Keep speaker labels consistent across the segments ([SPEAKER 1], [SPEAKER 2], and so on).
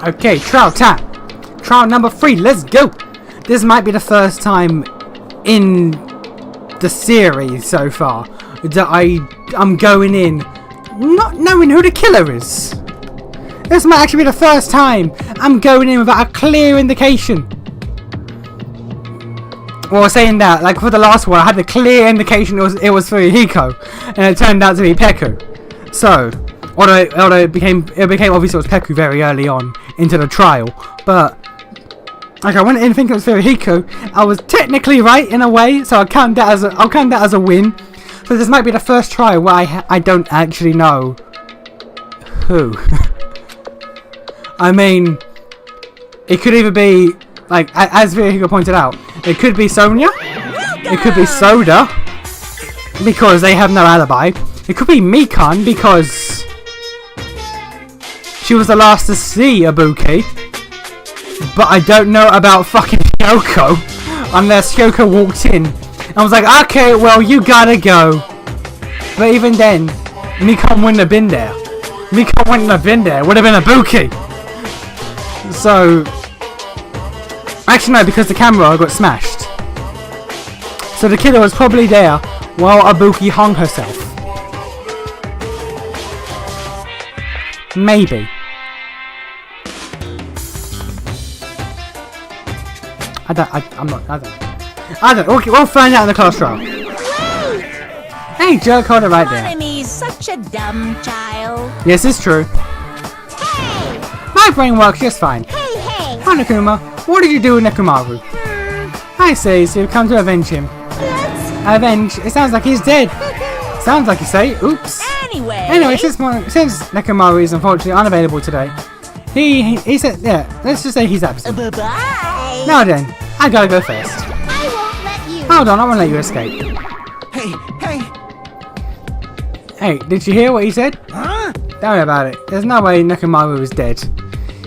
[SPEAKER 1] Okay, trial time. Trial number 3, let's go. This might be the first time in the series so far that I'm going in not knowing who the killer is. This might actually be the first time I'm going in without a clear indication. Well, saying that, like for the last one, I had a clear indication it was Fuyuhiko, and it turned out to be Peku. So, although it became obvious it was Peku very early on into the trial, but like I went in thinking it was Fuyuhiko, I was technically right in a way, so I'll count that as a win. So this might be the first trial where I don't actually know who. I mean, it could either be like as Fuyuhiko pointed out, it could be Sonia, it could be Soda because they have no alibi. It could be Mikan because she was the last to see Ibuki. But I don't know about fucking Kyoko unless Kyoko walked in and was like, okay, well, you gotta go. But even then, Mikan wouldn't have been there. Mikan wouldn't have been there. It would have been Ibuki. So, actually no, because the camera got smashed. So the killer was probably there while Ibuki hung herself. Maybe. I don't. Okay, we'll find out in the class trial. Hey, jerk, hold it right there.
[SPEAKER 2] Monomi's such a dumb child.
[SPEAKER 1] Yes, it's true.
[SPEAKER 2] Hey!
[SPEAKER 1] My brain works just fine.
[SPEAKER 2] Hey, hey!
[SPEAKER 1] Hi, Nakuma. What did you do with Nekomaru? I say, so you've come to avenge him.
[SPEAKER 2] Let's...
[SPEAKER 1] Avenge? It sounds like he's dead. Sounds like you say. Oops.
[SPEAKER 2] Anyway,
[SPEAKER 1] Since Nekomaru is unfortunately unavailable today, he said, yeah, let's just say he's absent.
[SPEAKER 2] Bye-bye!
[SPEAKER 1] Now then, I gotta go first.
[SPEAKER 2] I won't let you!
[SPEAKER 1] Hold on, I won't let you escape.
[SPEAKER 3] Hey, hey!
[SPEAKER 1] Hey, did you hear what he said?
[SPEAKER 3] Huh?
[SPEAKER 1] Don't worry about it. There's no way Nekomaru is dead.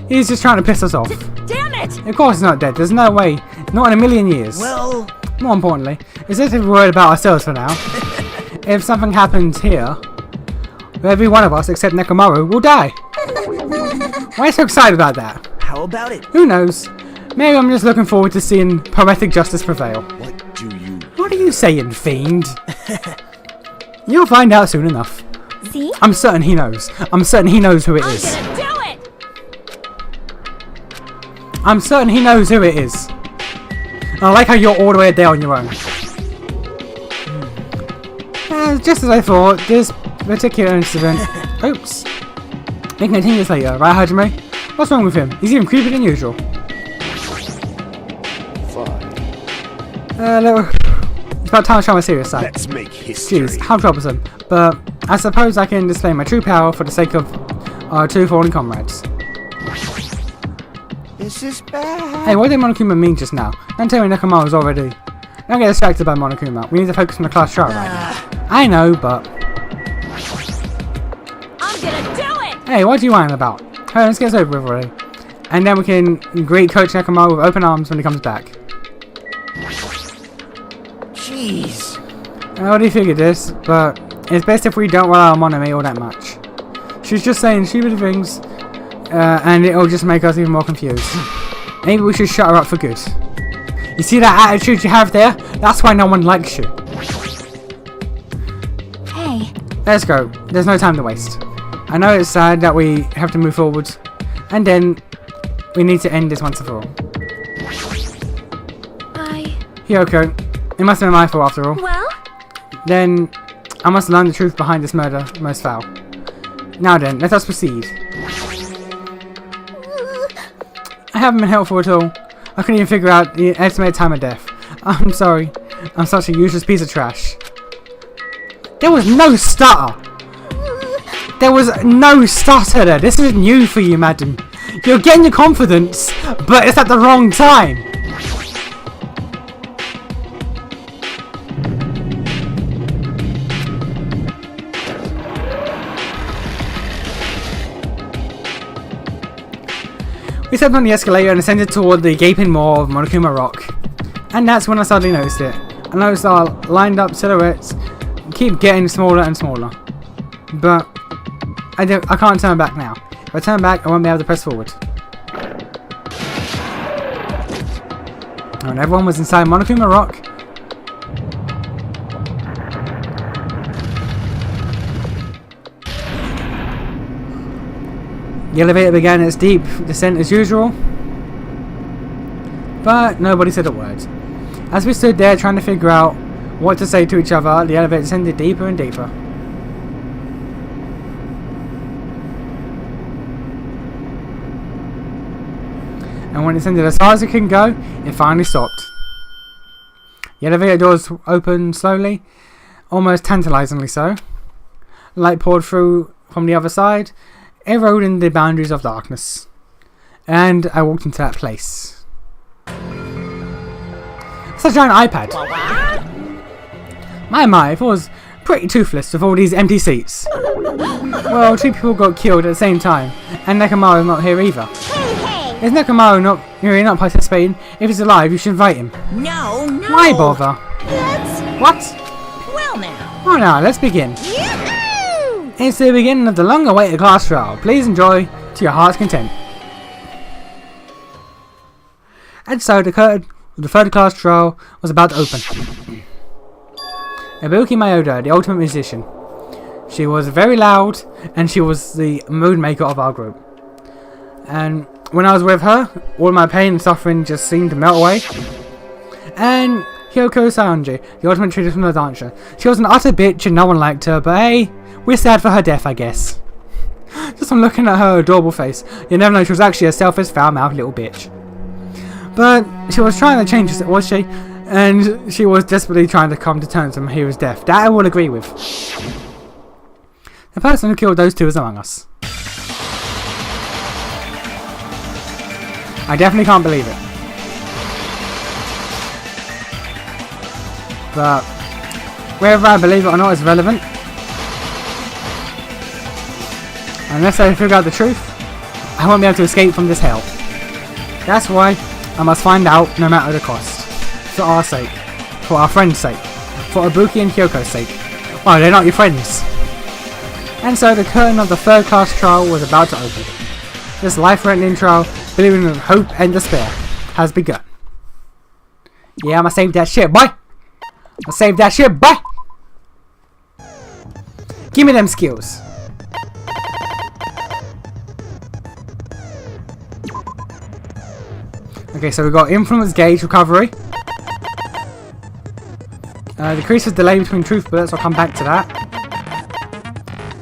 [SPEAKER 1] He's just trying to piss us off.
[SPEAKER 2] Damn it!
[SPEAKER 1] Of course he's not dead. There's no way. Not in a million years.
[SPEAKER 3] Well...
[SPEAKER 1] More importantly, is this if we're worried about ourselves for now? If something happens here, every one of us except Nekomaru will die. Why are you so excited about that?
[SPEAKER 3] How about it?
[SPEAKER 1] Who knows? Maybe I'm just looking forward to seeing poetic justice prevail. What are you saying, fiend? You'll find out soon enough.
[SPEAKER 2] See?
[SPEAKER 1] I'm certain he knows. I'm certain he knows who it is.
[SPEAKER 2] I'm gonna do it!
[SPEAKER 1] I'm certain he knows who it is. I like how you're all the way there on your own. Just as I thought, this particular incident... Oops. We can continue this later, right, Hajime? What's wrong with him? He's even creepier than usual. It's about time to show my serious side.
[SPEAKER 4] Let's make history.
[SPEAKER 1] Jeez, how troublesome. But I suppose I can display my true power for the sake of our two fallen comrades.
[SPEAKER 3] This is bad.
[SPEAKER 1] Hey, what did Monokuma mean just now? Don't tell me Nekomaru's already... Don't get distracted by Monokuma. We need to focus on the class trial right now. I know, but...
[SPEAKER 2] I'm gonna do it!
[SPEAKER 1] Hey, what are you whining about? Hey, let's get this over with already. And then we can greet Coach Nekomaru with open arms when he comes back.
[SPEAKER 3] Jeez.
[SPEAKER 1] I already figured this, but it's best if we don't rely on Monomi all that much. She's just saying stupid things, and it'll just make us even more confused. Maybe we should shut her up for good. You see that attitude you have there? That's why no one likes you.
[SPEAKER 2] Hey.
[SPEAKER 1] Let's go. There's no time to waste. I know it's sad that we have to move forward, and then we need to end this once and for all. Hyoko, it must have been my fault after all.
[SPEAKER 2] Well?
[SPEAKER 1] Then, I must learn the truth behind this murder most foul. Now then, let us proceed. I haven't been helpful at all. I couldn't even figure out the estimated time of death. I'm sorry. I'm such a useless piece of trash. There was no stutter! There was no stutter there. This is new for you, madam. You're getting your confidence, but it's at the wrong time. We stepped on the escalator and ascended toward the gaping maw of Monokuma Rock. And that's when I suddenly noticed it. I noticed our lined up silhouettes keep getting smaller and smaller. But I can't turn back now. If I turn back, I won't be able to press forward. And everyone was inside Monokuma Rock. The elevator began its deep descent as usual, but nobody said a word. As we stood there trying to figure out what to say to each other, the elevator descended deeper and deeper. And when it descended as far as it can go, it finally stopped. The elevator doors opened slowly, almost tantalizingly so. Light poured through from the other side, eroding the boundaries of darkness. And I walked into that place. It's a giant iPad. My, it was pretty toothless with all these empty seats. Well, 2 people got killed at the same time, and Nekomaru's not here either.
[SPEAKER 2] Hey!
[SPEAKER 1] Is Nekomaru not participating? If he's alive, you should invite him.
[SPEAKER 2] No!
[SPEAKER 1] Why bother? What?
[SPEAKER 2] Well now.
[SPEAKER 1] Oh, now, let's begin.
[SPEAKER 2] Yahoo!
[SPEAKER 1] It's the beginning of the long-awaited class trial. Please enjoy to your heart's content. And so the curtain of the third class trial was about to open. Ibuki Mayoda, the ultimate musician. She was very loud, and she was the mood maker of our group. And when I was with her, all my pain and suffering just seemed to melt away. And Hyoko Sanji, the ultimate traditional dancer. She was an utter bitch and no one liked her, but hey, we're sad for her death, I guess. Just from looking at her adorable face, you never know she was actually a selfish, foul-mouthed little bitch. But she was trying to change it, was she? And she was desperately trying to come to terms with Mahiru's death. That I will agree with. The person who killed those two is among us. I definitely can't believe it. But whether I believe it or not is relevant. Unless I figure out the truth, I won't be able to escape from this hell. That's why I must find out no matter the cost. For our sake. For our friends' sake. For Ibuki and Hyoko's sake. Well, they're not your friends. And so the curtain of the third class trial was about to open. This life-threatening trial, believing in hope and despair, has begun. Yeah, I'ma save that shit, boy! I'ma save that shit, boy! Give me them skills. Okay, so we've got influence gauge recovery. Decreases delay between truth bullets, I'll come back to that.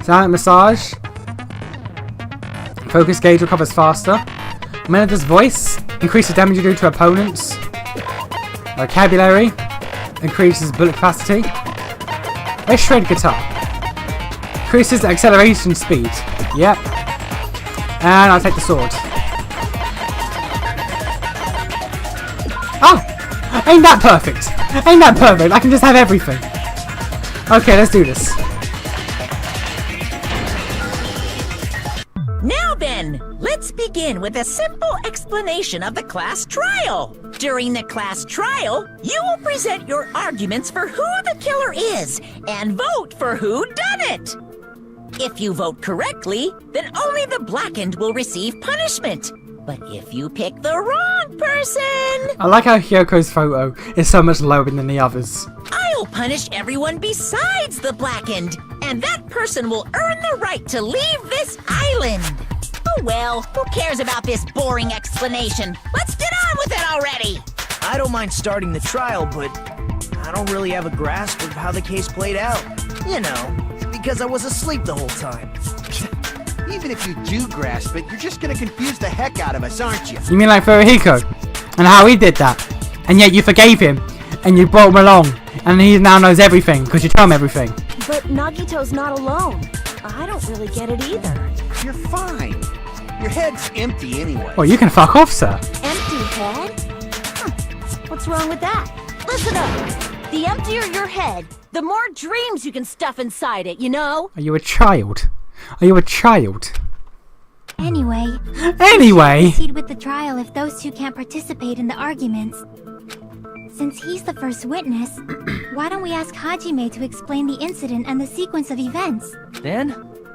[SPEAKER 1] Silent massage. Focus gauge recovers faster. Melody's voice increases damage you do to opponents. Vocabulary increases bullet capacity. Let's shred guitar. Increases acceleration speed. Yep. And I'll take the sword. Oh! Ain't that perfect? Ain't that perfect? I can just have everything. Okay, let's do this.
[SPEAKER 4] Now then, let's begin with a simple explanation of the class trial. During the class trial, you will present your arguments for who the killer is and vote for who done it. If you vote correctly, then only the blackened will receive punishment. But if you pick the wrong person,
[SPEAKER 1] I like how Hyoko's photo is so much lower than the others.
[SPEAKER 4] I'll punish everyone besides the blackened, and that person will earn the right to leave this island. Oh well, who cares about this boring explanation? Let's get on with it already!
[SPEAKER 3] I don't mind starting the trial, but I don't really have a grasp of how the case played out. You know, because I was asleep the whole time.
[SPEAKER 5] Even if you do grasp it, you're just gonna confuse the heck out of us, aren't you?
[SPEAKER 1] You mean like Furihiko? And how he did that? And yet you forgave him, and you brought him along, and he now knows everything, because you tell him everything.
[SPEAKER 6] But Nagito's not alone. I don't really get it either.
[SPEAKER 5] You're fine. Your head's empty anyway.
[SPEAKER 1] Well, you can fuck off, sir.
[SPEAKER 6] Empty head? What's wrong with that? Listen up! The emptier your head, the more dreams you can stuff inside it, you know?
[SPEAKER 1] Are you a child? Are you a child?
[SPEAKER 7] Anyway,
[SPEAKER 1] Anyway!
[SPEAKER 7] proceed with the trial if those two can't participate in the arguments. Since he's the first witness, why don't we ask Hajime to explain the incident and the sequence of events?
[SPEAKER 3] Then,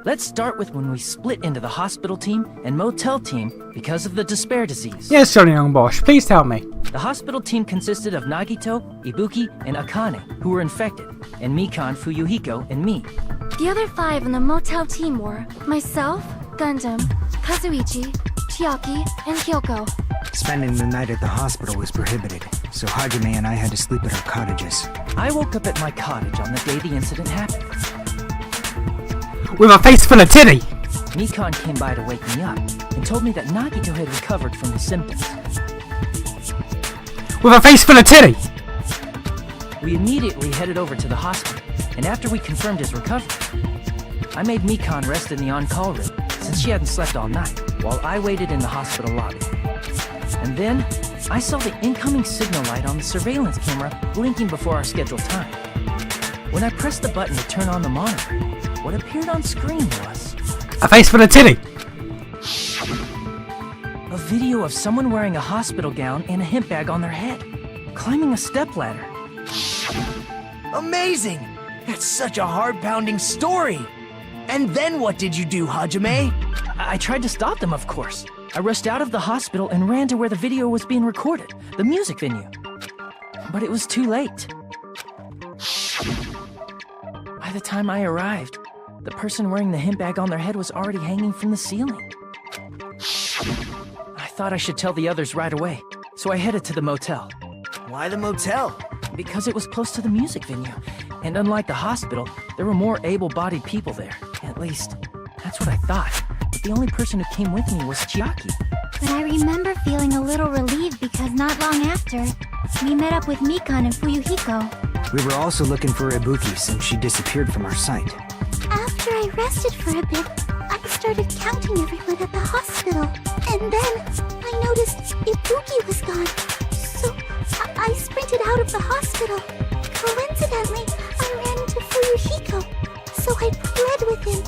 [SPEAKER 8] Let's start with when we split into the hospital team and motel team because of the despair disease.
[SPEAKER 1] Yes, Johnny Young Bosch, please tell me.
[SPEAKER 8] The hospital team consisted of Nagito, Ibuki, and Akane, who were infected, and Mikan, Fuyuhiko, and me.
[SPEAKER 7] The other 5 on the motel team were myself, Gundam, Kazuichi, Chiaki, and Kyoko.
[SPEAKER 9] Spending the night at the hospital was prohibited, so Hajime and I had to sleep at our cottages.
[SPEAKER 8] I woke up at my cottage on the day the incident happened.
[SPEAKER 1] With a face full of titty!
[SPEAKER 8] Mikan came by to wake me up and told me that Nagito had recovered from his symptoms.
[SPEAKER 1] With a face full of titty!
[SPEAKER 8] We immediately headed over to the hospital, and after we confirmed his recovery, I made Mikan rest in the on-call room since she hadn't slept all night, while I waited in the hospital lobby. And then, I saw the incoming signal light on the surveillance camera blinking before our scheduled time. When I pressed the button to turn on the monitor, what appeared on screen was
[SPEAKER 1] a face full of titty!
[SPEAKER 8] A video of someone wearing a hospital gown and a hemp bag on their head, climbing a stepladder.
[SPEAKER 3] Amazing! That's such a heart-pounding story! And then what did you do, Hajime?
[SPEAKER 8] I tried to stop them, of course. I rushed out of the hospital and ran to where the video was being recorded, the music venue. But it was too late. By the time I arrived, the person wearing the hemp bag on their head was already hanging from the ceiling. I thought I should tell the others right away, so I headed to the motel.
[SPEAKER 3] Why the motel?
[SPEAKER 8] Because it was close to the music venue, and unlike the hospital, there were more able-bodied people there. At least, that's what I thought. But the only person who came with me was Chiaki.
[SPEAKER 7] But I remember feeling a little relieved because not long after, we met up with Mikan and Fuyuhiko.
[SPEAKER 9] We were also looking for Ibuki since she disappeared from our sight.
[SPEAKER 7] After I rested for a bit, I started counting everyone at the hospital. And then I noticed Ibuki was gone. So I sprinted out of the hospital. Coincidentally, I ran into Fuyuhiko. So I pled with him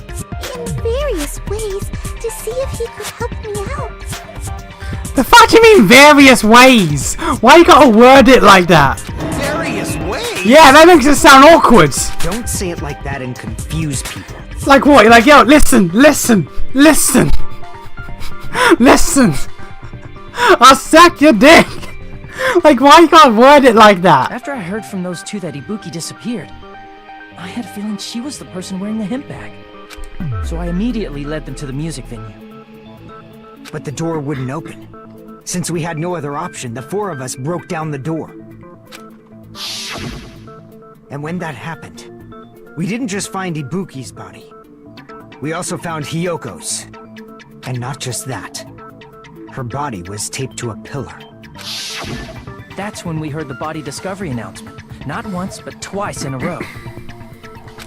[SPEAKER 7] in various ways to see if he could help me out.
[SPEAKER 1] The fuck do you mean various ways? Why you gotta word it like that?
[SPEAKER 3] Various ways?
[SPEAKER 1] Yeah, that makes it sound awkward.
[SPEAKER 9] Don't say it like that and confuse people.
[SPEAKER 1] Like what? You're like, yo, listen. Listen. I'll suck your dick. Like, why you gotta word it like that?
[SPEAKER 8] After I heard from those 2 that Ibuki disappeared, I had a feeling she was the person wearing the hemp bag. So I immediately led them to the music venue.
[SPEAKER 9] But the door wouldn't open. Since we had no other option, the 4 of us broke down the door. And when that happened, we didn't just find Ibuki's body. We also found Hyoko's. And not just that. Her body was taped to a pillar.
[SPEAKER 8] That's when we heard the body discovery announcement. Not once, but twice in a row.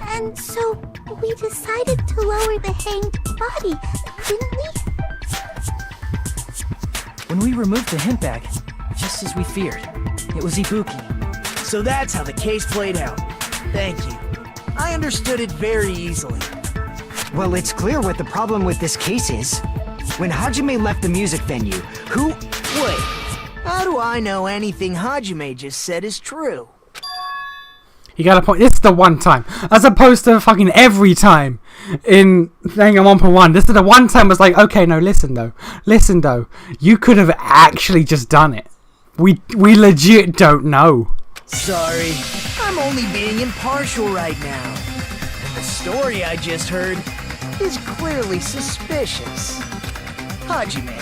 [SPEAKER 7] And so we decided to lower the hanged body, didn't we?
[SPEAKER 8] When we removed the hemp bag, just as we feared, it was Ibuki.
[SPEAKER 3] So that's how the case played out. Thank you. I understood it very easily.
[SPEAKER 9] Well, it's clear what the problem with this case is. When Hajime left the music venue, who...
[SPEAKER 3] Wait, how do I know anything Hajime just said is true?
[SPEAKER 1] You got a point. This is the one time, as opposed to fucking every time in Danganronpa 1. This is the one time. Was like, okay, no, listen though. You could have actually just done it. We legit don't know.
[SPEAKER 3] Sorry, I'm only being impartial right now. And the story I just heard is clearly suspicious. Hajime,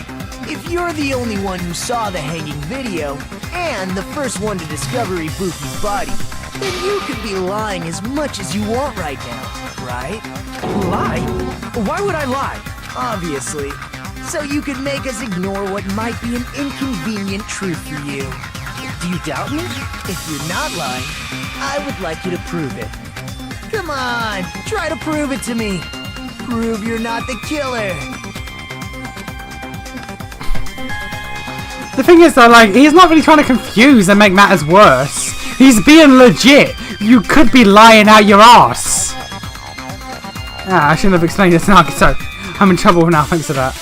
[SPEAKER 3] if you're the only one who saw the hanging video and the first one to discover Ibuki's body, then you could be lying as much as you want right now, right?
[SPEAKER 8] Lie? Why would I lie?
[SPEAKER 3] Obviously. So you could make us ignore what might be an inconvenient truth for you.
[SPEAKER 8] Do you doubt me?
[SPEAKER 3] If you're not lying, I would like you to prove it. Come on, try to prove it to me. Prove you're not the killer.
[SPEAKER 1] The thing is though, like, he's not really trying to confuse and make matters worse. He's being legit. You could be lying out your ass. I shouldn't have explained this now, so I'm in trouble now thanks to that.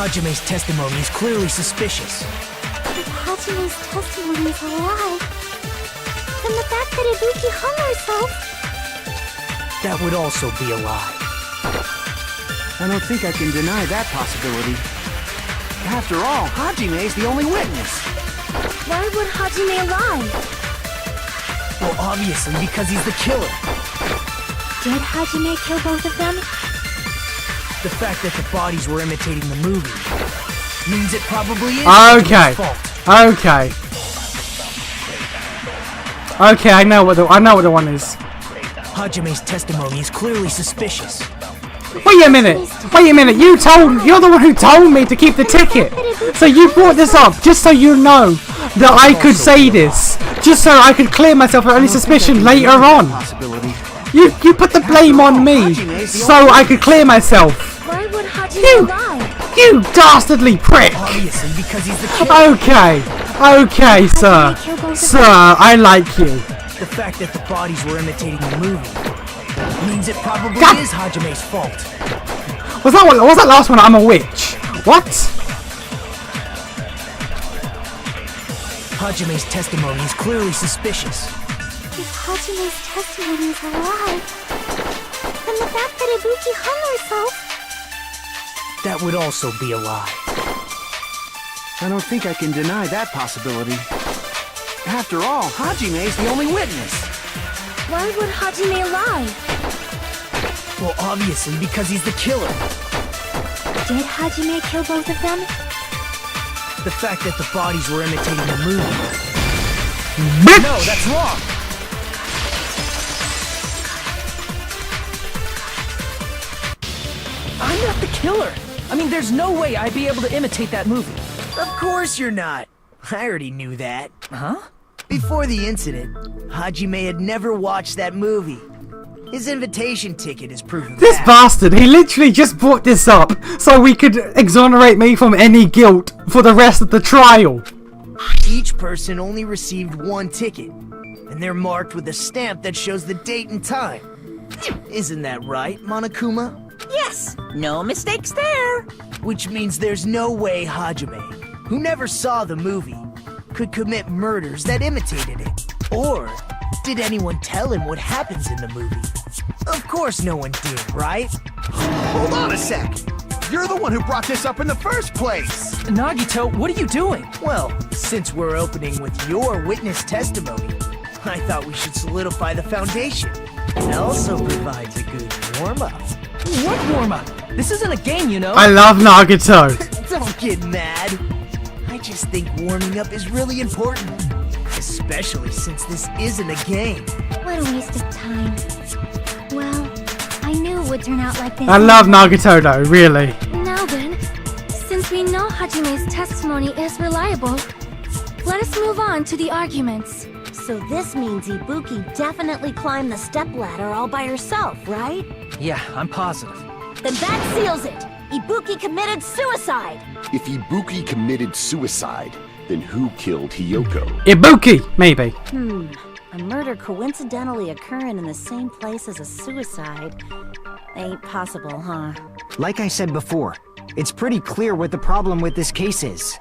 [SPEAKER 3] Hajime's testimony is clearly suspicious.
[SPEAKER 7] If Hajime's testimony is a lie, then the fact that Ibuki hung herself...
[SPEAKER 3] That would also be a lie.
[SPEAKER 5] I don't think I can deny that possibility. After all, Hajime's the only witness.
[SPEAKER 6] Why would Hajime lie?
[SPEAKER 3] Well, obviously because he's the killer.
[SPEAKER 6] Did Hajime kill both of them?
[SPEAKER 3] The fact that the bodies were imitating the movie means it probably is
[SPEAKER 1] Okay.
[SPEAKER 3] Hajime's fault.
[SPEAKER 1] Okay. Okay, I know what the one is.
[SPEAKER 3] Hajime's testimony is clearly suspicious.
[SPEAKER 1] Wait a minute. You're the one who told me to keep the ticket. So you brought this up just so you know that I could say this, just so I could clear myself of any suspicion later on.
[SPEAKER 5] Possibility.
[SPEAKER 1] You put the blame on me so I could clear myself.
[SPEAKER 6] Why would Hajime lie?
[SPEAKER 1] You dastardly prick.
[SPEAKER 3] Obviously because he's the killer.
[SPEAKER 1] Okay, sir. Sir, I like you.
[SPEAKER 3] The fact that the bodies were imitating the movie means it probably
[SPEAKER 1] God.
[SPEAKER 3] is Hajime's fault.
[SPEAKER 1] Was that last one? I'm a witch. What?
[SPEAKER 3] Hajime's testimony is clearly suspicious.
[SPEAKER 7] If Hajime's testimony is a lie, then the fact that Ibuki hung herself...
[SPEAKER 3] That would also be a lie.
[SPEAKER 5] I don't think I can deny that possibility. After all, Hajime's the only witness.
[SPEAKER 6] Why would Hajime lie?
[SPEAKER 3] Well, obviously because he's the killer.
[SPEAKER 6] Did Hajime kill both of them?
[SPEAKER 3] The fact that the bodies were imitating the movie.
[SPEAKER 1] Bitch.
[SPEAKER 3] No, that's wrong. I'm not the killer. I mean, there's no way I'd be able to imitate that movie. Of course you're not. I already knew that.
[SPEAKER 8] Huh?
[SPEAKER 3] Before the incident, Hajime had never watched that movie. His invitation ticket is proof of
[SPEAKER 1] This
[SPEAKER 3] that.
[SPEAKER 1] bastard, he literally just brought this up so we could exonerate me from any guilt for the rest of the trial.
[SPEAKER 3] Each person only received one ticket, and they're marked with a stamp that shows the date and time. Isn't that right, Monokuma?
[SPEAKER 4] Yes, no mistakes there.
[SPEAKER 3] Which means there's no way Hajime, who never saw the movie, could commit murders that imitated it. Or did anyone tell him what happens in the movie? Of course no one did, right?
[SPEAKER 5] Hold on a sec. You're the one who brought this up in the first place.
[SPEAKER 8] Nagito, what are you doing?
[SPEAKER 3] Well, since we're opening with your witness testimony, I thought we should solidify the foundation. It also provides a good warm-up.
[SPEAKER 8] What warm-up? This isn't a game, you know.
[SPEAKER 1] I love Nagito.
[SPEAKER 3] Don't get mad. I just think warming up is really important. Especially since this isn't a game.
[SPEAKER 7] What a waste of time. Well, I knew it would turn out like this.
[SPEAKER 1] I love Nagito though, really.
[SPEAKER 6] Now then, since we know Hajime's testimony is reliable, let us move on to the arguments. So this means Ibuki definitely climbed the stepladder all by herself, right?
[SPEAKER 8] Yeah, I'm positive.
[SPEAKER 6] Then that seals it! Ibuki committed suicide!
[SPEAKER 10] If Ibuki committed suicide, then who killed Hiyoko?
[SPEAKER 1] Ibuki, maybe.
[SPEAKER 6] A murder coincidentally occurring in the same place as a suicide ain't possible, huh?
[SPEAKER 9] Like I said before, it's pretty clear what the problem with this case is.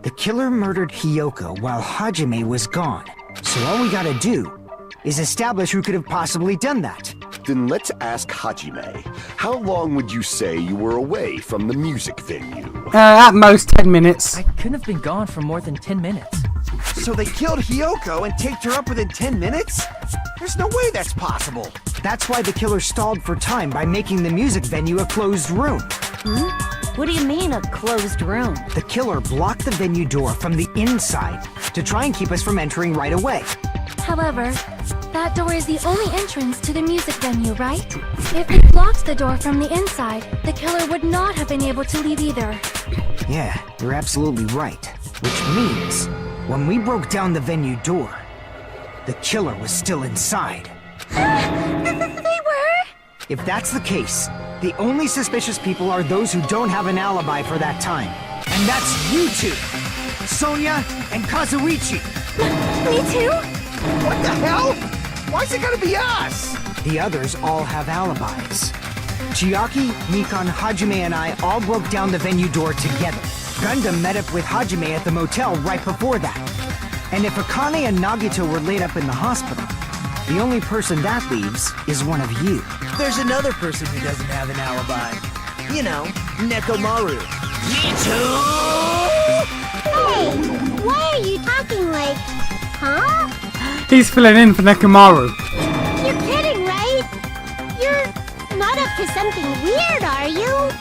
[SPEAKER 9] The killer murdered Hiyoko while Hajime was gone. So all we gotta do is establish who could have possibly done that.
[SPEAKER 10] Then let's ask Hajime. How long would you say you were away from the music venue?
[SPEAKER 1] At most 10 minutes.
[SPEAKER 8] I couldn't have been gone for more than 10 minutes.
[SPEAKER 5] So they killed Hiyoko and taped her up within 10 minutes? There's no way that's possible.
[SPEAKER 9] That's why the killer stalled for time by making the music venue a closed room.
[SPEAKER 6] What do you mean, a closed room?
[SPEAKER 9] The killer blocked the venue door from the inside to try and keep us from entering right away.
[SPEAKER 6] However, that door is the only entrance to the music venue, right? If we blocked the door from the inside, the killer would not have been able to leave either.
[SPEAKER 9] Yeah, you're absolutely right. Which means, when we broke down the venue door, the killer was still inside.
[SPEAKER 6] They were?
[SPEAKER 9] If that's the case, the only suspicious people are those who don't have an alibi for that time. And that's you two! Sonia and Kazuichi!
[SPEAKER 6] Me too?
[SPEAKER 5] What the hell? Why's it gotta be us?
[SPEAKER 9] The others all have alibis. Chiaki, Mikan, Hajime, and I all broke down the venue door together. Gundam met up with Hajime at the motel right before that. And if Akane and Nagito were laid up in the hospital, the only person that leaves is one of you.
[SPEAKER 3] There's another person who doesn't have an alibi. You know, Nekomaru.
[SPEAKER 4] Me too!
[SPEAKER 7] Hey, why are you talking like... Huh?
[SPEAKER 1] He's filling in for Nekomaru.
[SPEAKER 7] You're kidding, right? You're not up to something weird, are you?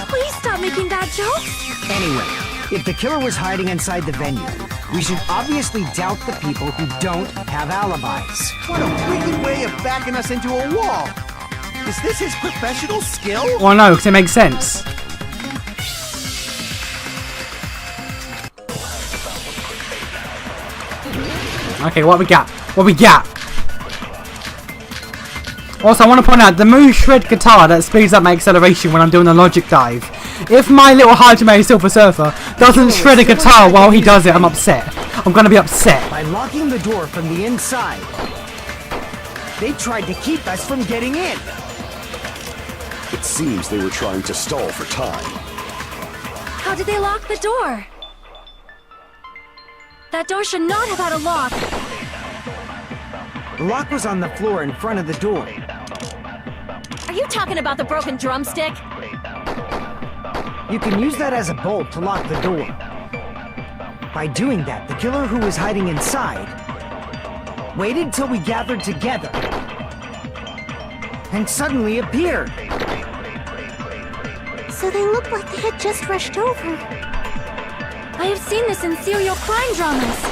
[SPEAKER 6] Please stop making bad jokes.
[SPEAKER 9] Anyway, if the killer was hiding inside the venue, we should obviously doubt the people who don't have alibis.
[SPEAKER 3] What a wicked way of backing us into a wall. Is this his professional skill?
[SPEAKER 1] Well, no, because it makes sense. Okay, what we got? What we got? Also, I want to point out the Moo Shred guitar that speeds up my acceleration when I'm doing a logic dive. If my little Hajime Silver Surfer doesn't shred a guitar while he does it, I'm upset. I'm gonna be upset.
[SPEAKER 9] By locking the door from the inside, they tried to keep us from getting in.
[SPEAKER 10] It seems they were trying to stall for time.
[SPEAKER 6] How did they lock the door? That door should not have had a lock.
[SPEAKER 9] The lock was on the floor in front of the door.
[SPEAKER 6] Are you talking about the broken drumstick?
[SPEAKER 9] You can use that as a bolt to lock the door. By doing that, the killer who was hiding inside waited till we gathered together and suddenly appeared.
[SPEAKER 7] So they look like they had just rushed over.
[SPEAKER 6] I have seen this in serial crime dramas.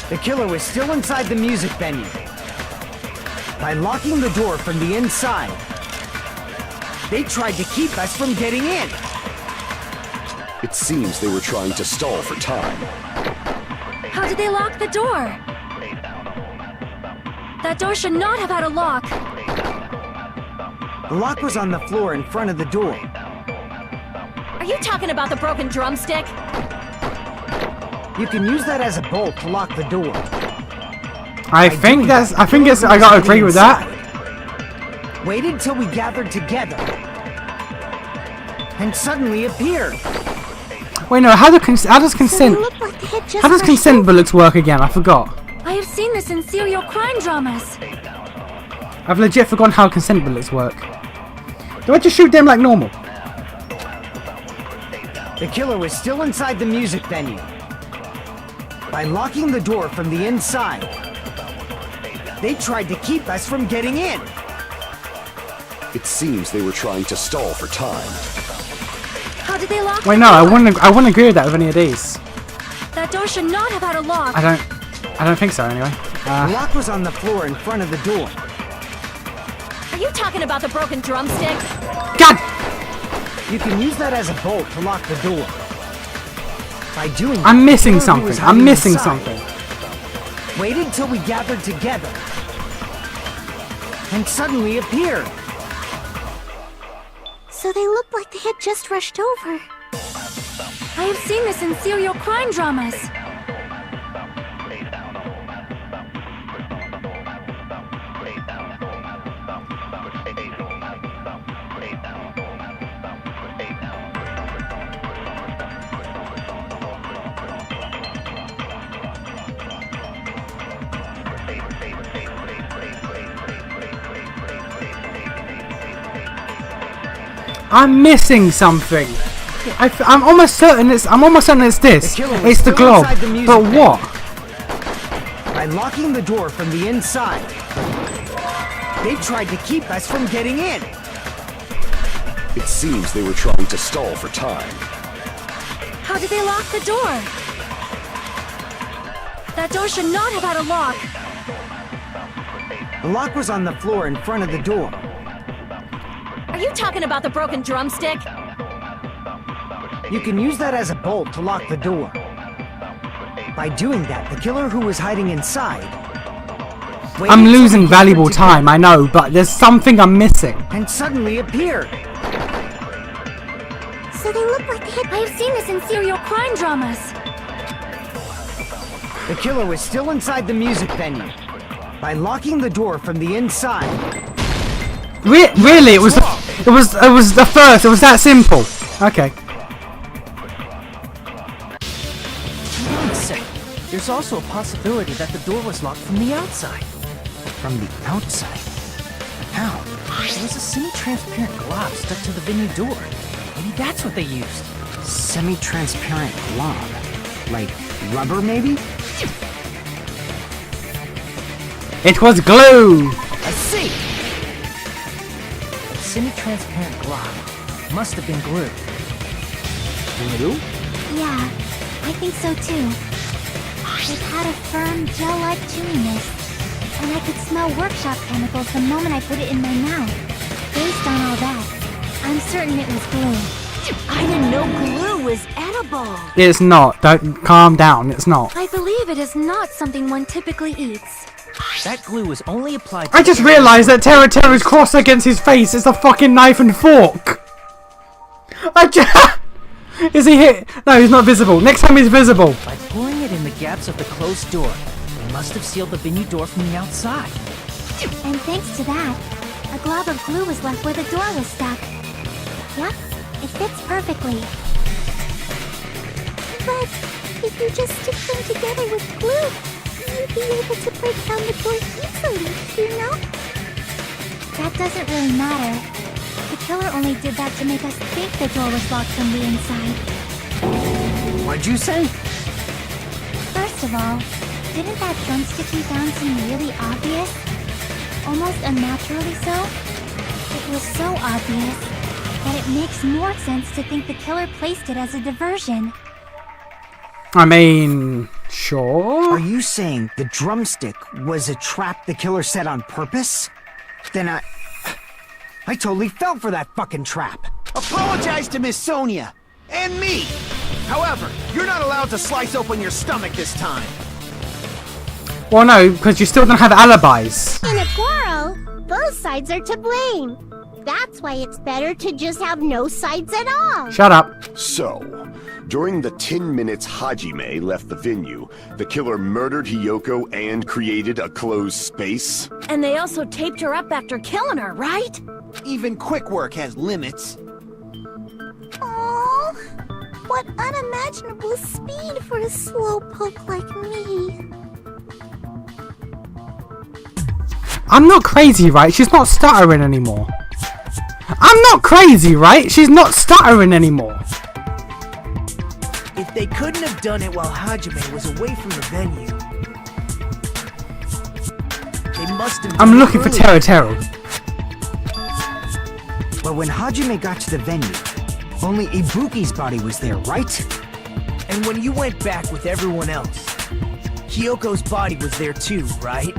[SPEAKER 9] The killer was still inside the music venue. By locking the door from the inside, they tried to keep us from getting in.
[SPEAKER 10] It seems they were trying to stall for time.
[SPEAKER 6] How did they lock the door? That door should not have had a lock.
[SPEAKER 9] The lock was on the floor in front of the door.
[SPEAKER 6] Are you talking about the broken drumstick?
[SPEAKER 9] You can use that as a bolt to lock the door.
[SPEAKER 1] I think I gotta agree with that.
[SPEAKER 9] Waited till we gathered together and suddenly appeared.
[SPEAKER 1] Wait, no. How does consent?
[SPEAKER 7] So they look like they had just
[SPEAKER 1] How does
[SPEAKER 7] rushed
[SPEAKER 1] consent
[SPEAKER 7] over.
[SPEAKER 1] bullets work again? I forgot.
[SPEAKER 6] I have seen this in serial crime dramas.
[SPEAKER 1] I've legit forgotten how consent bullets work. Do I just shoot them like normal?
[SPEAKER 9] The killer was still inside the music venue. By locking the door from the inside, they tried to keep us from getting in.
[SPEAKER 10] It seems they were trying to stall for time.
[SPEAKER 6] How did they lock
[SPEAKER 1] Wait,
[SPEAKER 6] the
[SPEAKER 1] no.
[SPEAKER 6] door?
[SPEAKER 1] I wouldn't agree with that with any of these.
[SPEAKER 6] That door should not have had a lock.
[SPEAKER 1] I don't think so. Anyway.
[SPEAKER 9] The lock was on the floor in front of the door.
[SPEAKER 6] Are you talking about the broken drumstick?
[SPEAKER 1] God.
[SPEAKER 9] You can use that as a bolt to lock the door. By doing that,
[SPEAKER 1] I'm missing
[SPEAKER 9] the killer who was
[SPEAKER 1] something. I'm
[SPEAKER 9] hiding
[SPEAKER 1] missing
[SPEAKER 9] inside
[SPEAKER 1] something.
[SPEAKER 9] Waited till we gathered together and suddenly appeared.
[SPEAKER 7] So they look like they had just rushed over.
[SPEAKER 6] I have seen this in serial crime dramas.
[SPEAKER 1] I'm missing something. I'm almost certain it's this. It's the globe. But what?
[SPEAKER 9] By locking the door from the inside, they tried to keep us from getting in.
[SPEAKER 10] It seems they were trying to stall for time.
[SPEAKER 6] How did they lock the door? That door should not have had a lock.
[SPEAKER 9] The lock was on the floor in front of the door.
[SPEAKER 6] Are you talking about the broken drumstick?
[SPEAKER 9] You can use that as a bolt to lock the door. By doing that, the killer who was hiding inside...
[SPEAKER 1] I'm losing valuable time, I know, but there's something I'm missing.
[SPEAKER 9] And suddenly appeared.
[SPEAKER 7] So they look like they had...
[SPEAKER 6] I have seen this in serial crime dramas.
[SPEAKER 9] The killer was still inside the music venue. By locking the door from the inside.
[SPEAKER 1] Really? It was the first. It was that simple. Okay.
[SPEAKER 8] Hold on a sec. There's also a possibility that the door was locked from the outside.
[SPEAKER 9] From the outside? How?
[SPEAKER 8] There was a semi-transparent glob stuck to the venue door. Maybe that's what they used.
[SPEAKER 9] Semi-transparent glob? Like rubber, maybe?
[SPEAKER 1] It was glue.
[SPEAKER 8] I see! A semi-transparent glob. Must have been glue.
[SPEAKER 9] Glue?
[SPEAKER 6] Yeah, I think so too. It had a firm, gel-like chewiness, and I could smell workshop chemicals the moment I put it in my mouth. Based on all that, I'm certain it was glue.
[SPEAKER 7] I didn't know glue was edible.
[SPEAKER 1] It's not. Don't calm down. It's not.
[SPEAKER 6] I believe it is not something one typically eats.
[SPEAKER 8] That glue was only applied.
[SPEAKER 1] I just realised that Terry's cross against his face is a fucking knife and fork. Is he hit? No, he's not visible. Next time he's visible.
[SPEAKER 8] By pouring it in the gaps of the closed door, they must have sealed the venue door from the outside.
[SPEAKER 6] And thanks to that, a glob of glue was left where the door was stuck. Yep, it fits perfectly.
[SPEAKER 7] But if you just stick them together with glue, you'd be able to break down the door easily, you know?
[SPEAKER 6] That doesn't really matter. The killer only did that to make us think the door was locked from the inside.
[SPEAKER 9] What'd you say?
[SPEAKER 6] First of all, didn't that drumstick we found seem really obvious? Almost unnaturally so? It was so obvious that it makes more sense to think the killer placed it as a diversion.
[SPEAKER 1] I mean, sure.
[SPEAKER 9] Are you saying the drumstick was a trap the killer set on purpose? Then I totally fell for that fucking trap.
[SPEAKER 5] Apologize to Miss Sonia. And me. However, you're not allowed to slice open your stomach this time.
[SPEAKER 1] Well, no, because you still don't have alibis.
[SPEAKER 7] In a quarrel, both sides are to blame. That's why it's better to just have no sides at all.
[SPEAKER 1] Shut up.
[SPEAKER 10] So, during the 10 minutes Hajime left the venue, the killer murdered Hiyoko and created a closed space?
[SPEAKER 7] And they also taped her up after killing her, right?
[SPEAKER 5] Even quick work has limits.
[SPEAKER 7] Oh, what unimaginable speed for a slowpoke like me.
[SPEAKER 1] I'm not crazy, right? She's not stuttering anymore. I'm not crazy, right? She's not stuttering anymore.
[SPEAKER 3] If they couldn't have done it while Hajime was away from the venue, they must have.
[SPEAKER 1] I'm looking for Teru.
[SPEAKER 9] But when Hajime got to the venue, only Ibuki's body was there, right?
[SPEAKER 3] And when you went back with everyone else, Hiyoko's body was there too, right?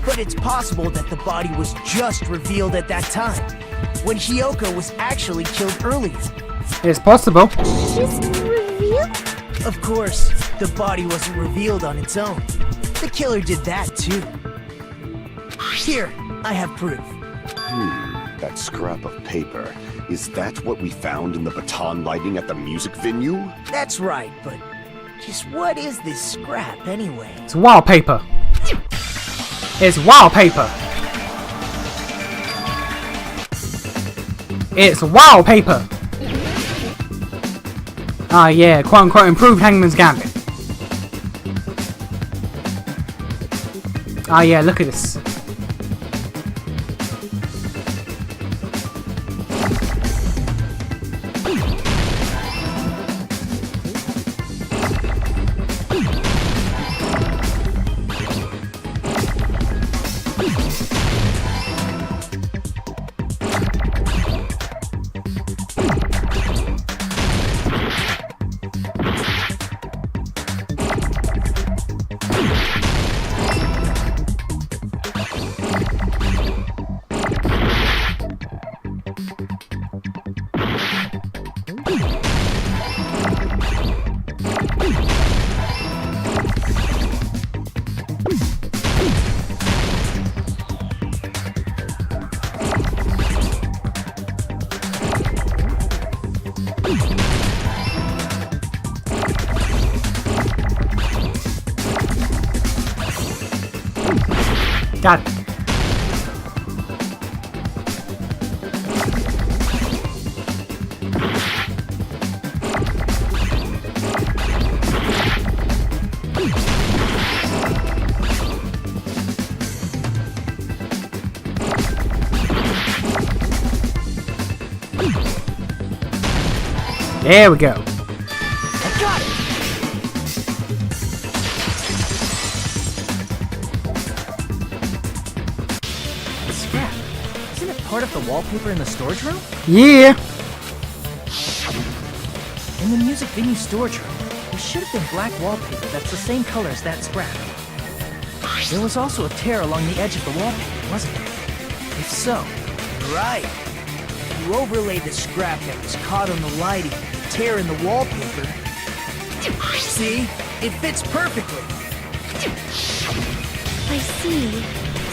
[SPEAKER 3] But it's possible that the body was just revealed at that time, when Hiyoko was actually killed earlier.
[SPEAKER 1] It's possible.
[SPEAKER 7] Just revealed?
[SPEAKER 3] Of course, the body wasn't revealed on its own. The killer did that too. Here, I have proof.
[SPEAKER 10] That scrap of paper. Is that what we found in the baton lighting at the music venue?
[SPEAKER 3] That's right, but just what is this scrap anyway?
[SPEAKER 1] It's wallpaper. It's wallpaper. It's wallpaper. Ah, yeah, quote unquote improved Hangman's Gambit. Ah, yeah, look at this. Dad. There we go.
[SPEAKER 8] I got it! The scrap. Isn't it part of the wallpaper in the storage room?
[SPEAKER 1] Yeah.
[SPEAKER 8] In the music venue storage room, there should have been black wallpaper that's the same color as that scrap. There was also a tear along the edge of the wallpaper, wasn't there? If so,
[SPEAKER 3] Right. You overlaid the scrap that was caught on the lighting, tear in the wallpaper. See? It fits perfectly.
[SPEAKER 6] I see.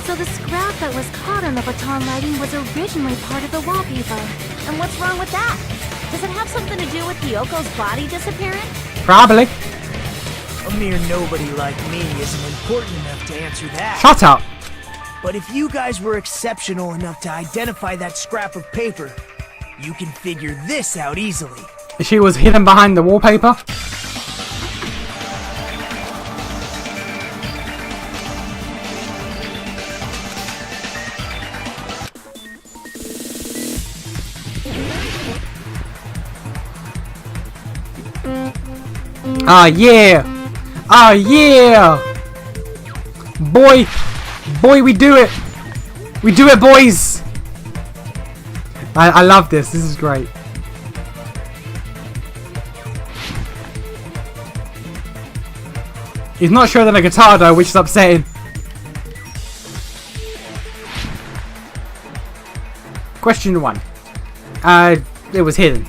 [SPEAKER 6] So the scrap that was caught on the baton lighting was originally part of the wallpaper.
[SPEAKER 2] And what's wrong with that? Does it have something to do with Hyoko's body disappearing?
[SPEAKER 1] Probably.
[SPEAKER 3] A mere nobody like me isn't important enough to answer that.
[SPEAKER 1] Shut up.
[SPEAKER 3] But if you guys were exceptional enough to identify that scrap of paper, you can figure this out easily.
[SPEAKER 1] She was hidden behind the wallpaper. Ah, yeah. Ah, yeah. Boy, we do it. We do it, boys. I love this. This is great. He's not showing the guitar though, which is upsetting. Question 1. It was hidden.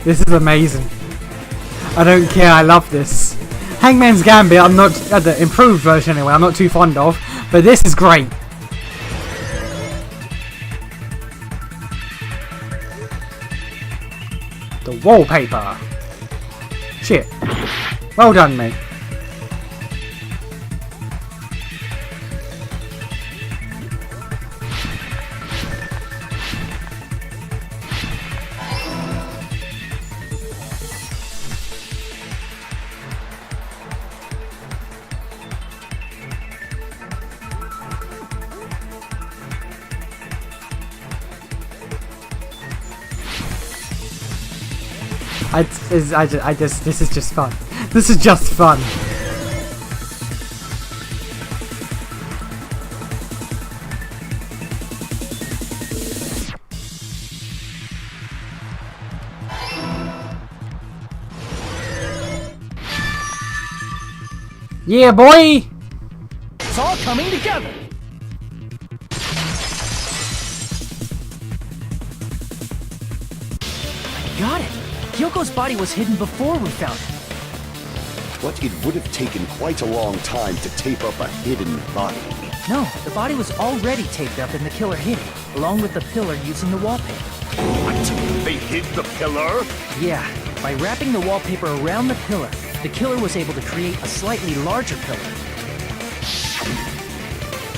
[SPEAKER 1] This is amazing. I don't care, I love this. Hangman's Gambit, I'm not, the improved version anyway, I'm not too fond of, but this is great. The wallpaper. Shit. Well done, mate. This is just fun. This is just fun. Yeah, boy!
[SPEAKER 8] it's all coming together! I got it! Hyoko's body was hidden before we found it.
[SPEAKER 10] But it would have taken quite a long time to tape up a hidden body.
[SPEAKER 8] No, the body was already taped up and the killer hid it, along with the pillar using the wallpaper.
[SPEAKER 10] What? They hid the pillar?
[SPEAKER 8] Yeah, by wrapping the wallpaper around the pillar, the killer was able to create a slightly larger pillar.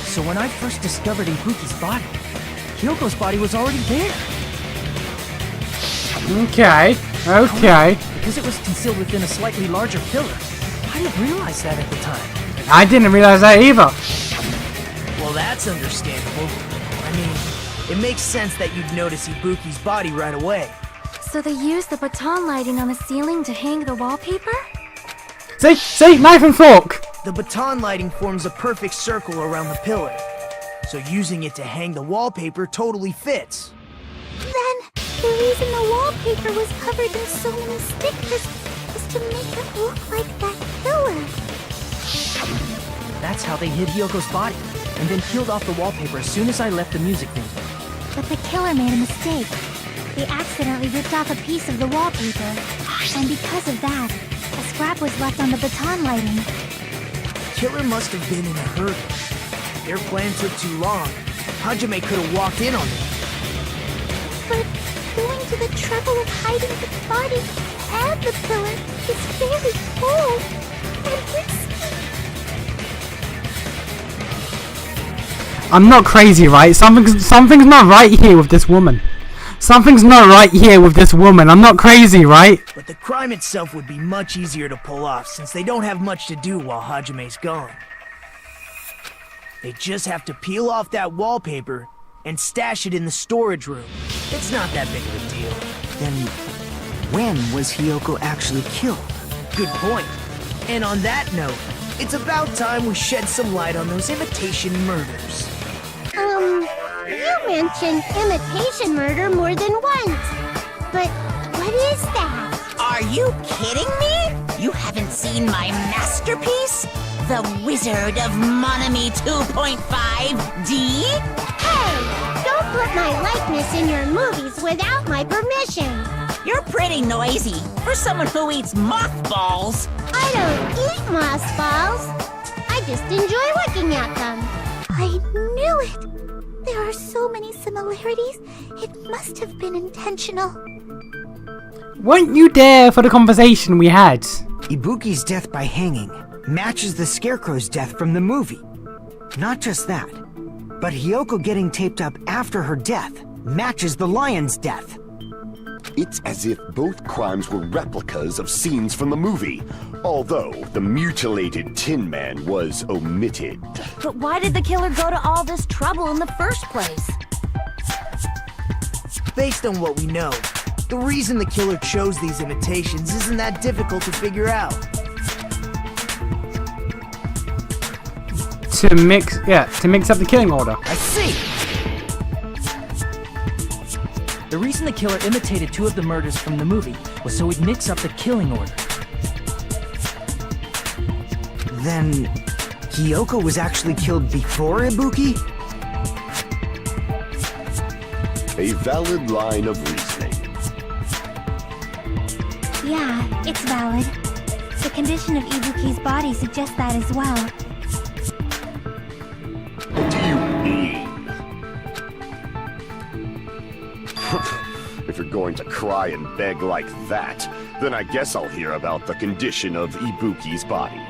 [SPEAKER 8] So when I first discovered Ibuki's body, Hyoko's body was already there.
[SPEAKER 1] Okay. Okay.
[SPEAKER 8] Because it was concealed within a slightly larger pillar. I didn't realize that at the time.
[SPEAKER 1] I didn't realize that either.
[SPEAKER 3] Well, that's understandable. I mean, it makes sense that you'd notice Ibuki's body right away.
[SPEAKER 6] So they used the baton lighting on the ceiling to hang the wallpaper?
[SPEAKER 1] See? Knife and fork!
[SPEAKER 3] The baton lighting forms a perfect circle around the pillar. So using it to hang the wallpaper totally fits.
[SPEAKER 7] Then, the reason the wallpaper was covered in so many stickers was to make it look like that pillar.
[SPEAKER 8] That's how they hid Hyoko's body, and then peeled off the wallpaper as soon as I left the music venue.
[SPEAKER 7] But the killer made a mistake. They accidentally ripped off a piece of the wallpaper. And because of that, a scrap was left on the baton lighting.
[SPEAKER 3] Killer must have been in a hurry. Their plan took too long, Hajime could have walked in on them.
[SPEAKER 7] But going to the trouble of hiding the body and the pillar is very bold and risky.
[SPEAKER 1] I'm not crazy, right? Something's not right here with this woman. Something's not right here with this woman. I'm not crazy, right?
[SPEAKER 3] But the crime itself would be much easier to pull off since they don't have much to do while Hajime's gone. They just have to peel off that wallpaper and stash it in the storage room. It's not that big of a deal.
[SPEAKER 9] Then, when was Hiyoko actually killed?
[SPEAKER 3] Good point. And on that note, it's about time we shed some light on those imitation murders.
[SPEAKER 7] You mentioned imitation murder more than once. But what is that?
[SPEAKER 4] Are you kidding me? You haven't seen my masterpiece? The Wizard of Monami 2.5D?
[SPEAKER 7] Hey! Don't put my likeness in your movies without my permission.
[SPEAKER 4] You're pretty noisy for someone who eats mothballs.
[SPEAKER 7] I don't eat mothballs. I just enjoy looking at them. I knew it. There are so many similarities. It must have been intentional.
[SPEAKER 1] Weren't you there for the conversation we had?
[SPEAKER 9] Ibuki's death by hanging matches the Scarecrow's death from the movie. Not just that, but Hiyoko getting taped up after her death matches the lion's death.
[SPEAKER 10] It's as if both crimes were replicas of scenes from the movie, although the mutilated Tin Man was omitted.
[SPEAKER 2] But why did the killer go to all this trouble in the first place?
[SPEAKER 3] Based on what we know, the reason the killer chose these imitations isn't that difficult to figure out.
[SPEAKER 1] To mix up the killing order.
[SPEAKER 3] I see!
[SPEAKER 8] The reason the killer imitated two of the murders from the movie was so he'd mix up the killing order.
[SPEAKER 9] Then, Hiyoko was actually killed before Ibuki?
[SPEAKER 10] A valid line of reasoning.
[SPEAKER 6] Yeah, it's valid. The condition of Ibuki's body suggests that as well.
[SPEAKER 10] What do you mean? If you're going to cry and beg like that, then I guess I'll hear about the condition of Ibuki's body.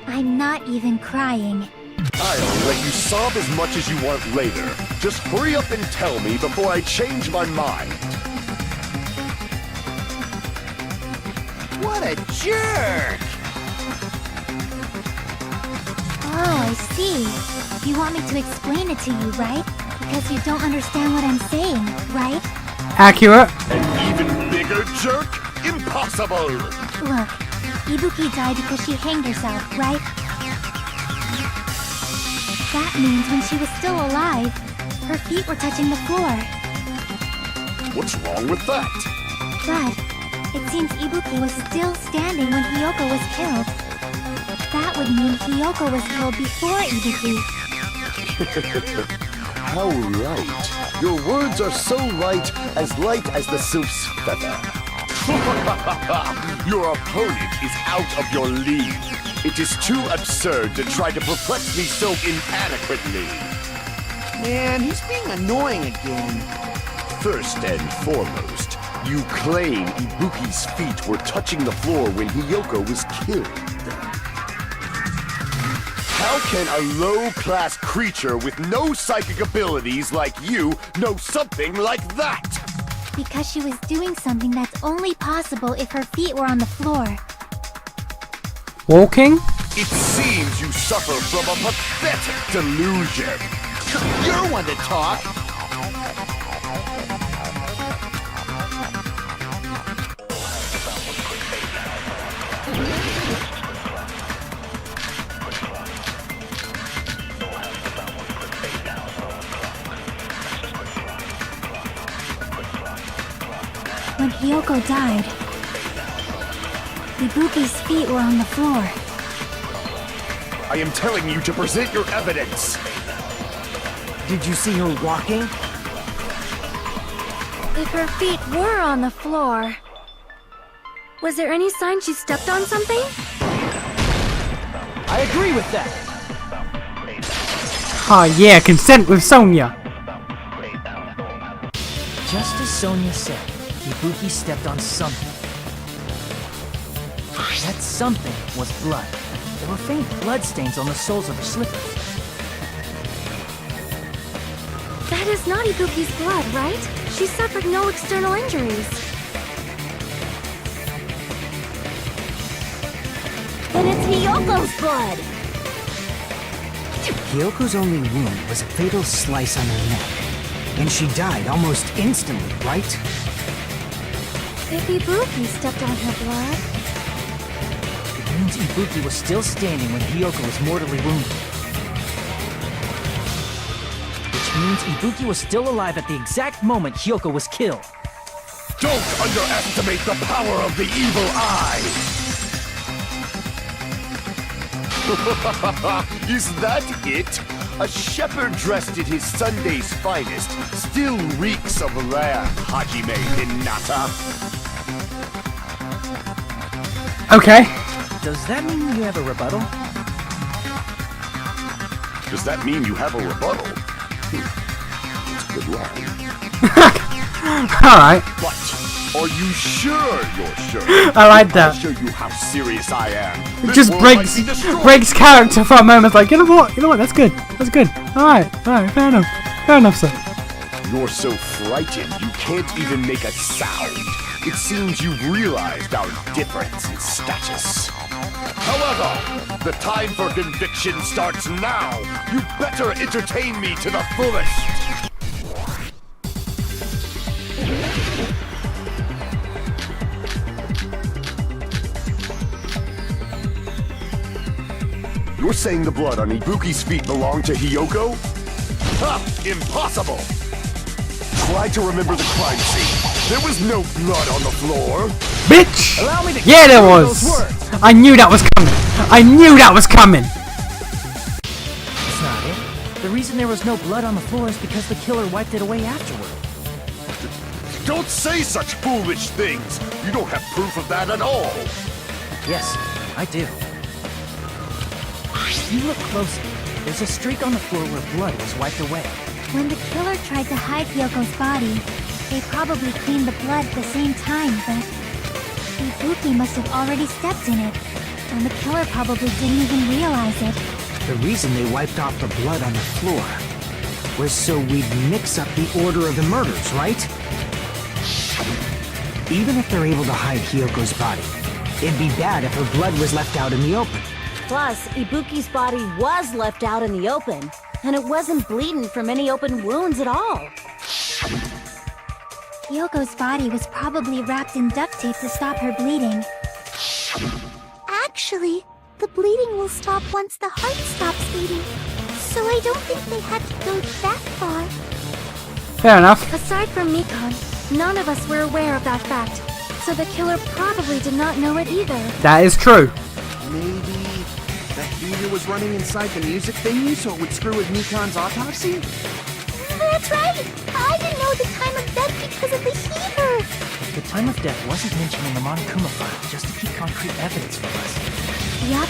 [SPEAKER 6] I'm not even crying.
[SPEAKER 10] I'll let you sob as much as you want later. Just hurry up and tell me before I change my mind.
[SPEAKER 3] What a jerk!
[SPEAKER 6] Oh, I see. You want me to explain it to you, right? Because you don't understand what I'm saying, right?
[SPEAKER 1] Accurate.
[SPEAKER 10] An even bigger jerk? Impossible!
[SPEAKER 6] Look, Ibuki died because she hanged herself, right? That means when she was still alive, her feet were touching the floor.
[SPEAKER 10] What's wrong with that?
[SPEAKER 6] But it seems Ibuki was still standing when Hiyoko was killed. That would mean Hiyoko was killed before Ibuki.
[SPEAKER 10] How right. Your words are so light as the sylph's feather. Your opponent is out of your league. It is too absurd to try to perplex me so inadequately.
[SPEAKER 3] Man, he's being annoying again.
[SPEAKER 10] First and foremost, you claim Ibuki's feet were touching the floor when Hiyoko was killed. How can a low-class creature with no psychic abilities like you know something like that?
[SPEAKER 6] Because she was doing something that's only possible if her feet were on the floor.
[SPEAKER 1] Walking?
[SPEAKER 10] It seems you suffer from a pathetic delusion.
[SPEAKER 3] You're one to talk.
[SPEAKER 6] When Hiyoko died, Ibuki's feet were on the floor.
[SPEAKER 10] I am telling you to present your evidence.
[SPEAKER 9] Did you see her walking?
[SPEAKER 6] If her feet were on the floor, was there any sign she stepped on something?
[SPEAKER 8] I agree with that.
[SPEAKER 1] Oh yeah, consent with Sonia.
[SPEAKER 8] Just as Sonia said, Ibuki stepped on something. That something was blood. There were faint bloodstains on the soles of her slippers.
[SPEAKER 6] That is not Ibuki's blood, right? She suffered no external injuries.
[SPEAKER 2] Then it's Hiyoko's blood.
[SPEAKER 9] Hyoko's only wound was a fatal slice on her neck. And she died almost instantly, right?
[SPEAKER 6] If Ibuki stepped on her blood...
[SPEAKER 8] It means Ibuki was still standing when Hiyoko was mortally wounded. Which means Ibuki was still alive at the exact moment Hiyoko was killed.
[SPEAKER 10] Don't underestimate the power of the evil eye! Is that it? A shepherd dressed in his Sunday's finest still reeks of rare Hajime Hinata.
[SPEAKER 1] Okay.
[SPEAKER 8] Does that mean you have a rebuttal?
[SPEAKER 10] Does that mean you have a rebuttal? It's a good line.
[SPEAKER 1] Alright.
[SPEAKER 10] But are you sure you're sure?
[SPEAKER 1] I like that.
[SPEAKER 10] I'll show you how serious I am.
[SPEAKER 1] It
[SPEAKER 10] This
[SPEAKER 1] just
[SPEAKER 10] world
[SPEAKER 1] breaks
[SPEAKER 10] might be destroyed.
[SPEAKER 1] breaks character for a moment. It's like, you know what? That's good. That's good. Alright, fair enough. Fair enough, sir.
[SPEAKER 10] You're so frightened you can't even make a sound. It seems you've realized our difference in status. However, the time for conviction starts now. You better entertain me to the fullest. You're saying the blood on Ibuki's feet belonged to Hiyoko? Ha! Impossible! Try to remember the crime scene. There was no blood on the floor.
[SPEAKER 1] Bitch!
[SPEAKER 8] Allow me to
[SPEAKER 1] Yeah, there
[SPEAKER 8] confirm
[SPEAKER 1] was.
[SPEAKER 8] those words.
[SPEAKER 1] I knew that was coming. I knew that was coming.
[SPEAKER 8] That's not it. The reason there was no blood on the floor is because the killer wiped it away afterward.
[SPEAKER 10] Don't say such foolish things. You don't have proof of that at all.
[SPEAKER 8] Yes, I do. If you look closely, there's a streak on the floor where blood was wiped away.
[SPEAKER 7] When the killer tried to hide Hyoko's body, they probably cleaned the blood at the same time, but Ibuki must have already stepped in it, and the killer probably didn't even realize it.
[SPEAKER 9] The reason they wiped off the blood on the floor was so we'd mix up the order of the murders, right? Even if they're able to hide Hyoko's body, it'd be bad if her blood was left out in the open.
[SPEAKER 2] Plus, Ibuki's body was left out in the open, and it wasn't bleeding from any open wounds at all.
[SPEAKER 7] Hyoko's body was probably wrapped in duct tape to stop her bleeding. Actually, the bleeding will stop once the heart stops beating, so I don't think they had to go that far.
[SPEAKER 1] Fair enough.
[SPEAKER 6] Aside from Mikon, none of us were aware of that fact, so the killer probably did not know it either.
[SPEAKER 1] That is true.
[SPEAKER 5] Maybe the heater was running inside the music venue so it would screw with Mikon's autopsy?
[SPEAKER 7] That's right! I didn't know the time of death because of the heater!
[SPEAKER 8] The time of death wasn't mentioned in the Monokuma file just to keep concrete evidence from us.
[SPEAKER 7] Yup.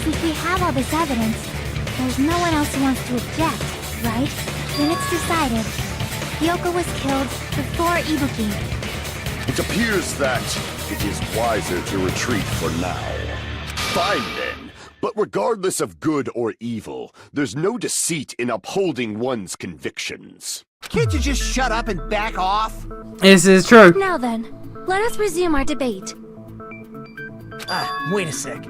[SPEAKER 7] Since we have all this evidence, there's no one else who wants to object, right? Then it's decided. Hiyoko was killed before Ibuki.
[SPEAKER 10] It appears that it is wiser to retreat for now. Fine then. But regardless of good or evil, there's no deceit in upholding one's convictions.
[SPEAKER 5] Can't you just shut up and back off?
[SPEAKER 1] This is true.
[SPEAKER 6] Now then, let us resume our debate.
[SPEAKER 3] Wait a sec.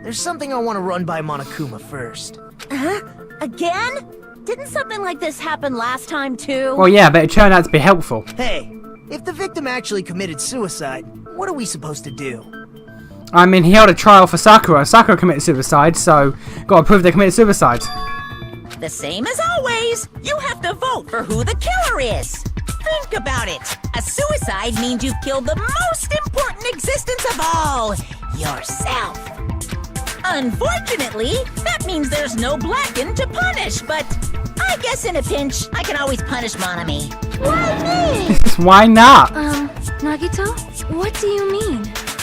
[SPEAKER 3] There's something I want to run by Monokuma first.
[SPEAKER 2] Huh? Again? Didn't something like this happen last time too?
[SPEAKER 1] Well, yeah, but it turned out to be helpful.
[SPEAKER 3] Hey, if the victim actually committed suicide, what are we supposed to do?
[SPEAKER 1] I mean, he held a trial for Sakura. Sakura committed suicide, so gotta prove they committed suicide.
[SPEAKER 4] The same as always. You have to vote for who the killer is. Think about it. A suicide means you've killed the most important existence of all, yourself. Unfortunately, that means there's no Blacken to punish, but I guess in a pinch, I can always punish Monami.
[SPEAKER 7] Why me?
[SPEAKER 1] Why not?
[SPEAKER 6] Nagito? What do you mean?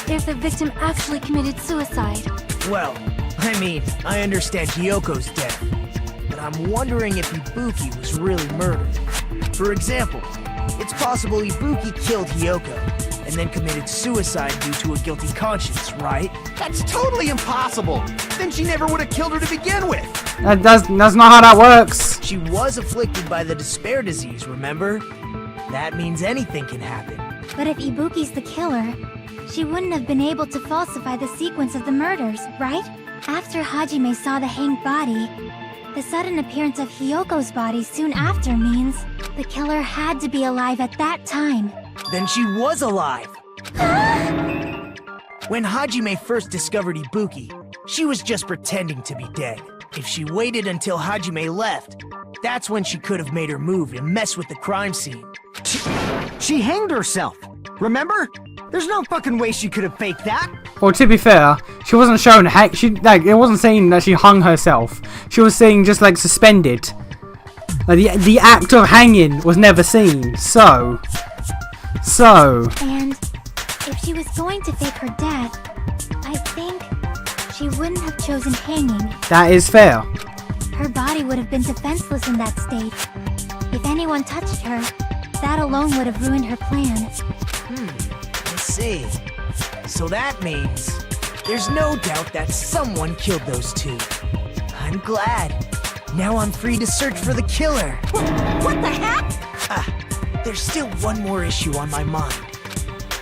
[SPEAKER 6] If the victim actually committed suicide?
[SPEAKER 3] Well, I mean, I understand Hyoko's death, but I'm wondering if Ibuki was really murdered. For example, if it's possible Ibuki killed Hiyoko and then committed suicide due to a guilty conscience, right?
[SPEAKER 5] That's totally impossible. Then she never would have killed her to begin with.
[SPEAKER 1] That's not how that works.
[SPEAKER 3] She was afflicted by the despair disease, remember? That means anything can happen.
[SPEAKER 7] But if Ibuki's the killer, she wouldn't have been able to falsify the sequence of the murders, right? After Hajime saw the hanged body, the sudden appearance of Hiyoko's body soon after means the killer had to be alive at that time.
[SPEAKER 3] Then she was alive! When Hajime first discovered Ibuki, she was just pretending to be dead. If she waited until Hajime left, that's when she could have made her move and mess with the crime scene.
[SPEAKER 9] She hanged herself. Remember? There's no fucking way she could have faked that.
[SPEAKER 1] Well, to be fair, she wasn't shown it wasn't saying that she hung herself. She was saying just like suspended. Like the act of hanging was never seen. So.
[SPEAKER 7] And if she was going to fake her death, I think she wouldn't have chosen hanging.
[SPEAKER 1] That is fair.
[SPEAKER 7] Her body would have been defenseless in that state. If anyone touched her, that alone would have ruined her plan.
[SPEAKER 3] I see. So that means there's no doubt that someone killed those two. I'm glad. Now I'm free to search for the killer.
[SPEAKER 4] What the heck?
[SPEAKER 3] There's still one more issue on my mind.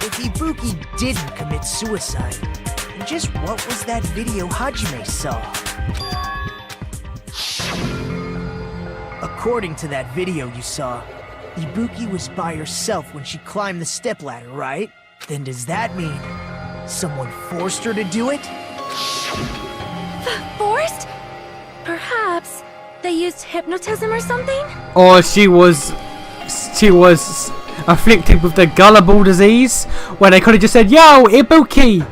[SPEAKER 3] If Ibuki didn't commit suicide, then just what was that video Hajime saw? According to that video you saw, Ibuki was by herself when she climbed the stepladder, right? Then does that mean someone forced her to do it?
[SPEAKER 6] Forced? Perhaps they used hypnotism or something?
[SPEAKER 1] Or she was afflicted with the gullible disease, where they could have just said, "Yo, Ibuki,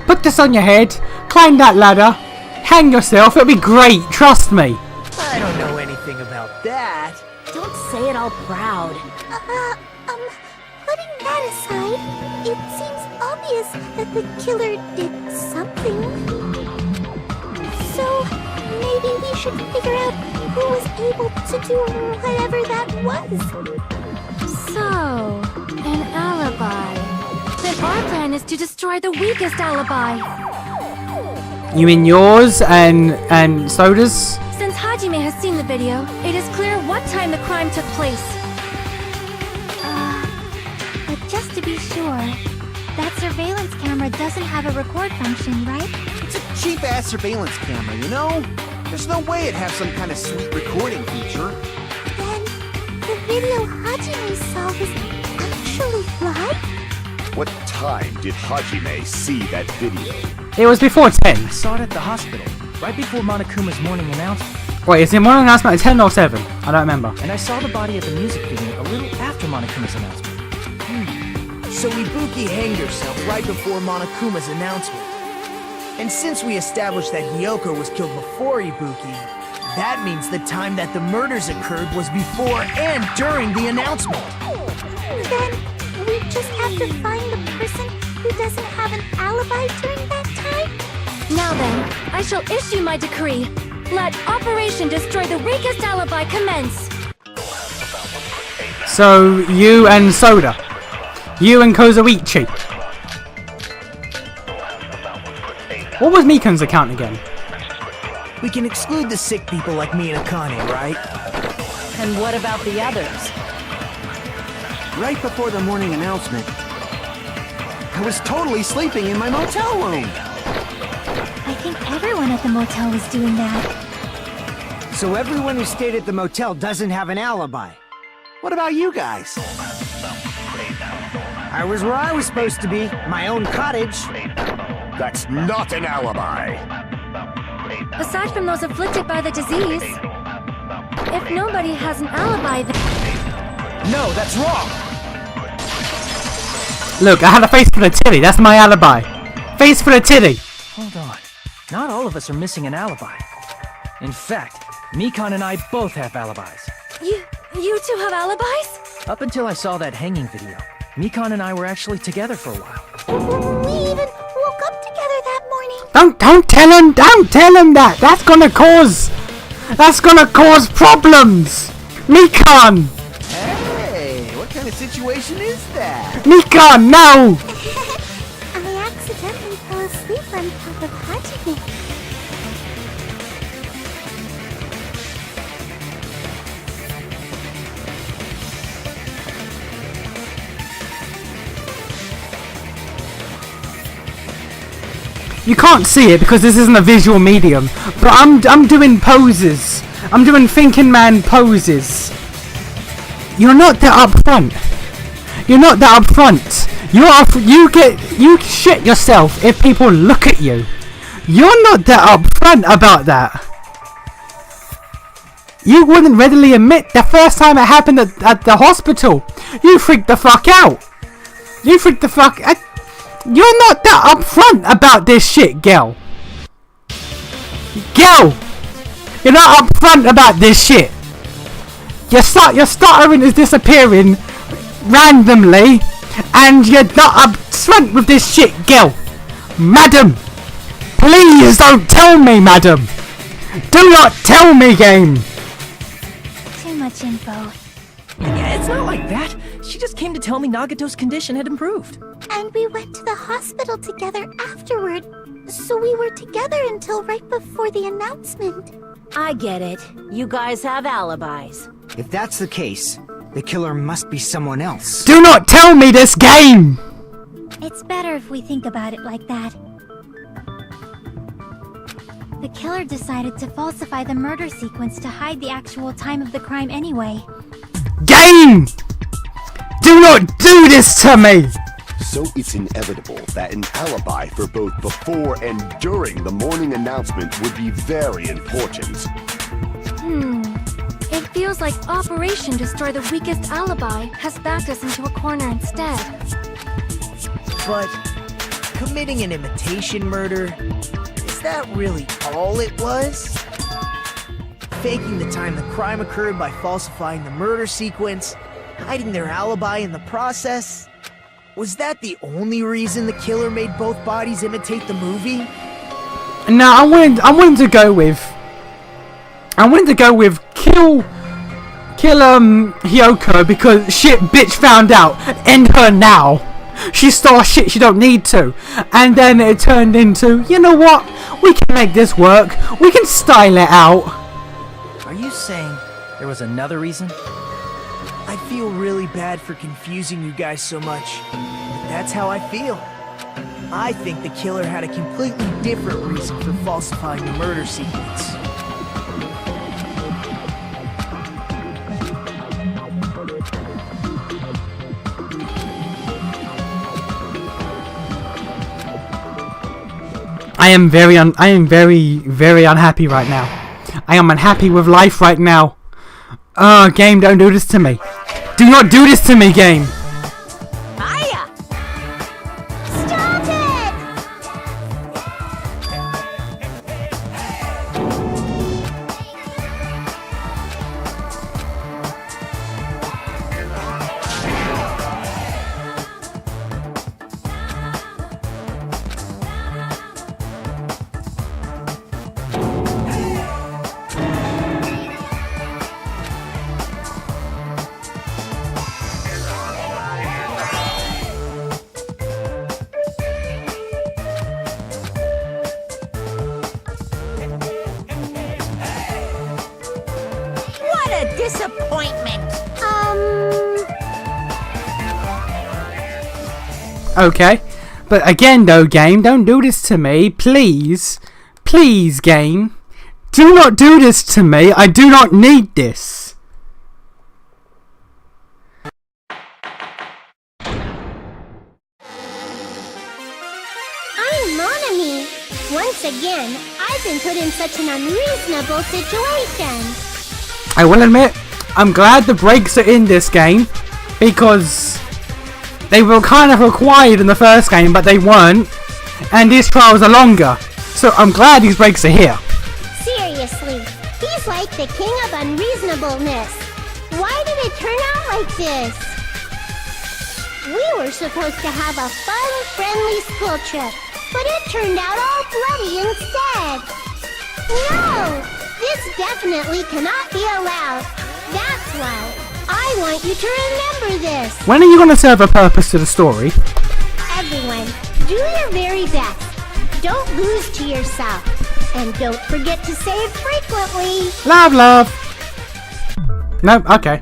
[SPEAKER 1] put this on your head, climb that ladder, hang yourself. It'll be great. Trust me."
[SPEAKER 3] I don't know anything about that.
[SPEAKER 2] Don't say it all proud.
[SPEAKER 7] Putting that aside, it seems obvious that the killer did something. So, maybe we should figure out who was able to do whatever that was.
[SPEAKER 6] So, an alibi. Then our plan is to destroy the weakest alibi.
[SPEAKER 1] You mean yours and Soda's?
[SPEAKER 6] Since Hajime has seen the video, it is clear what time the crime took place.
[SPEAKER 7] But just to be sure, that surveillance camera doesn't have a record function, right?
[SPEAKER 5] It's a cheap-ass surveillance camera, you know? There's no way it'd have some kind of sweet recording feature.
[SPEAKER 7] Then, the video Hajime saw was actually live?
[SPEAKER 10] What time did Hajime see that video?
[SPEAKER 1] It was before 10.
[SPEAKER 8] I saw it at the hospital, right before Monokuma's morning announcement.
[SPEAKER 1] Wait, is it morning announcement at 10 or 7? I don't remember.
[SPEAKER 8] And I saw the body at the music video a little after Monokuma's announcement.
[SPEAKER 3] So Ibuki hanged herself right before Monokuma's announcement. And since we established that Hiyoko was killed before Ibuki, that means the time that the murders occurred was before and during the announcement.
[SPEAKER 7] Then, we just have to find the person who doesn't have an alibi during that time?
[SPEAKER 6] Now then, I shall issue my decree. Let Operation Destroy the Weakest Alibi commence.
[SPEAKER 1] So, you and Soda. You and Kozoichi. What was Mikan's account again?
[SPEAKER 3] We can exclude the sick people like me and Akane, right?
[SPEAKER 2] And what about the others?
[SPEAKER 5] Right before the morning announcement, I was totally sleeping in my motel room.
[SPEAKER 7] I think everyone at the motel was doing that.
[SPEAKER 9] So everyone who stayed at the motel doesn't have an alibi.
[SPEAKER 5] What about you guys?
[SPEAKER 9] I was where I was supposed to be, my own cottage.
[SPEAKER 10] That's not an alibi.
[SPEAKER 6] Aside from those afflicted by the disease, if nobody has an alibi, then...
[SPEAKER 3] No, that's wrong!
[SPEAKER 1] Look, I had a face full of titty. That's my alibi. Face full of titty.
[SPEAKER 8] Hold on. Not all of us are missing an alibi. In fact, Mikan and I both have alibis.
[SPEAKER 6] You two have alibis?
[SPEAKER 8] Up until I saw that hanging video, Mikan and I were actually together for a while.
[SPEAKER 7] We even woke up together that morning.
[SPEAKER 1] Don't tell him that. That's gonna cause problems. Mikan.
[SPEAKER 5] Hey, what kind of situation
[SPEAKER 3] situation is that?
[SPEAKER 1] Mika, no!
[SPEAKER 7] I accidentally fell asleep on top of Hajime.
[SPEAKER 1] You can't see it because this isn't a visual medium, but I'm doing poses. I'm doing thinking man poses. You're not that upfront. You're not that upfront. You shit yourself if people look at you. You're not that upfront about that. You wouldn't readily admit the first time it happened at the hospital. You freaked the fuck out. You freaked the fuck out. You're not that upfront about this shit, girl. Girl! You're not upfront about this shit. Your stuttering is disappearing randomly, and you're not upfront with this shit, girl. Madam! Please don't tell me, madam! Do not tell me, game!
[SPEAKER 6] Too much info.
[SPEAKER 8] Yeah, it's not like that. She just came to tell me Nagato's condition had improved.
[SPEAKER 7] And we went to the hospital together afterward. So we were together until right before the announcement.
[SPEAKER 2] I get it. You guys have alibis.
[SPEAKER 9] If that's the case, the killer must be someone else.
[SPEAKER 1] Do not tell me this, game!
[SPEAKER 6] It's better if we think about it like that. The killer decided to falsify the murder sequence to hide the actual time of the crime anyway.
[SPEAKER 1] Game! Do not do this to me!
[SPEAKER 10] So it's inevitable that an alibi for both before and during the morning announcement would be very important.
[SPEAKER 6] It feels like Operation Destroy the Weakest Alibi has backed us into a corner instead.
[SPEAKER 3] But committing an imitation murder, is that really all it was? Faking the time the crime occurred by falsifying the murder sequence, hiding their alibi in the process? Was that the only reason the killer made both bodies imitate the movie?
[SPEAKER 1] No, I wanted to go with kill Hyoko because shit bitch found out. End her now. She stole shit she don't need to. And then it turned into, you know what? We can make this work. We can style it out.
[SPEAKER 8] Are you saying there was another reason?
[SPEAKER 3] I feel really bad for confusing you guys so much, but that's how I feel. I think the killer had a completely different reason for falsifying the murder sequence.
[SPEAKER 1] I am very, very unhappy right now. I am unhappy with life right now. Game, don't do this to me. Do not do this to me, game.
[SPEAKER 4] Hiya!
[SPEAKER 7] Stop it!
[SPEAKER 4] What a disappointment!
[SPEAKER 1] Okay. But again, though, game, don't do this to me. Please. Please, game. Do not do this to me. I do not need this.
[SPEAKER 7] I'm Monami. Once again, I've been put in such an unreasonable situation.
[SPEAKER 1] I will admit, I'm glad the breaks are in this game. Because they were kind of required in the first game, but they weren't. And these trials are longer. So I'm glad these breaks are here.
[SPEAKER 7] Seriously, he's like the king of unreasonableness. Why did it turn out like this? We were supposed to have a fun, friendly school trip, but it turned out all bloody instead. No! This definitely cannot be allowed. That's why I want you to remember this.
[SPEAKER 1] When are you going to serve a purpose to the story?
[SPEAKER 7] Everyone, do your very best. Don't lose to yourself. And don't forget to save frequently.
[SPEAKER 1] Love. No, okay.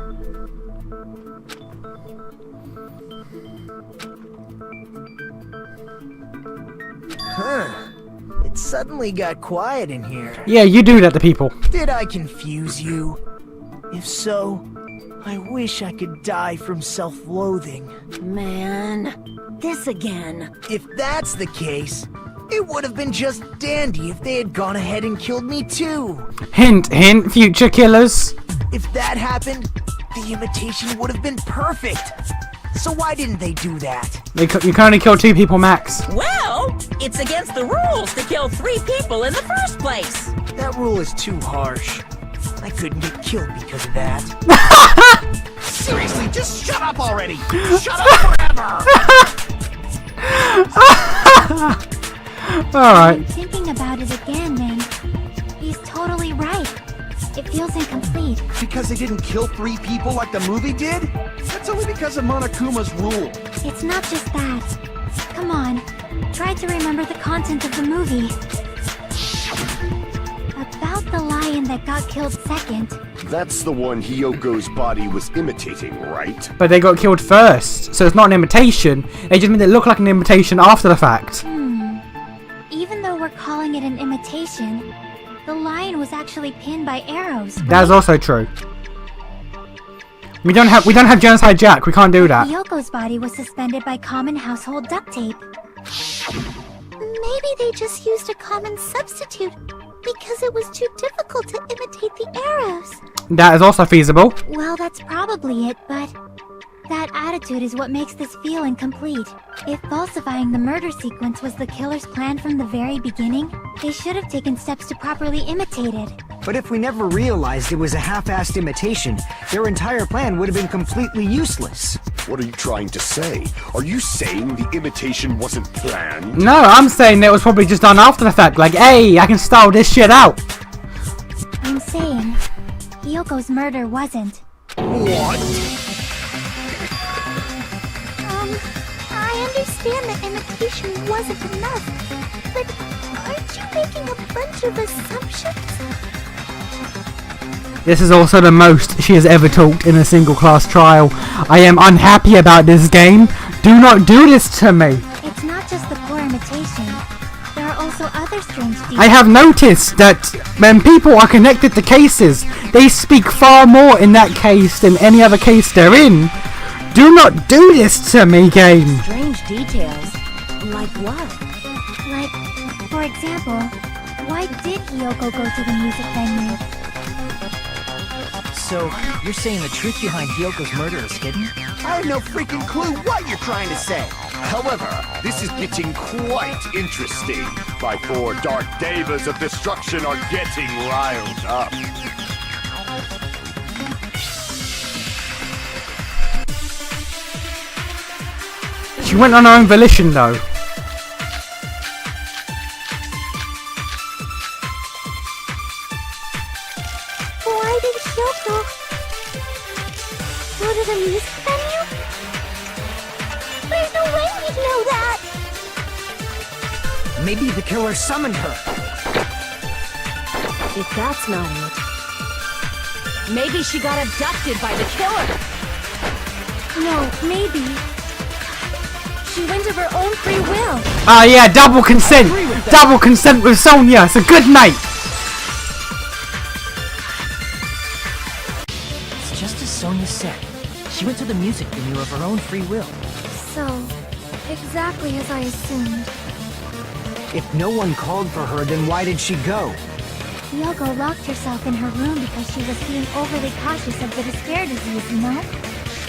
[SPEAKER 3] It suddenly got quiet in here.
[SPEAKER 1] Yeah, you do that to people.
[SPEAKER 3] Did I confuse you? If so, I wish I could die from self-loathing.
[SPEAKER 2] Man, this again.
[SPEAKER 3] If that's the case, it would have been just dandy if they had gone ahead and killed me too.
[SPEAKER 1] Hint, hint, future killers.
[SPEAKER 3] If that happened, the imitation would have been perfect. So why didn't they do that?
[SPEAKER 1] You can only kill 2 people max.
[SPEAKER 4] Well, it's against the rules to kill 3 people in the first place.
[SPEAKER 3] That rule is too harsh. I couldn't get killed because of that.
[SPEAKER 10] Seriously, just shut up already! Shut up forever!
[SPEAKER 1] Alright.
[SPEAKER 6] I'm thinking about it again, then. He's totally right. It feels incomplete.
[SPEAKER 5] Because they didn't kill 3 people like the movie did? That's only because of Monokuma's rule.
[SPEAKER 6] It's not just that. Come on, try to remember the content of the movie. About the lion that got killed second.
[SPEAKER 10] That's the one Hyoko's body was imitating, right?
[SPEAKER 1] But they got killed first, so it's not an imitation. They just made it look like an imitation after the fact.
[SPEAKER 6] Even though we're calling it an imitation, the lion was actually pinned by arrows.
[SPEAKER 1] That's also true. We don't have Genocide Jack. We can't do that.
[SPEAKER 6] Yoko's body was suspended by common household duct tape.
[SPEAKER 7] Maybe they just used a common substitute because it was too difficult to imitate the arrows.
[SPEAKER 1] That is also feasible.
[SPEAKER 6] Well, that's probably it, but that attitude is what makes this feel incomplete. If falsifying the murder sequence was the killer's plan from the very beginning, they should have taken steps to properly imitate it.
[SPEAKER 9] But if we never realized it was a half-assed imitation, their entire plan would have been completely useless.
[SPEAKER 10] What are you trying to say? Are you saying the imitation wasn't planned?
[SPEAKER 1] No, I'm saying that it was probably just done after the fact. Like, hey, I can style this shit out.
[SPEAKER 6] I'm saying, Hyoko's murder wasn't.
[SPEAKER 10] What?
[SPEAKER 7] I understand that imitation wasn't enough, but aren't you making a bunch of assumptions?
[SPEAKER 1] This is also the most she has ever talked in a single class trial. I am unhappy about this game. Do not do this to me.
[SPEAKER 6] It's not just the poor imitation. There are also other strange details.
[SPEAKER 1] I have noticed that when people are connected to cases, they speak far more in that case than any other case they're in. Do not do this to me, game.
[SPEAKER 2] Strange details. Like what?
[SPEAKER 6] Like, for example, why did Hyoko go to the music venue?
[SPEAKER 8] So, you're saying the truth behind Hyoko's murder is hidden?
[SPEAKER 5] I have no freaking clue what you're trying to say.
[SPEAKER 10] However, this is getting quite interesting. My 4 dark devas of destruction are getting riled up.
[SPEAKER 1] She went on her own volition, though.
[SPEAKER 7] Why did Hyoko go to the music venue? There's no way we'd know that!
[SPEAKER 9] Maybe the killer summoned her.
[SPEAKER 2] If that's not it, maybe she got abducted by the killer.
[SPEAKER 6] No, maybe. She went of her own free will.
[SPEAKER 1] Ah, yeah, double consent. Double consent with Sonia. So good night.
[SPEAKER 8] It's just as Sonia said. She went to the music venue of her own free will.
[SPEAKER 6] So, exactly as I assumed.
[SPEAKER 9] If no one called for her, then why did she go?
[SPEAKER 6] Hyoko locked herself in her room because she was being overly cautious of the despair disease, you know?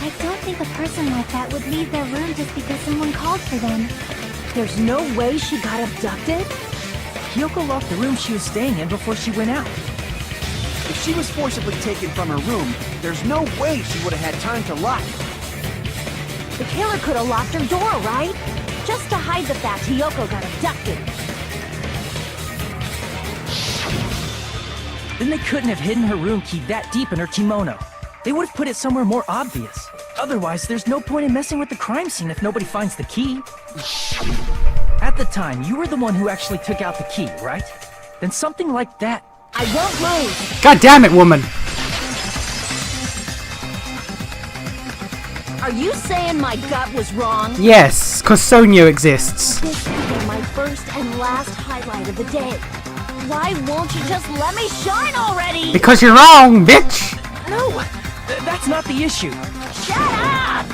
[SPEAKER 6] I don't think a person like that would leave their room just because someone called for them.
[SPEAKER 2] There's no way she got abducted?
[SPEAKER 8] Hyoko locked the room she was staying in before she went out.
[SPEAKER 5] If she was forcibly taken from her room, there's no way she would have had time to lock it.
[SPEAKER 2] The killer could have locked her door, right? Just to hide the fact Hyoko got abducted.
[SPEAKER 8] Then they couldn't have hidden her room key that deep in her kimono. They would have put it somewhere more obvious. Otherwise, there's no point in messing with the crime scene if nobody finds the key. At the time, you were the one who actually took out the key, right? Then something like that.
[SPEAKER 2] I won't move.
[SPEAKER 1] God damn it, woman.
[SPEAKER 2] Are you saying my gut was wrong?
[SPEAKER 1] Yes, cause Sonia exists.
[SPEAKER 2] This could be my first and last highlight of the day. Why won't you just let me shine already?
[SPEAKER 1] Because you're wrong, bitch.
[SPEAKER 8] No, that's not the issue.
[SPEAKER 2] Shut up!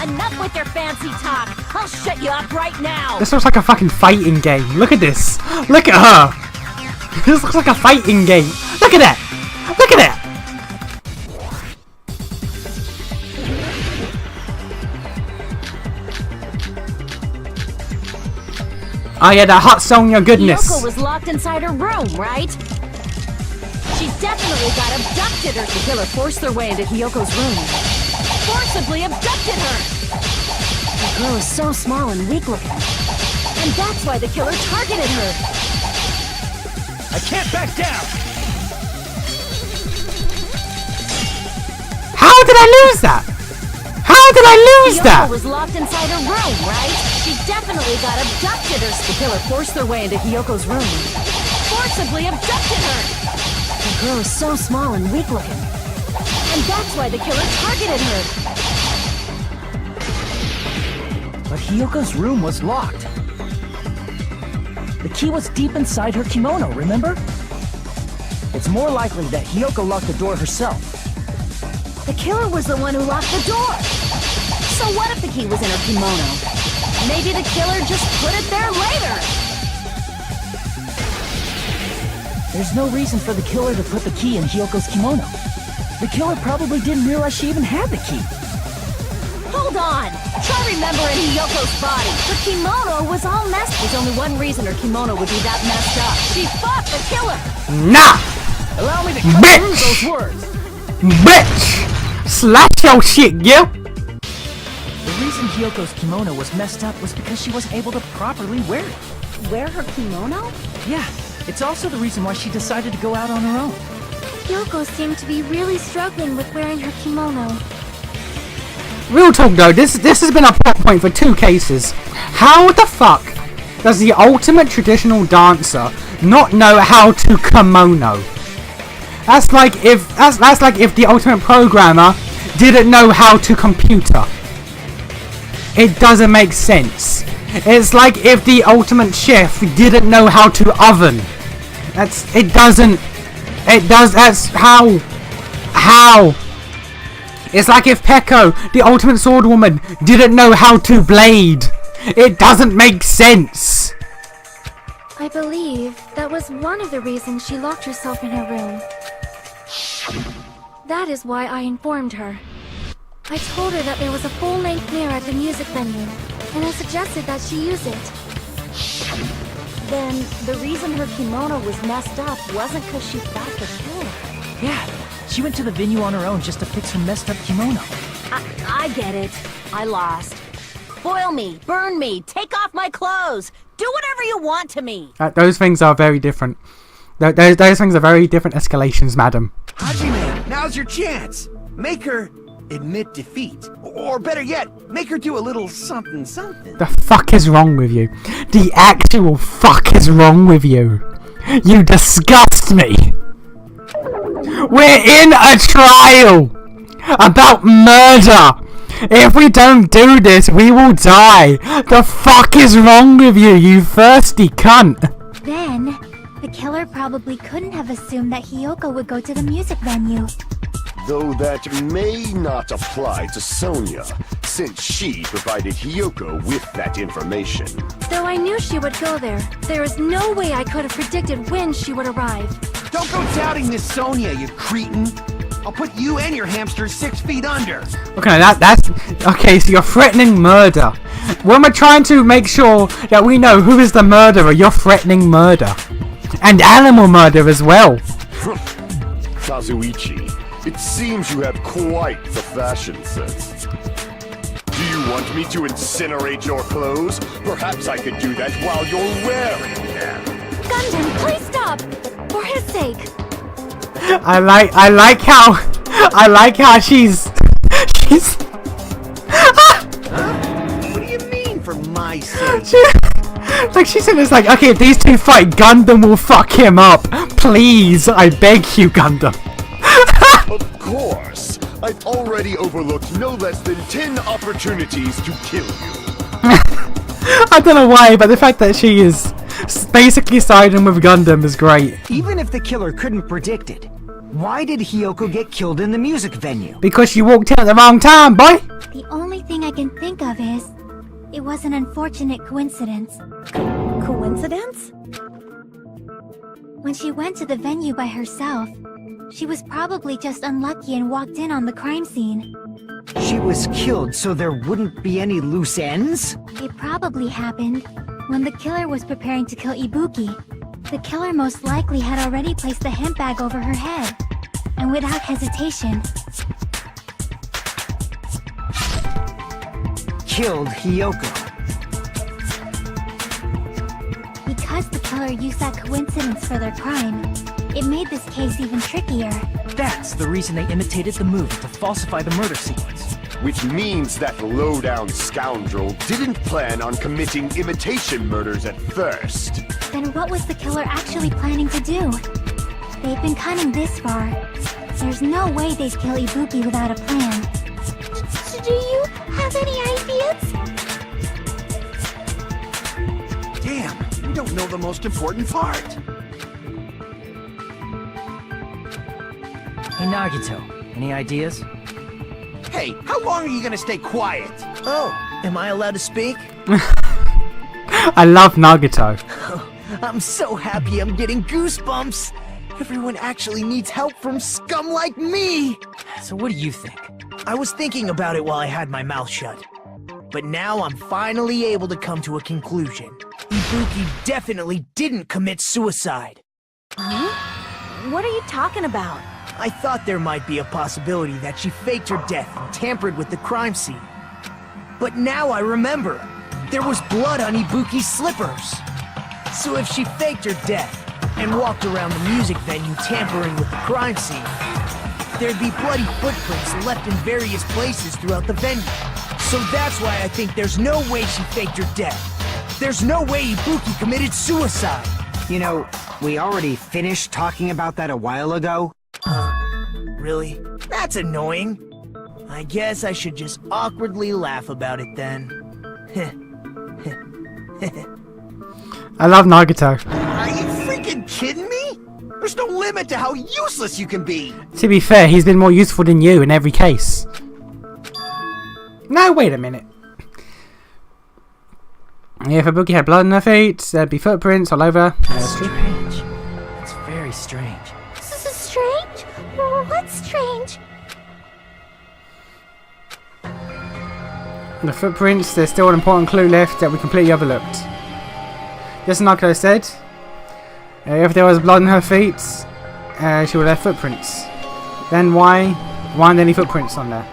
[SPEAKER 2] Enough with your fancy talk. I'll shut you up right now.
[SPEAKER 1] This looks like a fucking fighting game. Look at this. Look at her. This looks like a fighting game. Look at that. Look at that. Oh yeah, the hot Sonia goodness.
[SPEAKER 2] Hiyoko was locked inside her room, right? She definitely got abducted, or the killer forced their way into Hiyoko's room. Forcibly abducted her! The girl is so small and weak looking. And that's why the killer targeted her.
[SPEAKER 8] I can't back down.
[SPEAKER 1] How did I lose that? How did I lose
[SPEAKER 2] Hiyoko
[SPEAKER 1] that?
[SPEAKER 2] was locked inside her room, right? She definitely got abducted, or the killer forced their way into Hiyoko's room. Forcibly abducted her! The girl is so small and weak looking. And that's why the killer targeted her.
[SPEAKER 8] But Hiyoko's room was locked. The key was deep inside her kimono, remember? It's more likely that Hiyoko locked the door herself.
[SPEAKER 2] The killer was the one who locked the door. So what if the key was in her kimono? Maybe the killer just put it there later.
[SPEAKER 8] There's no reason for the killer to put the key in Hiyoko's kimono. The killer probably didn't realize she even had the key.
[SPEAKER 2] Hold on. Try remembering Hiyoko's body. Her kimono was all messed. There's only one reason her kimono would be that messed up. She fought the killer.
[SPEAKER 1] Nah,
[SPEAKER 8] Allow me to cut through those words.
[SPEAKER 1] bitch. Slash your shit, yeah.
[SPEAKER 8] The reason Hiyoko's kimono was messed up was because she wasn't able to properly wear it.
[SPEAKER 2] Wear her kimono?
[SPEAKER 8] Yeah, it's also the reason why she decided to go out on her own.
[SPEAKER 6] Hiyoko seemed to be really struggling with wearing her kimono.
[SPEAKER 1] Real talk though, this has been a plot point for 2 cases. How the fuck does the ultimate traditional dancer not know how to kimono? That's like if the ultimate programmer didn't know how to computer. It doesn't make sense. It's like if the ultimate chef didn't know how to oven. That's how. It's like if Peko, the ultimate swordwoman, didn't know how to blade. It doesn't make sense.
[SPEAKER 6] I believe that was one of the reasons she locked herself in her room. That is why I informed her. I told her that there was a full-length mirror at the music venue, and I suggested that she use it.
[SPEAKER 2] Then the reason her kimono was messed up wasn't because she fought the killer.
[SPEAKER 8] Yeah, she went to the venue on her own just to fix her messed up kimono.
[SPEAKER 2] I get it. I lost. Boil me, burn me, take off my clothes. Do whatever you want to me.
[SPEAKER 1] Those things are very different. Those things are very different escalations, madam.
[SPEAKER 5] Hajime, now's your chance. Make her admit defeat. Or better yet, make her do a little something something.
[SPEAKER 1] The fuck is wrong with you? The actual fuck is wrong with you? You disgust me. We're in a trial about murder. If we don't do this, we will die. The fuck is wrong with you, you thirsty cunt?
[SPEAKER 7] Then, the killer probably couldn't have assumed that Hiyoko would go to the music venue.
[SPEAKER 10] Though that may not apply to Sonia, since she provided Hiyoko with that information.
[SPEAKER 6] Though I knew she would go there, there is no way I could have predicted when she would arrive.
[SPEAKER 5] Don't go doubting Miss Sonia, you cretin. I'll put you and your hamster 6 feet under.
[SPEAKER 1] Okay, that's okay. So you're threatening murder. When we're trying to make sure that we know who is the murderer, you're threatening murder and animal murder as well.
[SPEAKER 10] Kazuichi, it seems you have quite the fashion sense. Do you want me to incinerate your clothes? Perhaps I could do that while you're wearing them.
[SPEAKER 6] Gundam, please stop! For his sake.
[SPEAKER 1] I like how I like how she's.
[SPEAKER 5] What do you mean, for my sake?
[SPEAKER 1] She said it's like, okay, if these two fight, Gundam will fuck him up. Please, I beg you, Gundam.
[SPEAKER 10] Of course. I've already overlooked no less than 10 opportunities to kill you.
[SPEAKER 1] I don't know why, but the fact that she is basically siding with Gundam is great.
[SPEAKER 9] Even if the killer couldn't predict it, why did Hiyoko get killed in the music venue?
[SPEAKER 1] Because she walked in at the wrong time, boy.
[SPEAKER 6] The only thing I can think of is it was an unfortunate coincidence.
[SPEAKER 2] Coincidence?
[SPEAKER 6] When she went to the venue by herself, she was probably just unlucky and walked in on the crime scene.
[SPEAKER 9] She was killed so there wouldn't be any loose ends?
[SPEAKER 6] It probably happened when the killer was preparing to kill Ibuki. The killer most likely had already placed the hemp bag over her head, and without hesitation,
[SPEAKER 9] Killed Hiyoko.
[SPEAKER 6] because the killer used that coincidence for their crime, it made this case even trickier.
[SPEAKER 8] That's the reason they imitated the movie to falsify the murder sequence.
[SPEAKER 10] Which means that low-down scoundrel didn't plan on committing imitation murders at first.
[SPEAKER 6] Then what was the killer actually planning to do? They've been cunning this far. There's no way they'd kill Ibuki without a plan.
[SPEAKER 7] Do you have any ideas?
[SPEAKER 5] Damn, you don't know the most important part.
[SPEAKER 8] Hey Nagito, any ideas?
[SPEAKER 5] Hey, how long are you gonna stay quiet?
[SPEAKER 3] Oh, am I allowed to speak?
[SPEAKER 1] I love Nagito.
[SPEAKER 3] I'm so happy I'm getting goosebumps. Everyone actually needs help from scum like me.
[SPEAKER 8] So what do you think?
[SPEAKER 3] I was thinking about it while I had my mouth shut. But now I'm finally able to come to a conclusion. Ibuki definitely didn't commit suicide.
[SPEAKER 2] Huh? What are you talking about?
[SPEAKER 3] I thought there might be a possibility that she faked her death and tampered with the crime scene. But now I remember, there was blood on Ibuki's slippers. So if she faked her death and walked around the music venue tampering with the crime scene, there'd be bloody footprints left in various places throughout the venue. So that's why I think there's no way she faked her death. There's no way Ibuki committed suicide.
[SPEAKER 9] You know, we already finished talking about that a while ago.
[SPEAKER 3] Really? That's annoying. I guess I should just awkwardly laugh about it then.
[SPEAKER 1] I love Nagito.
[SPEAKER 5] Are you freaking kidding me? There's no limit to how useless you can be.
[SPEAKER 1] To be fair, he's been more useful than you in every case. No, wait a minute. If Ibuki had blood on her feet, there'd be footprints all over.
[SPEAKER 8] Strange. It's very strange.
[SPEAKER 7] This is strange? What's strange?
[SPEAKER 1] The footprints, there's still an important clue left that we completely overlooked. Just like I said, if there was blood on her feet, she would have footprints. Then why aren't any footprints on there?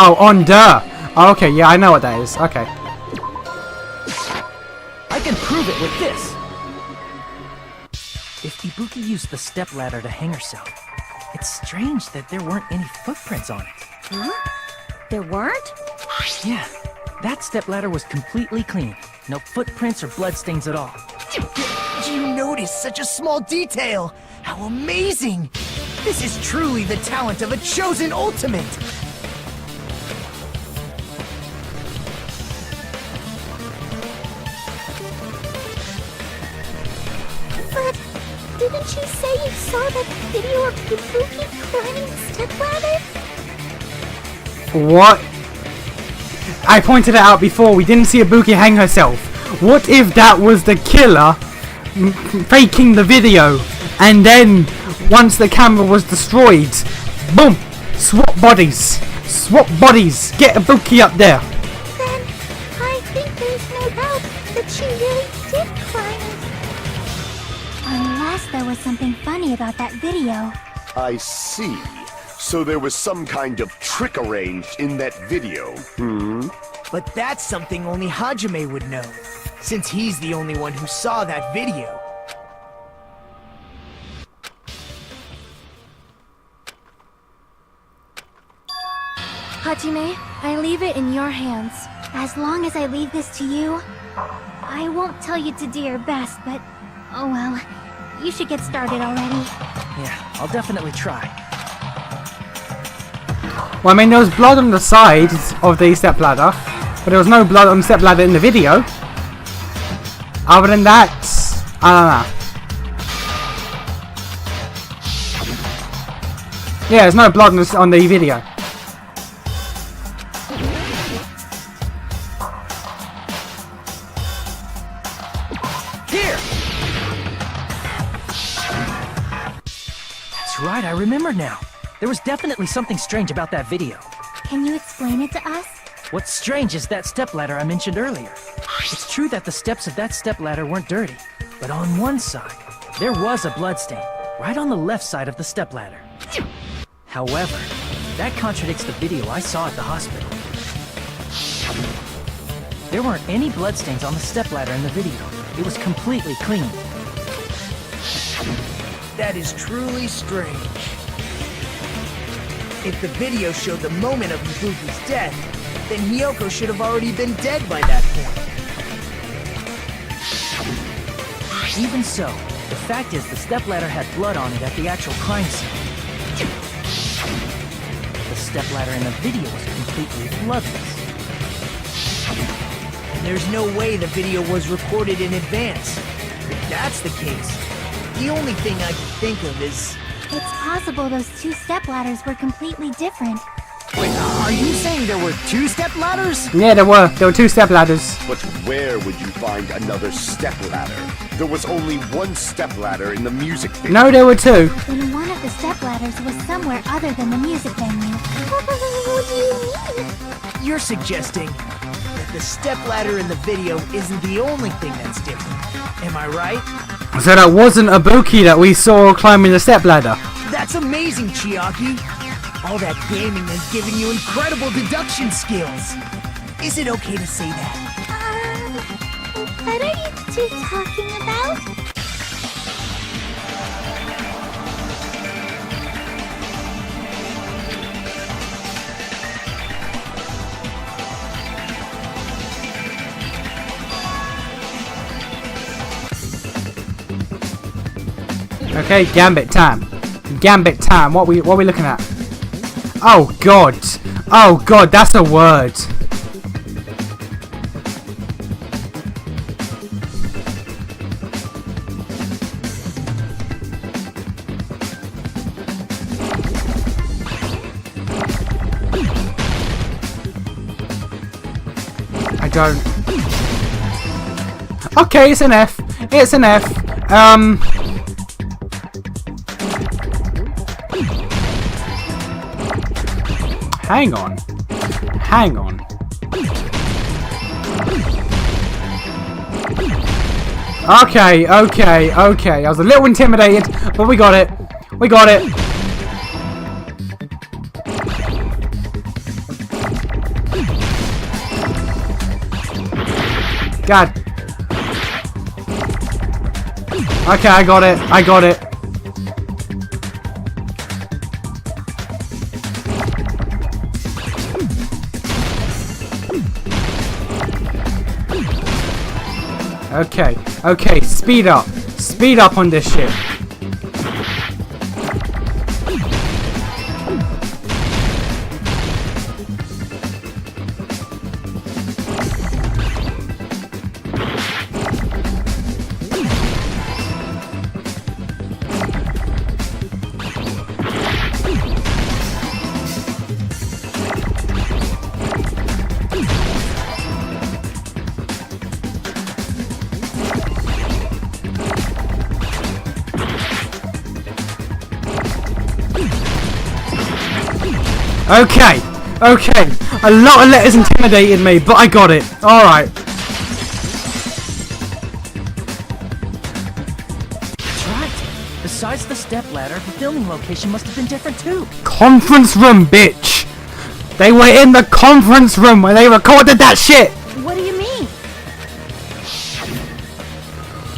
[SPEAKER 1] Oh, on der. Oh, okay, yeah, I know what that is. Okay.
[SPEAKER 8] I can prove it with this! If Ibuki used the stepladder to hang herself, it's strange that there weren't any footprints on it.
[SPEAKER 2] Huh? There weren't?
[SPEAKER 8] Yeah, that stepladder was completely clean. No footprints or bloodstains at all.
[SPEAKER 3] Did you notice such a small detail? How amazing! This is truly the talent of a chosen ultimate!
[SPEAKER 7] But didn't you say you saw that video of Ibuki climbing the stepladder?
[SPEAKER 1] What? I pointed it out before, we didn't see Ibuki hang herself. What if that was the killer faking the video, and then once the camera was destroyed, boom, swap bodies, get Ibuki up there.
[SPEAKER 7] Then I think there's no doubt that she really did climb it.
[SPEAKER 6] Unless there was something funny about that video.
[SPEAKER 10] I see. So there was some kind of trick arranged in that video,
[SPEAKER 3] But that's something only Hajime would know, since he's the only one who saw that video.
[SPEAKER 6] Hajime, I leave it in your hands.
[SPEAKER 7] As long as I leave this to you, I won't tell you to do your best, but oh well. You should get started already.
[SPEAKER 8] Yeah, I'll definitely try.
[SPEAKER 1] Well, I mean, there was blood on the sides of the stepladder, but there was no blood on the stepladder in the video. Other than that, I don't know. Yeah, there's no blood on the video.
[SPEAKER 8] Here! That's right, I remember now. There was definitely something strange about that video.
[SPEAKER 7] Can you explain it to us?
[SPEAKER 8] What's strange is that stepladder I mentioned earlier. It's true that the steps of that stepladder weren't dirty, but on one side, there was a bloodstain, right on the left side of the stepladder. However, that contradicts the video I saw at the hospital. There weren't any bloodstains on the stepladder in the video. It was completely clean.
[SPEAKER 3] That is truly strange. If the video showed the moment of Ibuki's death, then Hiyoko should have already been dead by that point.
[SPEAKER 8] Even so, the fact is the stepladder had blood on it at the actual crime scene. The stepladder in the video was completely bloodless.
[SPEAKER 3] And there's no way the video was recorded in advance. If that's the case, the only thing I can think of is...
[SPEAKER 7] It's possible those two stepladders were completely different.
[SPEAKER 9] Wait, are you saying there were two stepladders?
[SPEAKER 1] Yeah, there were two stepladders.
[SPEAKER 10] But where would you find another stepladder? There was only one stepladder in the music video.
[SPEAKER 1] No, there were two.
[SPEAKER 7] Then one of the stepladders was somewhere other than the music venue. What do you mean?
[SPEAKER 3] You're suggesting that the stepladder in the video isn't the only thing that's different. Am I right?
[SPEAKER 1] So that wasn't Ibuki that we saw climbing the stepladder.
[SPEAKER 3] That's amazing, Chiaki! All that gaming has given you incredible deduction skills! Is it okay to say that?
[SPEAKER 7] What are you two talking about?
[SPEAKER 1] Okay, Gambit time. Gambit time. What we looking at? Oh god. Oh god, that's a word. I don't. Okay, it's an F. It's an F. Hang on. Hang on. Okay, okay, okay. I was a little intimidated, but we got it. We got it. God. Okay, I got it. I got it. Okay, okay, speed up. Speed up on this shit. Okay, okay. A lot of letters intimidated me, but I got it. Alright.
[SPEAKER 8] That's right. Besides the stepladder, the filming location must have been different too.
[SPEAKER 1] Conference room, bitch. They were in the conference room when they recorded that shit.
[SPEAKER 2] What do you mean?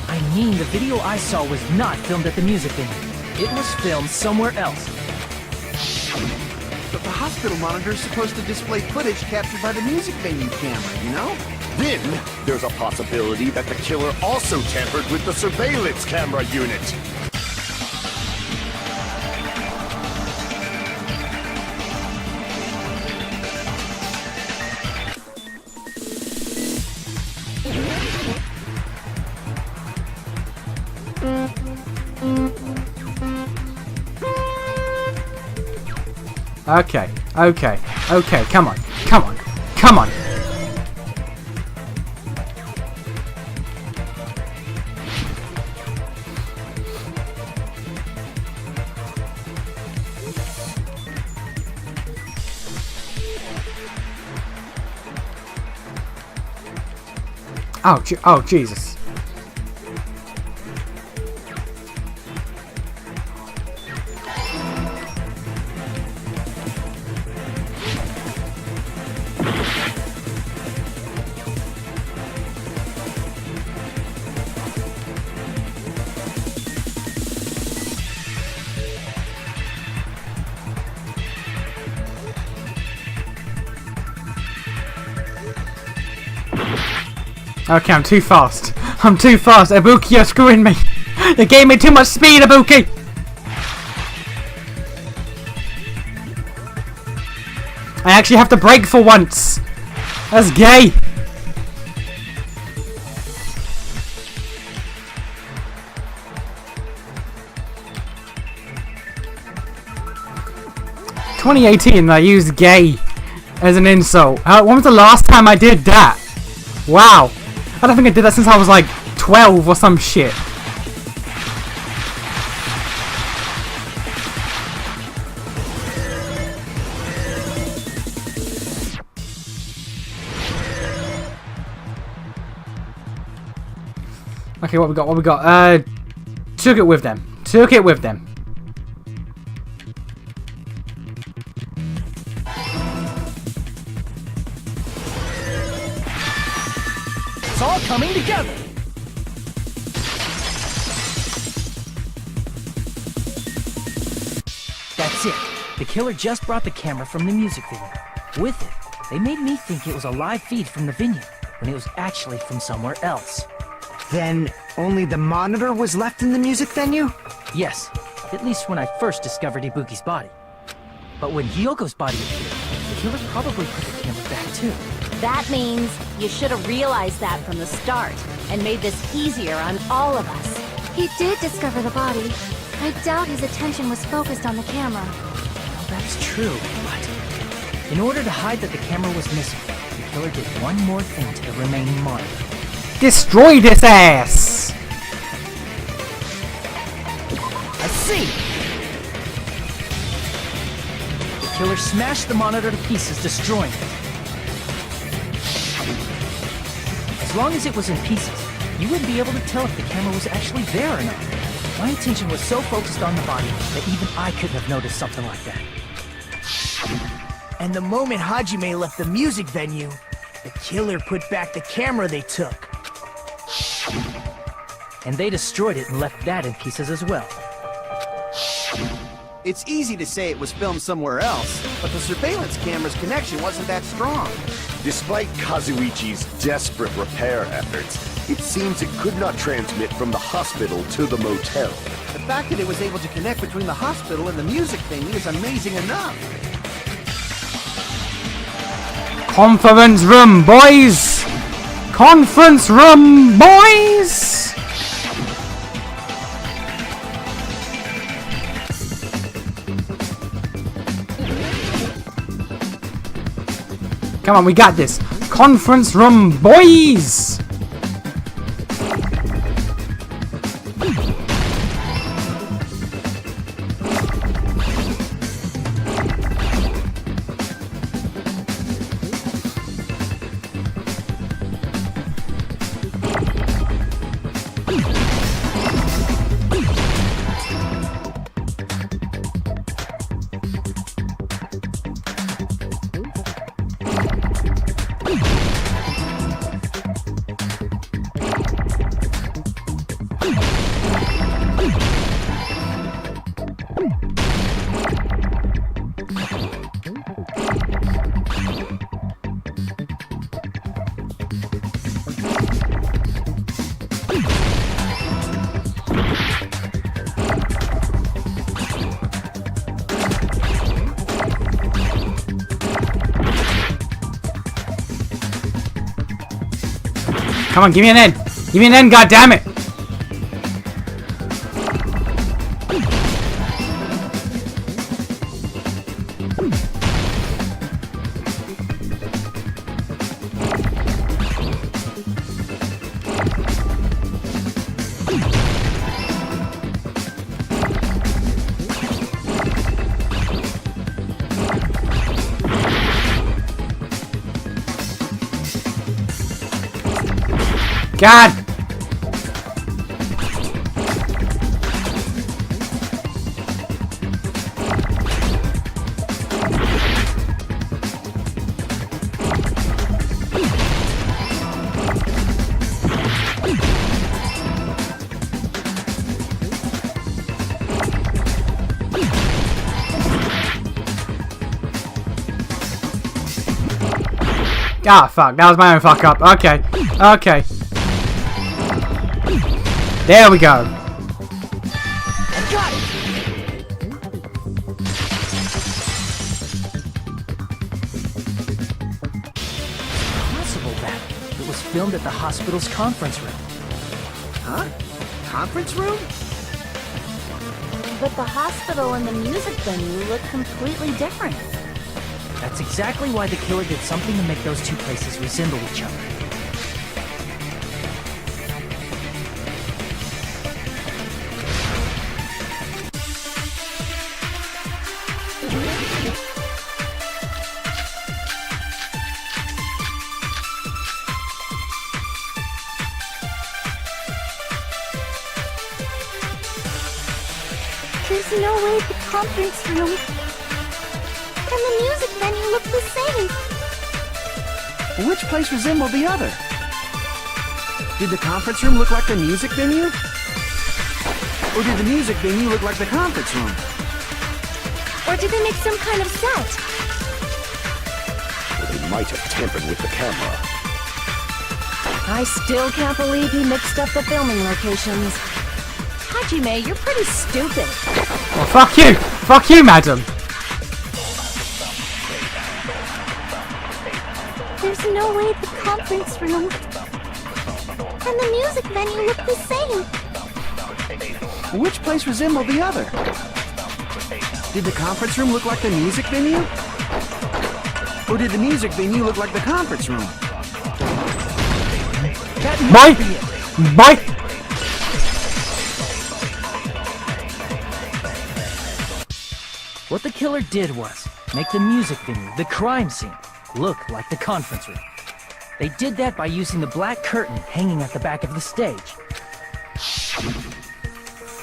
[SPEAKER 8] I mean, the video I saw was not filmed at the music venue. It was filmed somewhere else.
[SPEAKER 5] But the hospital monitor is supposed to display footage captured by the music venue camera, you know?
[SPEAKER 10] Then, there's a possibility that the killer also tampered with the surveillance camera unit.
[SPEAKER 1] Okay, okay, okay, come on, come on, come on. Oh, oh, Jesus. Okay, I'm too fast. I'm too fast. Ibuki, you're screwing me. You gave me too much speed, Ibuki. I actually have to brake for once. That's gay. "2018, I used gay as an insult. When was the last time I did that? Wow. I don't think I did that since I was like 12 or some shit. Okay, what we got? What we got? Took it with them. Took it with them.
[SPEAKER 8] It's all coming together. That's it. The killer just brought the camera from the music venue. With it, they made me think it was a live feed from the venue, when it was actually from somewhere else.
[SPEAKER 9] Then only the monitor was left in the music venue?
[SPEAKER 8] Yes, at least when I first discovered Ibuki's body. But when Hyoko's body appeared, the killer probably put the camera back too.
[SPEAKER 2] That means you should have realized that from the start and made this easier on all of us.
[SPEAKER 6] He did discover the body. I doubt his attention was focused on the camera.
[SPEAKER 8] Well, that's true, but in order to hide that the camera was missing, the killer did one more thing to the remaining monitor.
[SPEAKER 1] Destroy this ass!
[SPEAKER 8] I see! The killer smashed the monitor to pieces, destroying it. As long as it was in pieces, you wouldn't be able to tell if the camera was actually there or not. My attention was so focused on the body that even I couldn't have noticed something like that.
[SPEAKER 3] And the moment Hajime left the music venue, the killer put back the camera they took.
[SPEAKER 8] And they destroyed it and left that in pieces as well.
[SPEAKER 5] It's easy to say it was filmed somewhere else, but the surveillance camera's connection wasn't that strong.
[SPEAKER 10] Despite Kazuichi's desperate repair efforts, it seems it could not transmit from the hospital to the motel.
[SPEAKER 5] The fact that it was able to connect between the hospital and the music venue is amazing enough.
[SPEAKER 1] Conference room, boys! Conference room, boys! Come on, we got this. Conference room, boys! Come on, give me an end. Give me an end, goddammit! God! Ah, fuck. That was my own fuck up. Okay. Okay. There we go.
[SPEAKER 3] I got it!
[SPEAKER 8] Possible that it was filmed at the hospital's conference room.
[SPEAKER 3] Huh? Conference room?
[SPEAKER 2] But the hospital and the music venue look completely different.
[SPEAKER 8] That's exactly why the killer did something to make those two places resemble each other.
[SPEAKER 7] There's no way the conference room and the music venue look the same.
[SPEAKER 5] Which place resembled the other? Did the conference room look like the music venue? Or did the music venue look like the conference room?
[SPEAKER 6] Or did they make some kind of set?
[SPEAKER 10] Or they might have tampered with the camera.
[SPEAKER 2] I still can't believe he mixed up the filming locations. Hajime, you're pretty stupid.
[SPEAKER 1] Well, fuck you! Fuck you, madam!
[SPEAKER 7] There's no way the conference room and the music venue look the same.
[SPEAKER 5] Which place resembled the other? Did the conference room look like the music venue? Or did the music venue look like the conference room?
[SPEAKER 1] Bye! Bye!
[SPEAKER 8] What the killer did was make the music venue, the crime scene, look like the conference room. They did that by using the black curtain hanging at the back of the stage.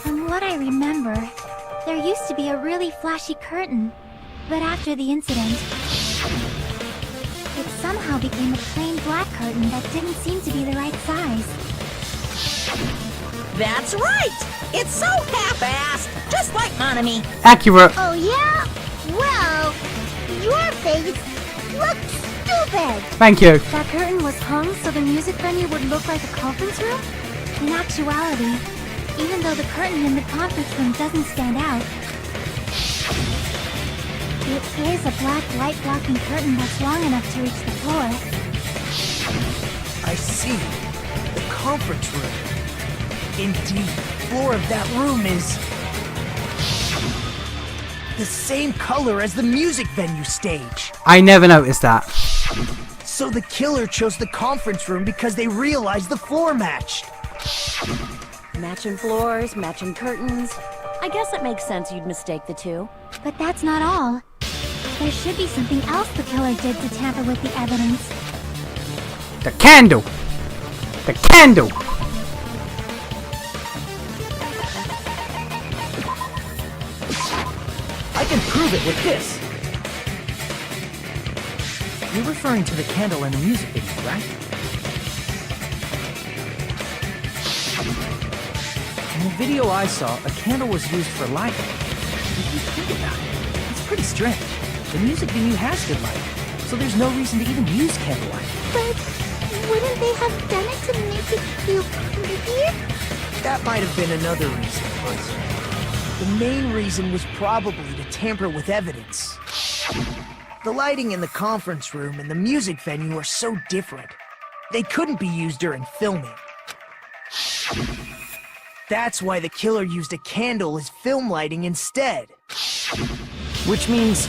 [SPEAKER 7] From what I remember, there used to be a really flashy curtain, but after the incident, it somehow became a plain black curtain that didn't seem to be the right size.
[SPEAKER 4] That's right! It's so half-assed, just like Monami.
[SPEAKER 1] Accurate.
[SPEAKER 7] Oh yeah? Well, your face looks stupid!
[SPEAKER 1] Thank you.
[SPEAKER 7] That curtain was hung so the music venue would look like a conference room? In actuality, even though the curtain in the conference room doesn't stand out, it is a black light-blocking curtain that's long enough to reach the floor.
[SPEAKER 3] I see. The conference room. Indeed, the floor of that room is the same color as the music venue stage.
[SPEAKER 1] I never noticed that.
[SPEAKER 3] So the killer chose the conference room because they realized the floor matched.
[SPEAKER 2] Matching floors, matching curtains. I guess it makes sense you'd mistake the two.
[SPEAKER 7] But that's not all. There should be something else the killer did to tamper with the evidence.
[SPEAKER 1] The candle! The candle!
[SPEAKER 8] I can prove it with this! You're referring to the candle in the music video, right? In the video I saw, a candle was used for lighting. If you think about it, it's pretty strange. The music venue has good lighting, so there's no reason to even use candlelight.
[SPEAKER 7] But wouldn't they have done it to make it feel creepier?
[SPEAKER 3] That might have been another reason, but the main reason was probably to tamper with evidence. The lighting in the conference room and the music venue are so different. They couldn't be used during filming. That's why the killer used a candle as film lighting instead.
[SPEAKER 9] Which means...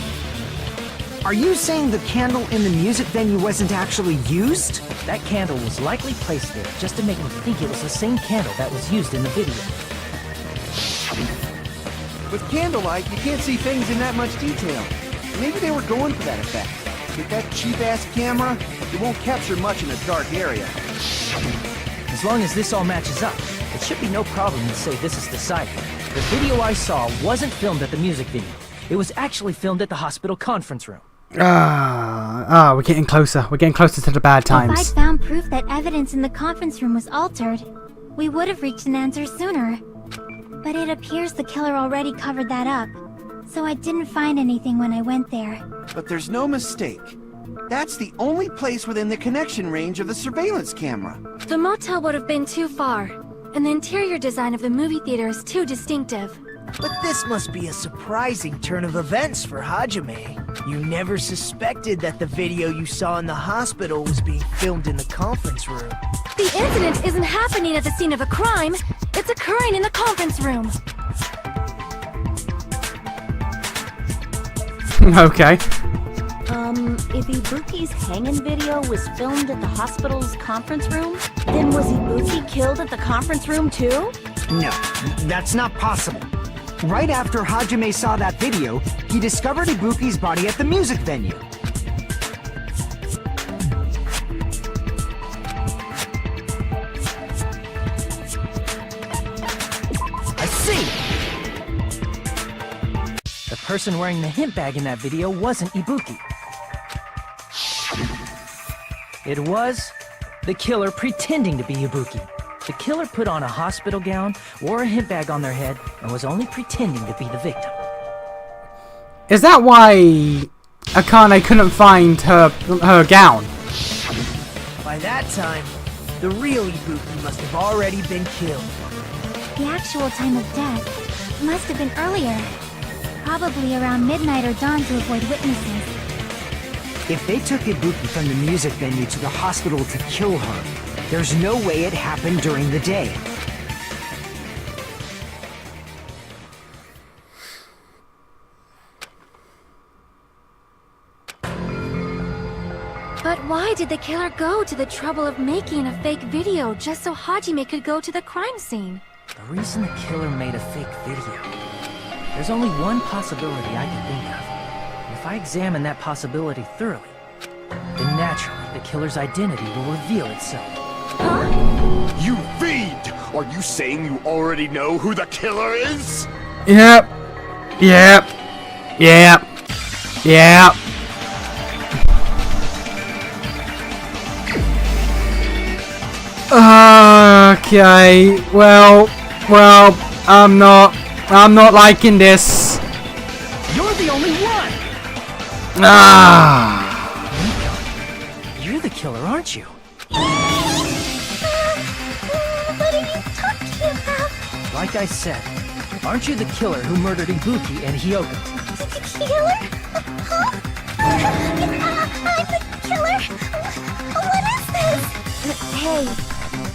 [SPEAKER 9] Are you saying the candle in the music venue wasn't actually used?
[SPEAKER 8] That candle was likely placed there just to make me think it was the same candle that was used in the video.
[SPEAKER 5] With candlelight, you can't see things in that much detail. Maybe they were going for that effect. With that cheap-ass camera, it won't capture much in a dark area.
[SPEAKER 8] As long as this all matches up, it should be no problem to say this is decided. The video I saw wasn't filmed at the music venue. It was actually filmed at the hospital conference room.
[SPEAKER 1] We're getting closer. We're getting closer to the bad
[SPEAKER 6] If I'd
[SPEAKER 1] times.
[SPEAKER 6] found proof that evidence in the conference room was altered, we would have reached an answer sooner. But it appears the killer already covered that up, so I didn't find anything when I went there.
[SPEAKER 5] But there's no mistake. That's the only place within the connection range of the surveillance camera.
[SPEAKER 6] The motel would have been too far, and the interior design of the movie theater is too distinctive.
[SPEAKER 3] But this must be a surprising turn of events for Hajime. You never suspected that the video you saw in the hospital was being filmed in the conference room.
[SPEAKER 6] The incident isn't happening at the scene of a crime, it's occurring in the conference room.
[SPEAKER 1] Okay.
[SPEAKER 2] If Ibuki's hanging video was filmed at the hospital's conference room, then was Ibuki killed at the conference room too?
[SPEAKER 9] No, that's not possible. Right after Hajime saw that video, he discovered Ibuki's body at the music venue.
[SPEAKER 3] I see!
[SPEAKER 8] The person wearing the hint bag in that video wasn't Ibuki. It was the killer pretending to be Ibuki. The killer put on a hospital gown, wore a hint bag on their head, and was only pretending to be the victim.
[SPEAKER 1] Is that why Akane couldn't find her gown?
[SPEAKER 3] By that time, the real Ibuki must have already been killed.
[SPEAKER 6] The actual time of death must have been earlier. Probably around midnight or dawn to avoid witnesses.
[SPEAKER 9] If they took Ibuki from the music venue to the hospital to kill her, there's no way it happened during the day.
[SPEAKER 6] But why did the killer go to the trouble of making a fake video just so Hajime could go to the crime scene?
[SPEAKER 8] The reason the killer made a fake video... There's only one possibility I can think of. And if I examine that possibility thoroughly, then naturally the killer's identity will reveal itself.
[SPEAKER 10] You fiend! Are you saying you already know who the killer is?
[SPEAKER 1] Yep. Yep. Yep. Yep. Okay. Well, I'm not liking this.
[SPEAKER 8] You're the only one! You're the killer, aren't you?
[SPEAKER 6] What are you talking about?
[SPEAKER 8] Like I said, aren't you the killer who murdered Ibuki and Hyoko?
[SPEAKER 6] Killer? Huh? I'm the killer? What is this?
[SPEAKER 2] Hey,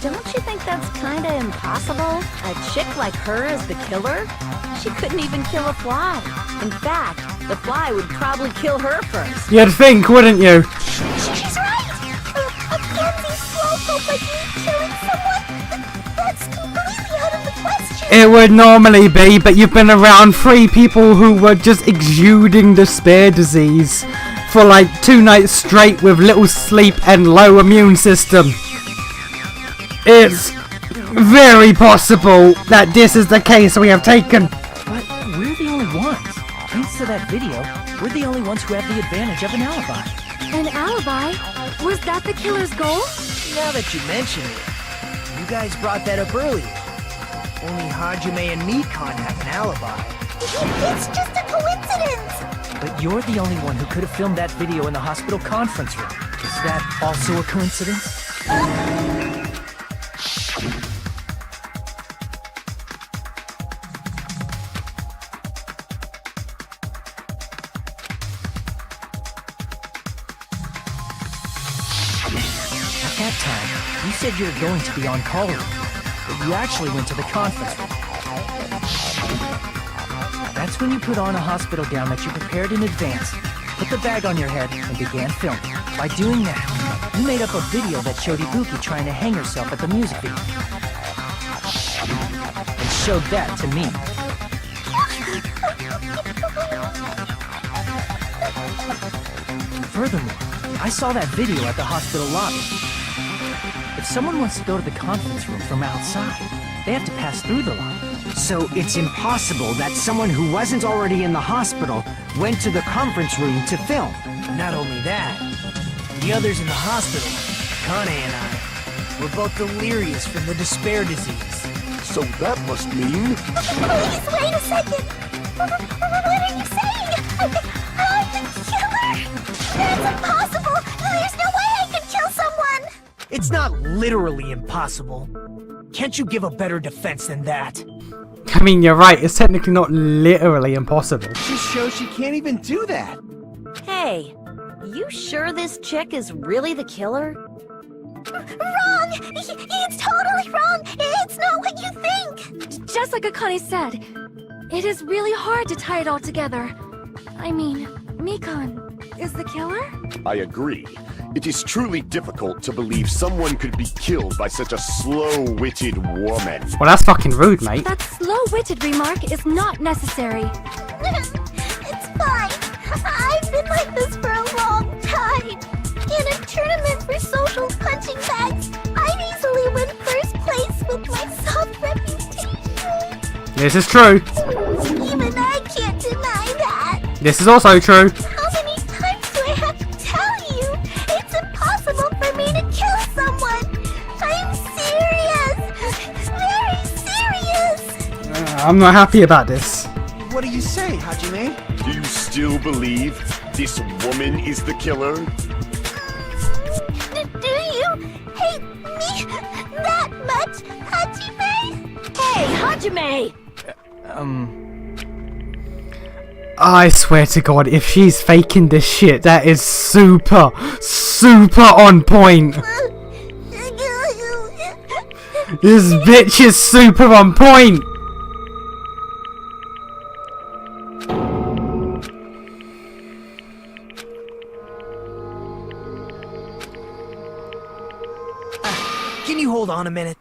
[SPEAKER 2] don't you think that's kinda impossible? A chick like her as the killer? She couldn't even kill a fly. In fact, the fly would probably kill her first.
[SPEAKER 1] You'd think, wouldn't you?
[SPEAKER 6] She's right! A clumsy slowpoke like me killing someone? That's completely out of the question!
[SPEAKER 1] It would normally be, but you've been around 3 people who were just exuding despair disease for like 2 nights straight with little sleep and low immune system. It's very possible that this is the case we have taken.
[SPEAKER 8] But we're the only ones. Thanks to that video, we're the only ones who have the advantage of an alibi.
[SPEAKER 6] An alibi? Was that the killer's goal?
[SPEAKER 3] Now that you mention it, you guys brought that up earlier. Only Hajime and Mikon have an alibi.
[SPEAKER 6] It's just a coincidence!
[SPEAKER 8] But you're the only one who could have filmed that video in the hospital conference room. Is that also a coincidence? At that that time, you said you were going to the on-call room, but you actually went to the conference room. That's when you put on a hospital gown that you prepared in advance, put the bag on your head, and began filming. By doing that, you made up a video that showed Ibuki trying to hang herself at the music video. And showed that to me. Furthermore, I saw that video at the hospital lobby. If someone wants to go to the conference room from outside, they have to pass through the lobby.
[SPEAKER 9] So it's impossible that someone who wasn't already in the hospital went to the conference room to film.
[SPEAKER 3] Not only that, the others in the hospital, Kane and I, were both delirious from the despair disease.
[SPEAKER 10] So that must mean...
[SPEAKER 7] Please, wait a second! What are you saying? I'm the killer! That's impossible! There's no way I can kill someone!
[SPEAKER 3] It's not literally impossible. Can't you give a better defense than that?
[SPEAKER 1] I mean, you're right. It's technically not literally impossible.
[SPEAKER 5] Just shows she can't even do that.
[SPEAKER 2] Hey, you sure this chick is really the killer?
[SPEAKER 7] Wrong! It's totally wrong! It's not what you think!
[SPEAKER 6] Just like Akane said, it is really hard to tie it all together. I mean, Mikan is the killer?
[SPEAKER 10] I agree. It is truly difficult to believe someone could be killed by such a slow-witted woman.
[SPEAKER 1] Well, that's fucking rude, mate.
[SPEAKER 6] That slow-witted remark is not necessary.
[SPEAKER 7] It's fine. I've been like this for a long time. In a tournament for social punching bags, I'd easily win first place with my soft reputation.
[SPEAKER 1] This is true.
[SPEAKER 7] Even I can't deny that.
[SPEAKER 1] This is also true.
[SPEAKER 7] How many times do I have to tell you? It's impossible for me to kill someone. I'm serious. Very serious.
[SPEAKER 1] I'm not happy about this.
[SPEAKER 5] What do you say, Hajime?
[SPEAKER 10] Do you still believe this woman is the killer?
[SPEAKER 7] Do you hate me that much, Hajime?
[SPEAKER 2] Hey, Hajime!
[SPEAKER 1] I swear to God, if she's faking this shit, that is super on point. This bitch is super on point.
[SPEAKER 3] Can you hold on a minute?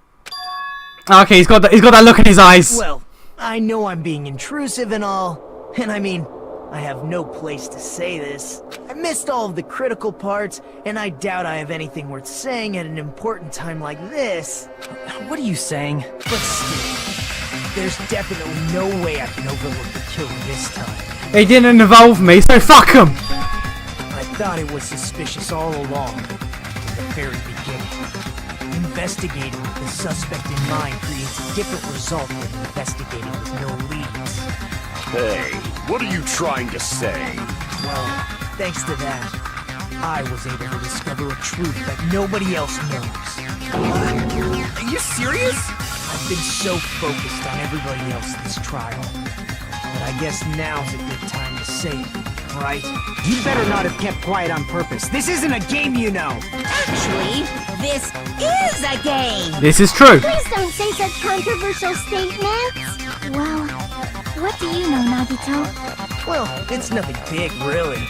[SPEAKER 1] Okay, he's got that look in his eyes.
[SPEAKER 3] Well, I know I'm being intrusive and all, and I mean, I have no place to say this. I missed all of the critical parts, and I doubt I have anything worth saying at an important time like this.
[SPEAKER 8] What are you saying?
[SPEAKER 3] But still, there's definitely no way I can overlook the killer this time.
[SPEAKER 1] They didn't involve me, so fuck them.
[SPEAKER 3] I thought it was suspicious all along, at the very beginning. Investigating with the suspect in mind creates a different result than investigating with no leads.
[SPEAKER 10] Hey, what are you trying to say?
[SPEAKER 3] Well, thanks to that, I was able to discover a truth that nobody else knows.
[SPEAKER 5] Are you serious?
[SPEAKER 3] I've been so focused on everybody else this trial, but I guess now's a good time to say it, right?
[SPEAKER 9] You better not have kept quiet on purpose. This isn't a game, you know.
[SPEAKER 4] Actually, this is a game!
[SPEAKER 1] This is true.
[SPEAKER 7] Please don't say such controversial statements.
[SPEAKER 6] Well, what do you know, Nagito?
[SPEAKER 3] Well, it's nothing big, really.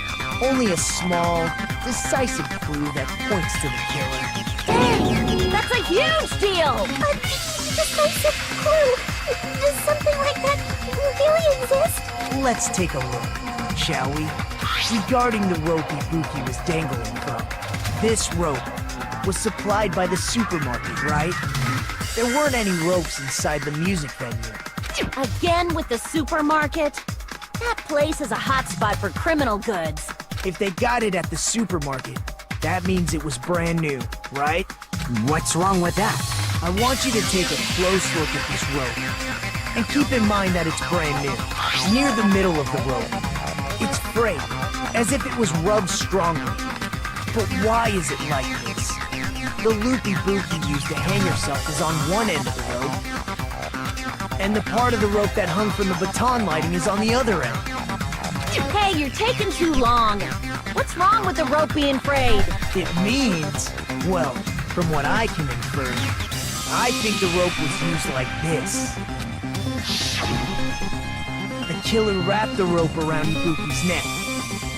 [SPEAKER 3] Only a small, decisive clue that points to the killer.
[SPEAKER 2] Dang, that's a huge deal!
[SPEAKER 7] A decisive clue. Does something like that really exist?
[SPEAKER 3] Let's take a look, shall we? Regarding the rope Ibuki was dangling from, this rope was supplied by the supermarket, right? There weren't any ropes inside the music venue.
[SPEAKER 2] Again with the supermarket? That place is a hotspot for criminal goods.
[SPEAKER 3] If they got it at the supermarket, that means it was brand new, right?
[SPEAKER 9] What's wrong with that?
[SPEAKER 3] I want you to take a close look at this rope. And keep in mind that it's brand new. Near the middle of the rope, it's frayed, as if it was rubbed strongly. But why is it like this? The loop Ibuki used to hang herself is on one end of the rope, and the part of the rope that hung from the baton lighting is on the other end.
[SPEAKER 2] Hey, you're taking too long. What's wrong with the rope being frayed?
[SPEAKER 3] It means, well, From what I can infer, I think the rope was used like this. The killer wrapped the rope around Ibuki's neck,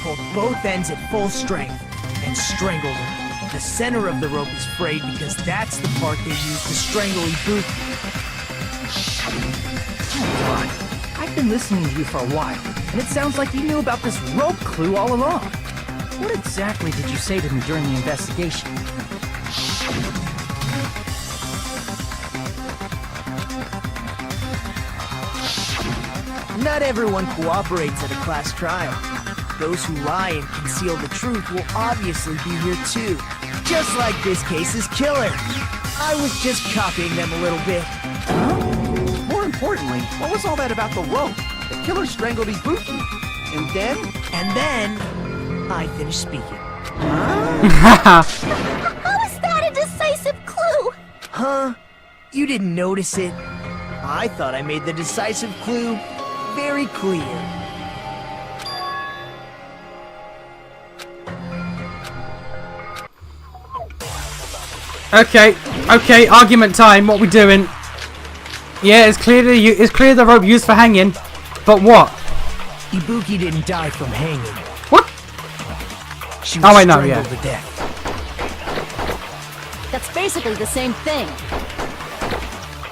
[SPEAKER 3] pulled both ends at full strength, and strangled her. The center of the rope is frayed because that's the part they used to strangle Ibuki.
[SPEAKER 8] God, I've been listening to you for a while, and it sounds like you knew about this rope clue all along. What exactly did you say to me during the investigation?
[SPEAKER 3] Not everyone cooperates at a class trial. Those who lie and conceal the truth will obviously be here too. Just like this case's killer. I was just copying them a little bit.
[SPEAKER 5] More importantly, what was all that about the rope? The killer strangled Ibuki. And then?
[SPEAKER 3] And then, I finished speaking.
[SPEAKER 7] How is that a decisive clue?
[SPEAKER 3] Huh? You didn't notice it? I thought I made the decisive clue very clear.
[SPEAKER 1] Okay, argument time. What we doing? Yeah, it's clear the rope used for hanging, but what?
[SPEAKER 3] Ibuki didn't die from hanging.
[SPEAKER 1] What?
[SPEAKER 3] She was
[SPEAKER 1] Oh, I know,
[SPEAKER 3] strangled
[SPEAKER 1] yeah.
[SPEAKER 3] to death.
[SPEAKER 2] That's basically the same thing.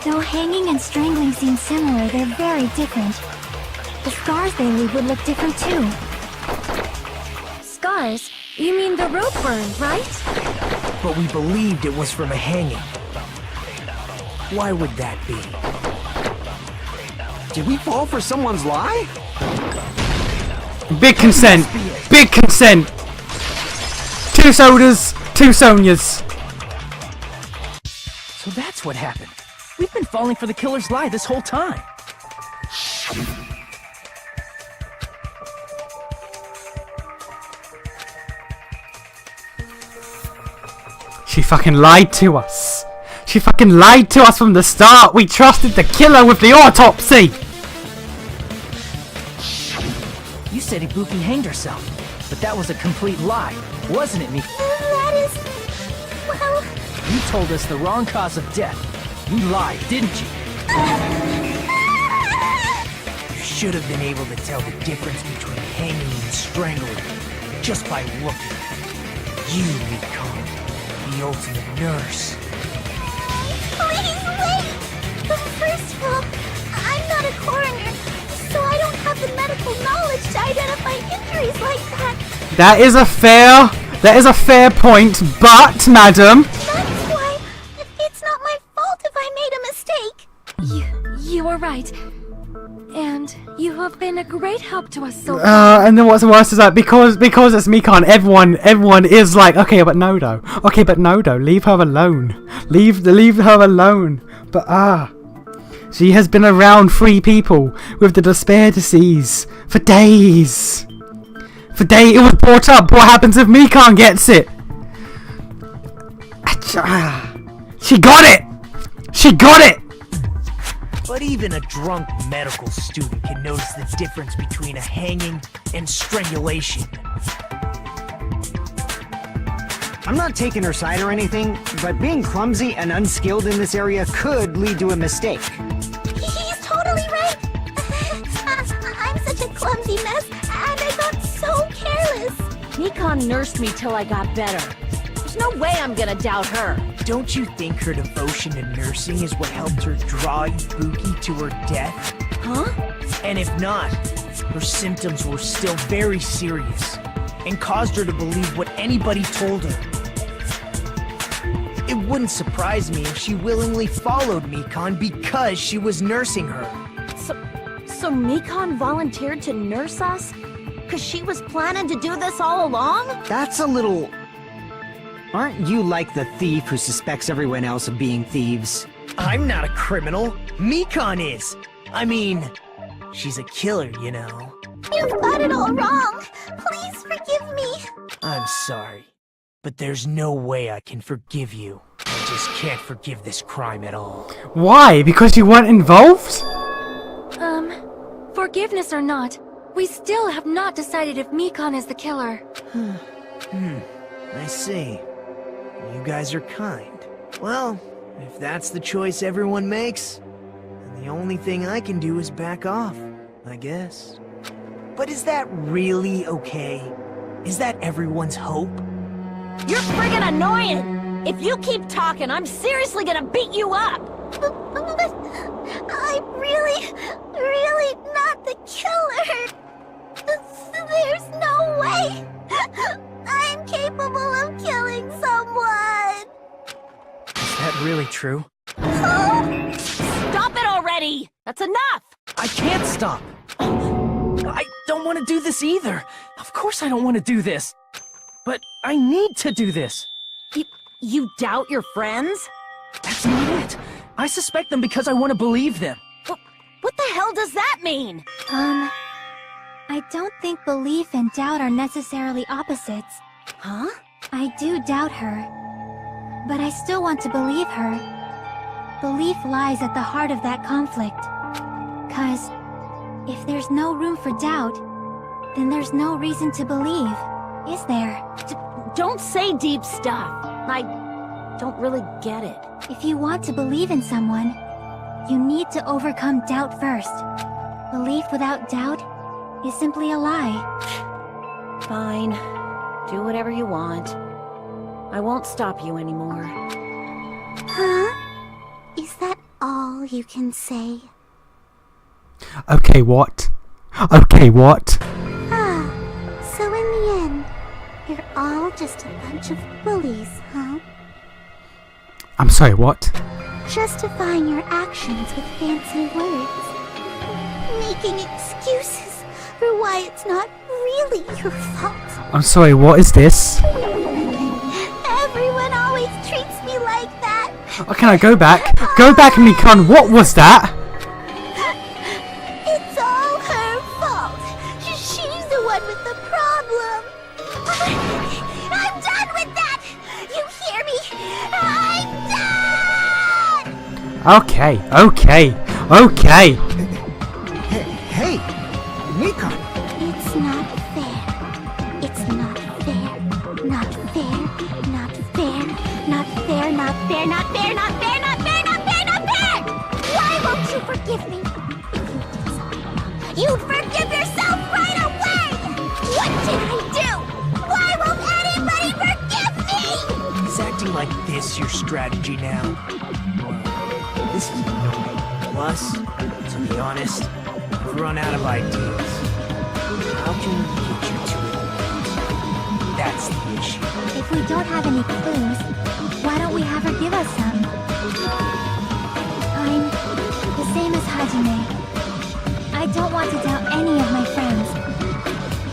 [SPEAKER 7] Though hanging and strangling seem similar, they're very different. The scars they leave would look different too.
[SPEAKER 6] Scars? You mean the rope burn, right?
[SPEAKER 3] But we believed it was from a hanging. Why would that be?
[SPEAKER 5] Did we fall for someone's lie?
[SPEAKER 1] Big consent. Big consent. 2 sodas, 2 Sonias.
[SPEAKER 8] So that's what happened. We've been falling for the killer's lie this whole time.
[SPEAKER 1] She fucking lied to us. She fucking lied to us from the start. We trusted the killer with the autopsy.
[SPEAKER 8] You said Ibuki hanged herself, but that was a complete lie, wasn't it, Mika?
[SPEAKER 7] That is... well...
[SPEAKER 8] You told us the wrong cause of death. You lied, didn't you?
[SPEAKER 3] You should have been able to tell the difference between hanging and strangling just by looking. You become the ultimate nurse.
[SPEAKER 7] Please wait! First of all, I'm not a coroner, so I don't have the medical knowledge to identify injuries like that.
[SPEAKER 1] That is a fair point, but madam,
[SPEAKER 7] That's why it's not my fault if I made a mistake.
[SPEAKER 6] You were right. And you have been a great help to us so far.
[SPEAKER 1] and then what's worse is that because it's Mikan, everyone is like, okay, but no, though. Leave her alone. Leave her alone. But she has been around 3 people with the despair disease for days. It was brought up. What happens if Mikan gets it? She got it.
[SPEAKER 3] But even a drunk medical student can notice the difference between a hanging and strangulation.
[SPEAKER 9] I'm not taking her side or anything, but being clumsy and unskilled in this area could lead to a mistake.
[SPEAKER 7] He's totally right. I'm such a clumsy mess, and I got so careless.
[SPEAKER 2] Mikan nursed me till I got better. There's no way I'm gonna doubt her.
[SPEAKER 3] Don't you think her devotion to nursing is what helped her draw Ibuki to her death?
[SPEAKER 2] Huh?
[SPEAKER 3] And if not, her symptoms were still very serious and caused her to believe what anybody told her. It wouldn't surprise me if she willingly followed Mikan because she was nursing her.
[SPEAKER 2] So Mikan volunteered to nurse us? Cause she was planning to do this all along?
[SPEAKER 9] That's a little... Aren't you like the thief who suspects everyone else of being thieves?
[SPEAKER 3] I'm not a criminal. Mikan is. I mean, she's a killer, you know.
[SPEAKER 7] You've got it all wrong. Please forgive me.
[SPEAKER 3] I'm sorry, but there's no way I can forgive you. I just can't forgive this crime at all.
[SPEAKER 1] Why? Because you weren't involved?
[SPEAKER 6] Forgiveness or not, we still have not decided if Mikan is the killer.
[SPEAKER 3] I see. You guys are kind. Well, if that's the choice everyone makes, then the only thing I can do is back off, I guess. But is that really okay? Is that everyone's hope?
[SPEAKER 2] You're friggin' annoying! If you keep talking, I'm seriously gonna beat you up!
[SPEAKER 7] But I'm really not the killer. There's no way I'm capable of killing someone.
[SPEAKER 8] Is that really true?
[SPEAKER 2] Stop it already! That's enough!
[SPEAKER 8] I can't stop! I don't want to do this either! Of course I don't want to do this! But I need to do this!
[SPEAKER 2] You doubt your friends?
[SPEAKER 8] That's not it! I suspect them because I want to believe them!
[SPEAKER 2] What the hell does that mean?
[SPEAKER 6] I don't think belief and doubt are necessarily opposites.
[SPEAKER 2] Huh?
[SPEAKER 6] I do doubt her, but I still want to believe her. Belief lies at the heart of that conflict. 'Cause if there's no room for doubt, then there's no reason to believe, is there?
[SPEAKER 2] Don't say deep stuff. I don't really get it.
[SPEAKER 6] If you want to believe in someone, you need to overcome doubt first. Belief without doubt is simply a lie.
[SPEAKER 2] Fine. Do whatever you want. I won't stop you anymore.
[SPEAKER 7] Huh? Is that all you can say?
[SPEAKER 1] Okay, what? Okay, what?
[SPEAKER 7] Ah, so in the end, you're all just a bunch of bullies, huh?
[SPEAKER 1] I'm sorry, what?
[SPEAKER 7] Justifying your actions with fancy words. Making excuses for why it's not really your fault.
[SPEAKER 1] I'm sorry, what is this?
[SPEAKER 7] Everyone always treats me like that.
[SPEAKER 1] Oh, can I go back? Go back, Mikan, what was that?
[SPEAKER 7] It's all her fault. She's the one with the problem. I'm done with that. You hear me? I'm done.
[SPEAKER 1] Okay.
[SPEAKER 9] Hey, Mikan!
[SPEAKER 7] It's not fair. It's not fair. Not fair. Not fair. Not fair. Not fair. Not fair. Not fair. Not fair. Not fair. Not fair. Why won't you forgive me? If you did something wrong, you'd forgive yourself right away. What did I do? Why won't anybody forgive me?
[SPEAKER 3] Is acting like this your strategy now? Well, this is annoying. Plus, to be honest, I've run out of ideas. How can we get you to it? That's the issue.
[SPEAKER 6] If we don't have any clues, why don't we have her give us some? I'm the same as Hajime. I don't want to doubt any of my friends.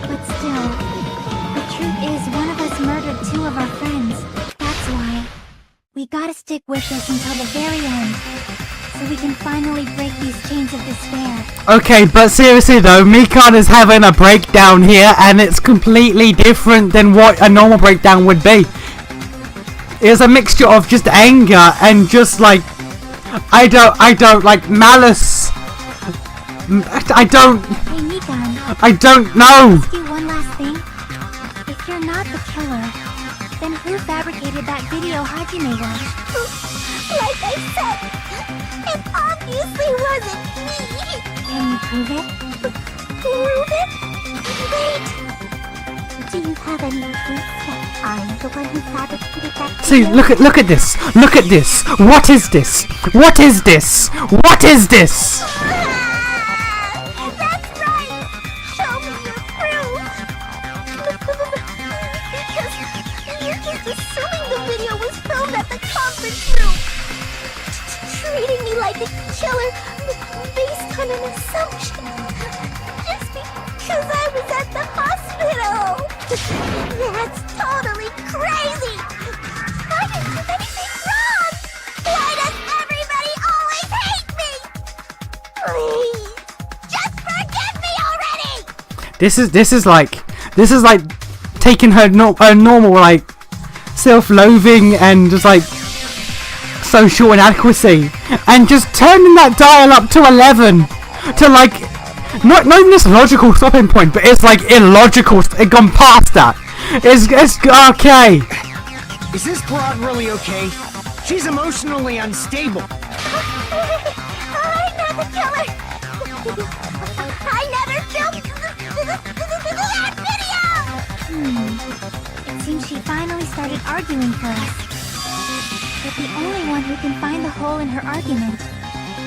[SPEAKER 6] But still, the truth is one of us murdered two of our friends. That's why we gotta stick with this until the very end, so we can finally break these chains of despair.
[SPEAKER 1] Okay, but seriously though, Mikan is having a breakdown here, and it's completely different than what a normal breakdown would be. It's a mixture of just anger and just like, I don't like malice. I don't
[SPEAKER 6] Hey Mikan,
[SPEAKER 1] know.
[SPEAKER 6] ask you one last thing. If you're not the killer, then who fabricated that video Hajime watched?
[SPEAKER 7] Like I said, it obviously wasn't me.
[SPEAKER 6] Can you prove it?
[SPEAKER 7] Prove it? Wait. Do you have any proof that I'm the one who fabricated that
[SPEAKER 1] See,
[SPEAKER 7] video?
[SPEAKER 1] look at this. Look at this. What is this? What is this? What is this?
[SPEAKER 7] That's right! Show me your proof! Because you're just assuming the video was filmed at the conference room! Treating me like a killer based on an assumption! Just because I was at the hospital! That's totally crazy! I didn't do anything wrong! Why does everybody always hate me? Please! Just forgive me already!
[SPEAKER 1] This is like taking her normal like self-loathing and just like social inadequacy and just turning that dial up to 11 to like not even this logical stopping point, but it's like illogical. It gone past that. It's okay.
[SPEAKER 9] Is this broad really okay? She's emotionally unstable.
[SPEAKER 7] I'm not the killer! I never filmed that video! It seems she finally started arguing for us. But the only one who can find the hole in her argument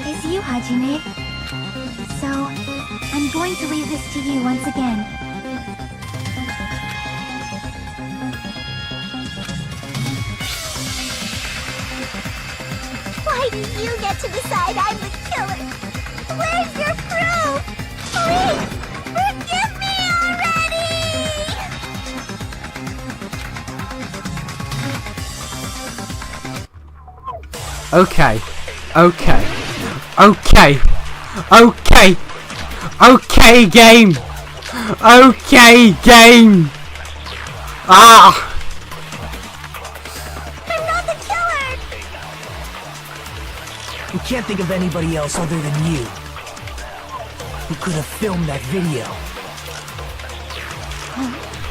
[SPEAKER 7] is you, Hajime. So, I'm going to leave this to you once again. Why do you get to decide I'm the killer? Where's your proof? Please, forgive me already!
[SPEAKER 1] Okay. Okay. Okay. Okay. Okay, game. Okay, game. Ah.
[SPEAKER 7] I'm not the killer!
[SPEAKER 3] We can't think of anybody else other than you who could have filmed that video.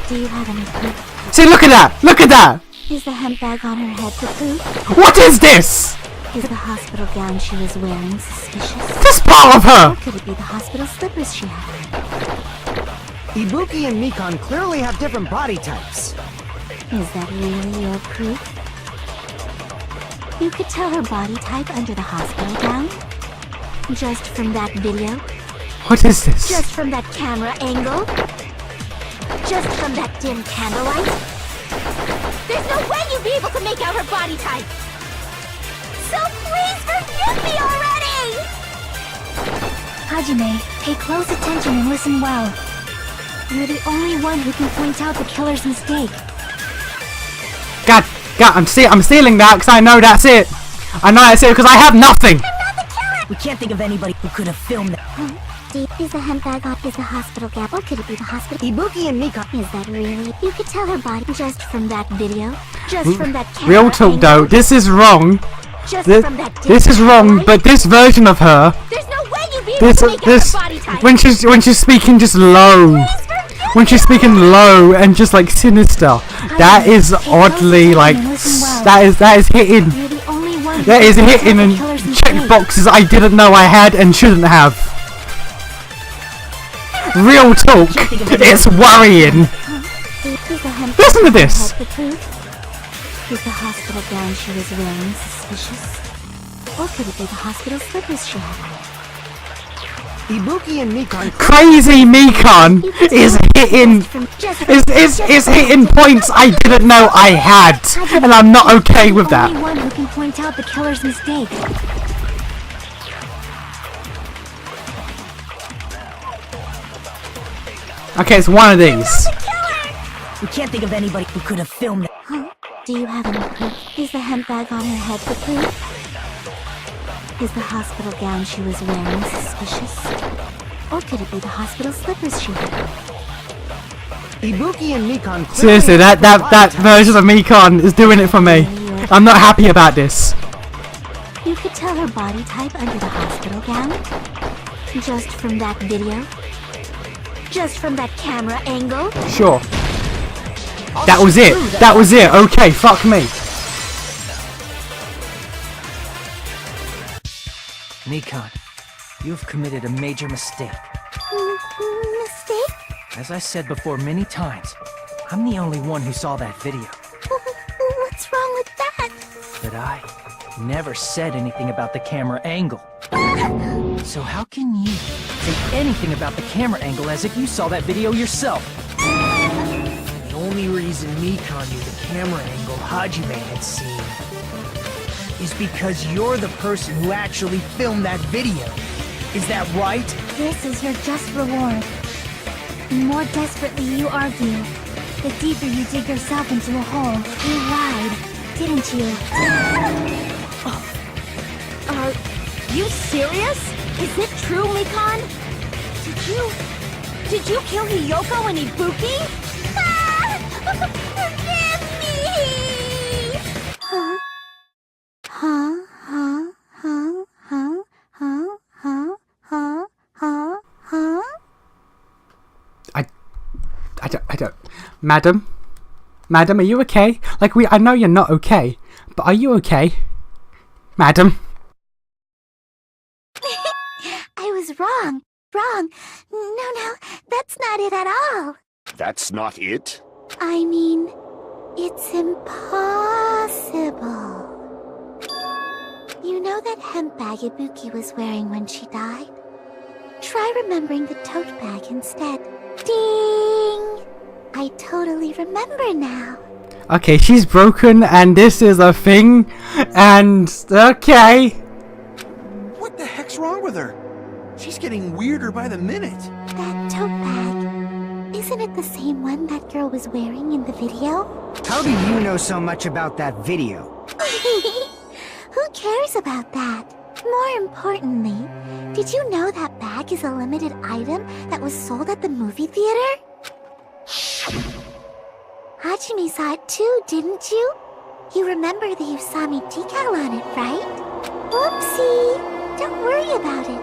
[SPEAKER 7] Do you have any proof?
[SPEAKER 1] See, look at that. Look at that.
[SPEAKER 7] Is the hemp bag on her head the proof?
[SPEAKER 1] What is this?
[SPEAKER 7] Is the hospital gown she was wearing suspicious?
[SPEAKER 1] This part of her.
[SPEAKER 7] Or could it be the hospital slippers she had?
[SPEAKER 9] Ibuki and Mikan clearly have different body types.
[SPEAKER 7] Is that really your proof? You could tell her body type under the hospital gown? Just from that video?
[SPEAKER 1] What is this?
[SPEAKER 7] Just from that camera angle? Just from that dim candlelight? There's no way you'd be able to make out her body type! So please forgive me already!
[SPEAKER 6] Hajime, pay close attention and listen well. You're the only one who can point out the killer's mistake.
[SPEAKER 1] God, I'm stealing that because I know that's it. I know that's it because I have nothing.
[SPEAKER 3] We can't think of anybody who could have filmed that.
[SPEAKER 7] Is the hemp bag on? Is the hospital gown? Or could it be the hospital?
[SPEAKER 9] Ibuki and Mikan.
[SPEAKER 7] Is that really? You could tell her body just from that video? Just from that camera
[SPEAKER 1] Real talk though,
[SPEAKER 7] angle?
[SPEAKER 1] this is wrong.
[SPEAKER 7] Just
[SPEAKER 1] This,
[SPEAKER 7] from that dim
[SPEAKER 1] this is wrong,
[SPEAKER 7] candlelight?
[SPEAKER 1] but this version of her,
[SPEAKER 7] There's no way you'd be able
[SPEAKER 1] this
[SPEAKER 7] to make out
[SPEAKER 1] this
[SPEAKER 7] her body type!
[SPEAKER 1] when she's speaking just low, when she's speaking low and just like sinister, that is oddly like that is hitting.
[SPEAKER 6] You're the only one who
[SPEAKER 1] That is
[SPEAKER 6] can point out
[SPEAKER 1] hitting
[SPEAKER 6] the
[SPEAKER 1] and
[SPEAKER 6] killer's
[SPEAKER 1] check
[SPEAKER 6] mistake.
[SPEAKER 1] boxes I didn't know I had and shouldn't have. Real talk, it's worrying.
[SPEAKER 7] Is the hemp
[SPEAKER 1] Listen to
[SPEAKER 7] bag on her
[SPEAKER 1] this.
[SPEAKER 7] head the proof? Is the hospital gown she was wearing suspicious? Or could it be the hospital slippers she had?
[SPEAKER 9] Ibuki and Mikan.
[SPEAKER 1] Crazy Mikan is hitting points I didn't know I had, and I'm not okay with
[SPEAKER 6] The only
[SPEAKER 1] that.
[SPEAKER 6] one who can point out the killer's mistake.
[SPEAKER 1] Okay, it's one of these.
[SPEAKER 3] We can't think of anybody who could have filmed that.
[SPEAKER 7] Do you have any proof? Is the hemp bag on her head the proof? Is the hospital gown she was wearing suspicious? Or could it be the hospital slippers she had?
[SPEAKER 9] Ibuki and Mikan.
[SPEAKER 1] Seriously, that version of Mikan is doing it for me. I'm not happy about this.
[SPEAKER 7] You could tell her body type under the hospital gown? Just from that video? Just from that camera angle?
[SPEAKER 1] Sure. That was it. That was it. Okay, fuck me.
[SPEAKER 8] Mikan, you've committed a major mistake.
[SPEAKER 7] Mistake?
[SPEAKER 8] As I said before many times, I'm the only one who saw that video.
[SPEAKER 7] What's wrong with that?
[SPEAKER 8] But I never said anything about the camera angle. So how can you say anything about the camera angle as if you saw that video yourself?
[SPEAKER 3] The only reason Mikan knew the camera angle Hajime had seen is because you're the person who actually filmed that video. Is that right?
[SPEAKER 6] This is your just reward. The more desperately you argue, the deeper you dig yourself into a hole. You lied, didn't you?
[SPEAKER 2] Are you serious? Is it true, Mikan? Did you kill Hiyoko and Ibuki?
[SPEAKER 7] Forgive me! Huh? Huh? Huh? Huh? Huh? Huh? Huh? Huh? Huh? Huh?
[SPEAKER 1] I don't. Madam? Madam, are you okay? Like, I know you're not okay, but are you okay? Madam?
[SPEAKER 7] I was wrong. No, that's not it at all.
[SPEAKER 10] That's not it?
[SPEAKER 7] I mean, it's impossible. You know that hemp bag Ibuki was wearing when she died? Try remembering the tote bag instead. Ding! I totally remember now.
[SPEAKER 1] Okay, she's broken and this is a thing, and okay.
[SPEAKER 5] What the heck's wrong with her? She's getting weirder by the minute.
[SPEAKER 7] That tote bag, isn't it the same one that girl was wearing in the video?
[SPEAKER 9] How do you know so much about that video?
[SPEAKER 7] Who cares about that? More importantly, did you know that bag is a limited item that was sold at the movie theater? Hajime saw it too, didn't you? You remember the Usami decal on it, right? Whoopsie! Don't worry about it.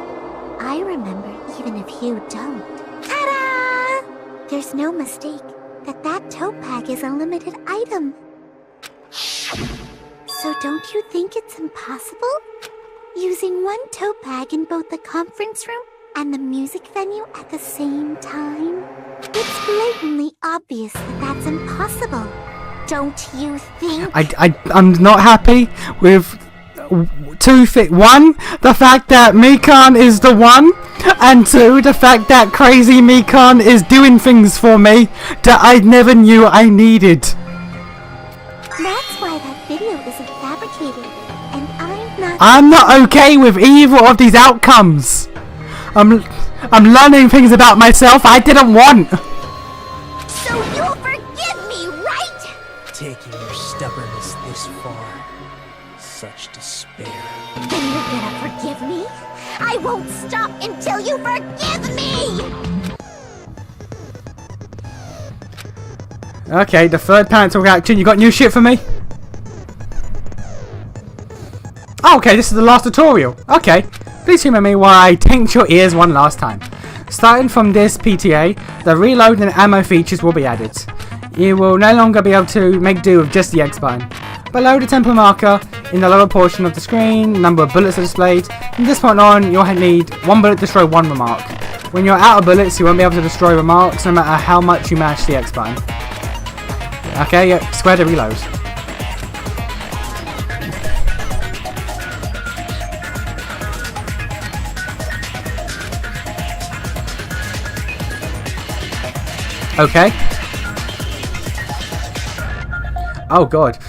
[SPEAKER 7] I remember even if you don't. Ta-da! There's no mistake that tote bag is a limited item. So don't you think it's impossible? Using one tote bag in both the conference room and the music venue at the same time? It's blatantly obvious that that's impossible. Don't you think?
[SPEAKER 1] I'm not happy with two things. One, the fact that Mikan is the one, and two, the fact that crazy Mikan is doing things for me that I never knew I needed.
[SPEAKER 7] That's why that video isn't fabricated, and
[SPEAKER 1] I'm not okay with either of these outcomes. I'm learning things about myself I didn't want.
[SPEAKER 7] So you'll forgive me, right?
[SPEAKER 8] Taking your stubbornness this far. Such despair.
[SPEAKER 7] Then you're gonna forgive me? I won't stop until you forgive me!
[SPEAKER 1] Okay, the third parental reaction. You got new shit for me? Oh, okay, this is the last tutorial. Okay, please humor me while I taint your ears one last time. Starting from this PTA, the reload and ammo features will be added. You will no longer be able to make do with just the X button. Below the tempo marker, in the lower portion of the screen, number of bullets are displayed. From this point on, you'll need one bullet to destroy one remark. When you're out of bullets, you won't be able to destroy remarks no matter how much you mash the X button. Okay, yeah, square to reload. Okay. Oh god,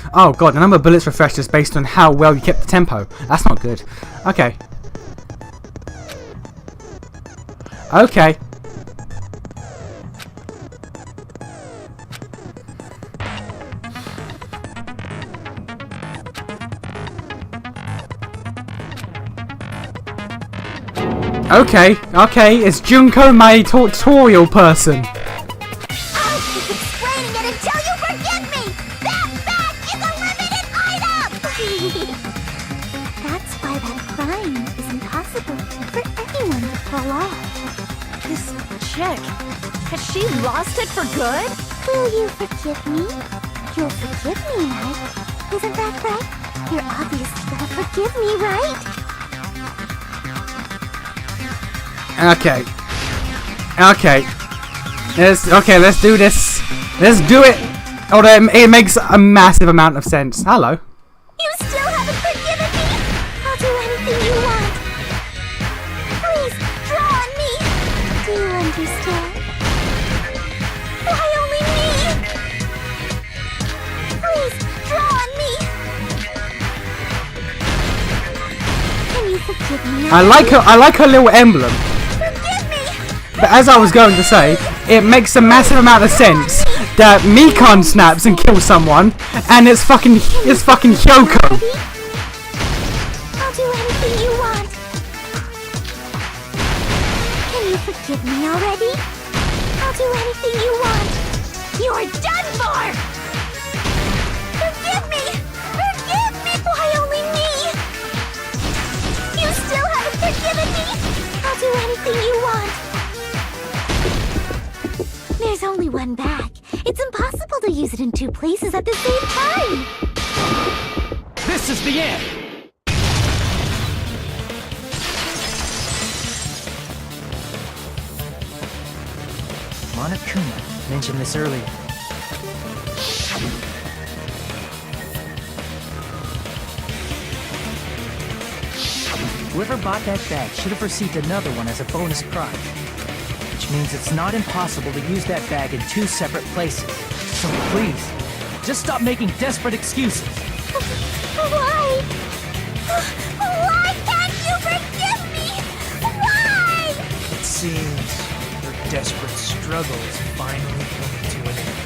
[SPEAKER 1] the number of bullets refreshed is based on how well you kept the tempo. That's not good. Okay. Okay. Okay, it's Junko, my tutorial person.
[SPEAKER 7] I'll keep explaining it until you forgive me! That bag is a limited item! That's why that crime is impossible for anyone to pull off.
[SPEAKER 2] This chick, has she lost it for good?
[SPEAKER 7] Will you forgive me? You'll forgive me, right? Isn't that right? You're obviously gonna forgive me, right?
[SPEAKER 1] Okay. Let's do this. Let's do it. Although it makes a massive amount of sense. Hello.
[SPEAKER 7] You still haven't forgiven me? I'll do anything you want. Please, draw on me. Do you understand? Why only me? Please, draw on me. Can you forgive me?
[SPEAKER 1] I like her little emblem.
[SPEAKER 7] Forgive me.
[SPEAKER 1] But as I was going to say, it makes a massive amount of sense that Mikan snaps and kills someone, and it's fucking Hyoko.
[SPEAKER 7] I'll do anything you want. Can you forgive me already? I'll do anything you want. You're done for! Forgive me! Forgive me! Why only me? You still haven't forgiven me? I'll do anything you want. There's only one bag. It's impossible to use it in two places. in time!
[SPEAKER 8] This is the end! Monokuma mentioned this earlier. Whoever bought that bag should have received another one as a bonus prize. Which means it's not impossible to use that bag in 2 separate places. So please, just stop making desperate excuses.
[SPEAKER 7] Why? Why can't you forgive me? Why?
[SPEAKER 3] It seems your desperate struggles finally coming to an end.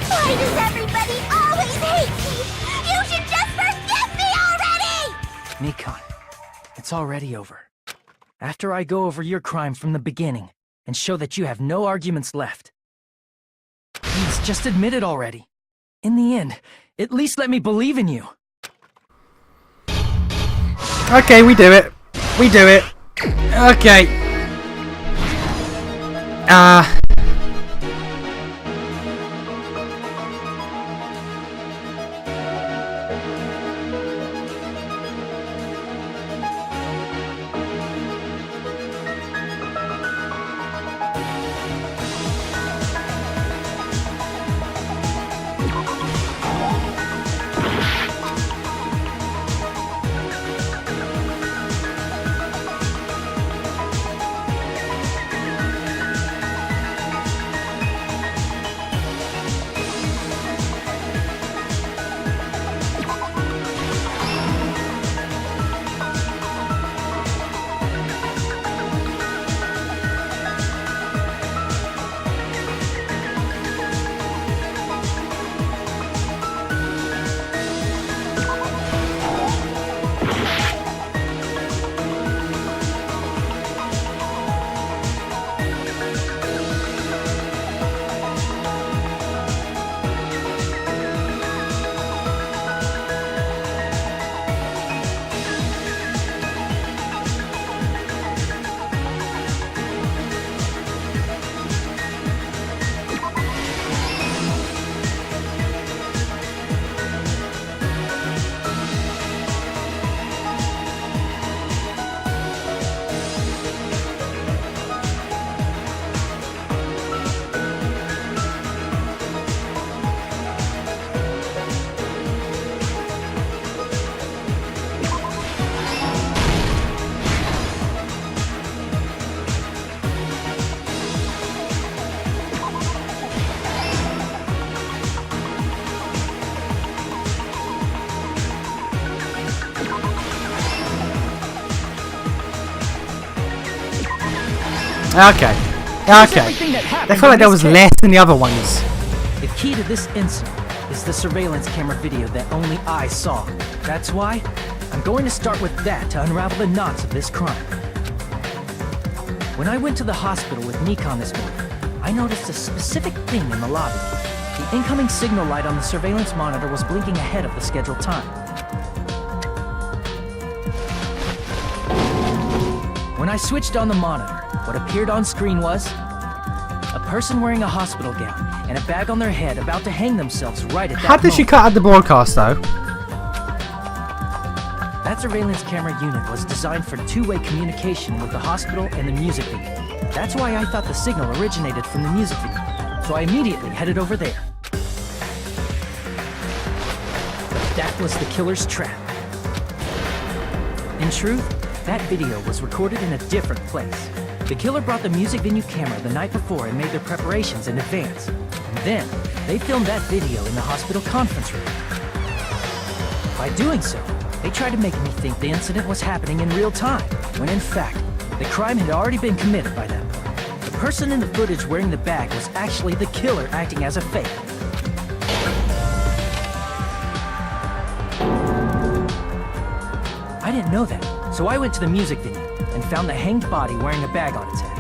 [SPEAKER 7] Why does everybody always hate me? You should just forgive me already!
[SPEAKER 8] Nikon, it's already over. After I go over your crime from the beginning and show that you have no arguments left. Please, just admit it already. In the end, at least let me believe in you.
[SPEAKER 1] Okay, we do it. We do it. Okay. Okay. Okay. I feel like there was less than the other ones.
[SPEAKER 8] The key to this incident is the surveillance camera video that only I saw. That's why I'm going to start with that to unravel the knots of this crime. When I went to the hospital with Nikon this morning, I noticed a specific thing in the lobby. The incoming signal light on the surveillance monitor was blinking ahead of the scheduled time. When I switched on the monitor, what appeared on screen was a person wearing a hospital gown and a bag on their head about to hang themselves right at that
[SPEAKER 1] How did she
[SPEAKER 8] moment.
[SPEAKER 1] cut out the broadcast though?
[SPEAKER 8] That surveillance camera unit was designed for two-way communication with the hospital and the music venue. That's why I thought the signal originated from the music venue, so I immediately headed over there. But that was the killer's trap. In truth, that video was recorded in a different place. The killer brought the music venue camera the night before and made their preparations in advance. And then, they filmed that video in the hospital conference room. By doing so, they tried to make me think the incident was happening in real time, when in fact, the crime had already been committed by that point. The person in the footage wearing the bag was actually the killer acting as a fake. I didn't know that, so I went to the music venue and found the hanged body wearing a bag on its head.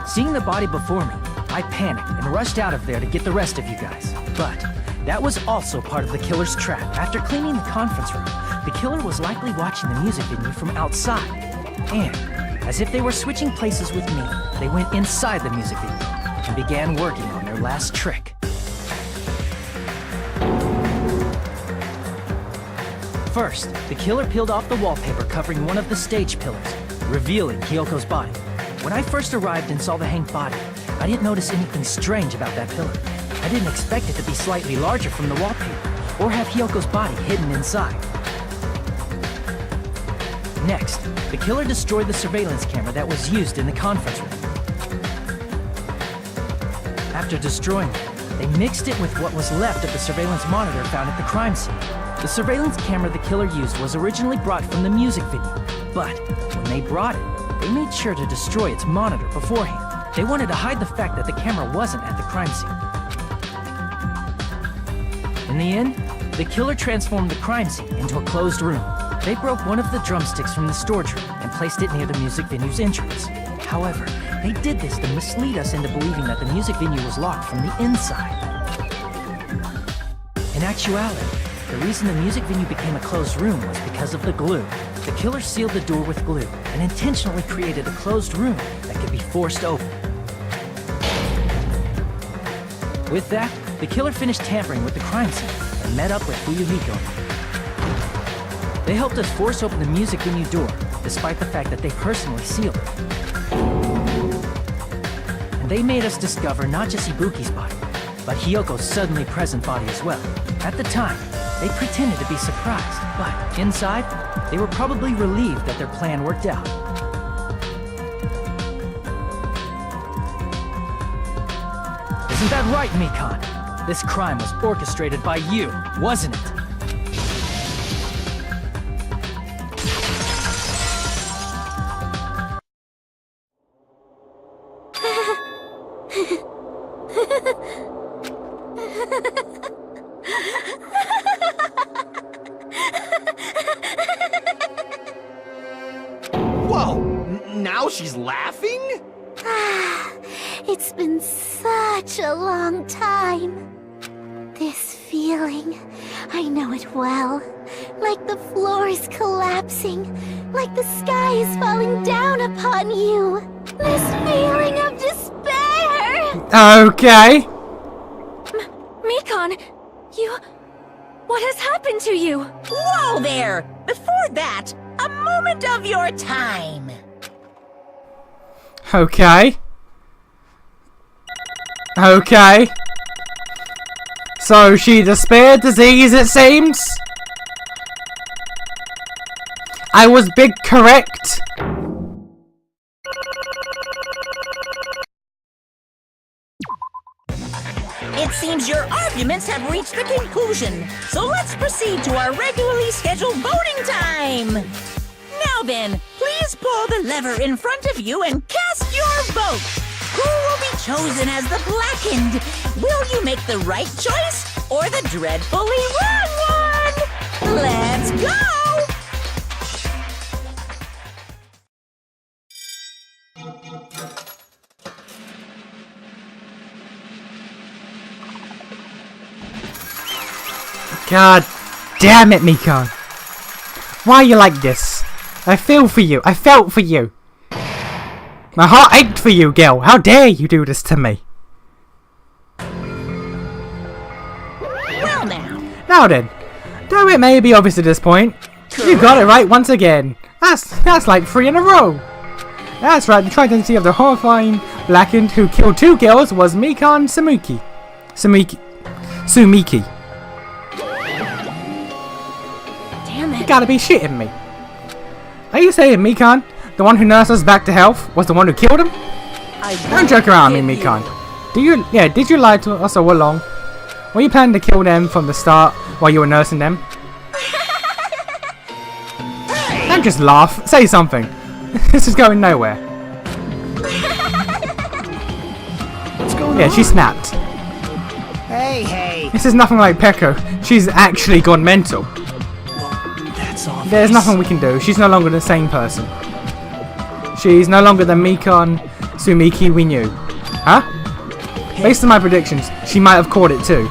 [SPEAKER 8] Seeing the body before me, I panicked and rushed out of there to get the rest of you guys. But that was also part of the killer's trap. After cleaning the conference room, the killer was likely watching the music venue from outside. And, as if they were switching places with me, they went inside the music venue and began working on their last trick. First, the killer peeled off the wallpaper covering one of the stage pillars, revealing Hyoko's body. When I first arrived and saw the hanged body, I didn't notice anything strange about that pillar. I didn't expect it to be slightly larger from the wallpaper, or have Hyoko's body hidden inside. Next, the killer destroyed the surveillance camera that was used in the conference room. After destroying it, they mixed it with what was left of the surveillance monitor found at the crime scene. The surveillance camera the killer used was originally brought from the music venue, but when they brought it, they made sure to destroy its monitor beforehand. They wanted to hide the fact that the camera wasn't at the crime scene. In the end, the killer transformed the crime scene into a closed room. They broke one of the drumsticks from the storage room and placed it near the music venue's entrance. However, they did this to mislead us into believing that the music venue was locked from the inside. In actuality, the reason the music venue became a closed room was because of the glue. The killer sealed the door with glue and intentionally created a closed room that could be forced open. With that, the killer finished tampering with the crime scene and met up with Fuyuhiko. They helped us force open the music venue door, despite the fact that they personally sealed it. And they made us discover not just Ibuki's body, but Hyoko's suddenly present body as well. At the time, they pretended to be surprised, but inside, they were probably relieved that their plan worked out. Isn't that right, Mikan? This crime was orchestrated by you, wasn't it?
[SPEAKER 10] Whoa! Now she's laughing?
[SPEAKER 7] It's been such a long time. This feeling, I know it well. Like the floor is collapsing, like the sky is falling down upon you. This feeling of despair!
[SPEAKER 1] Okay.
[SPEAKER 6] Mikan, what has happened to you?
[SPEAKER 4] Whoa there! Before that, a moment of your time.
[SPEAKER 1] Okay. Okay. So she despaired disease, it seems. I was big correct.
[SPEAKER 4] It seems your arguments have reached a conclusion, so let's proceed to our regularly scheduled voting time. Now then, please pull the lever in front of you and cast your vote. Who will be chosen as the blackened? Will you make the right choice or the dreadfully wrong one? Let's go!
[SPEAKER 1] God damn it, Mikan. Why are you like this? I feel for you. I felt for you. My heart ached for you, girl. How dare you do this to me?
[SPEAKER 4] Well now.
[SPEAKER 1] Now then, though it may be obvious at this point, you got it right once again. That's like 3 in a row. That's right, the true identity of the horrifying blackened who killed 2 girls was Mikan Sumiki.
[SPEAKER 6] Damn it.
[SPEAKER 1] You gotta be shitting me. Are you saying Mikan, the one who nursed us back to health, was the one who killed him? Don't joke around me, Mikan. Did you lie to us all along? Were you planning to kill them from the start while you were nursing them? Don't just laugh. Say something. This is going nowhere.
[SPEAKER 5] What's going on?
[SPEAKER 1] Yeah, she snapped.
[SPEAKER 9] Hey.
[SPEAKER 1] This is nothing like Peko. She's actually gone mental.
[SPEAKER 5] That's obvious.
[SPEAKER 1] There's nothing we can do. She's no longer the same person. She's no longer the Mikan Sumiki we knew. Huh? Based on my predictions, she might have caught it too.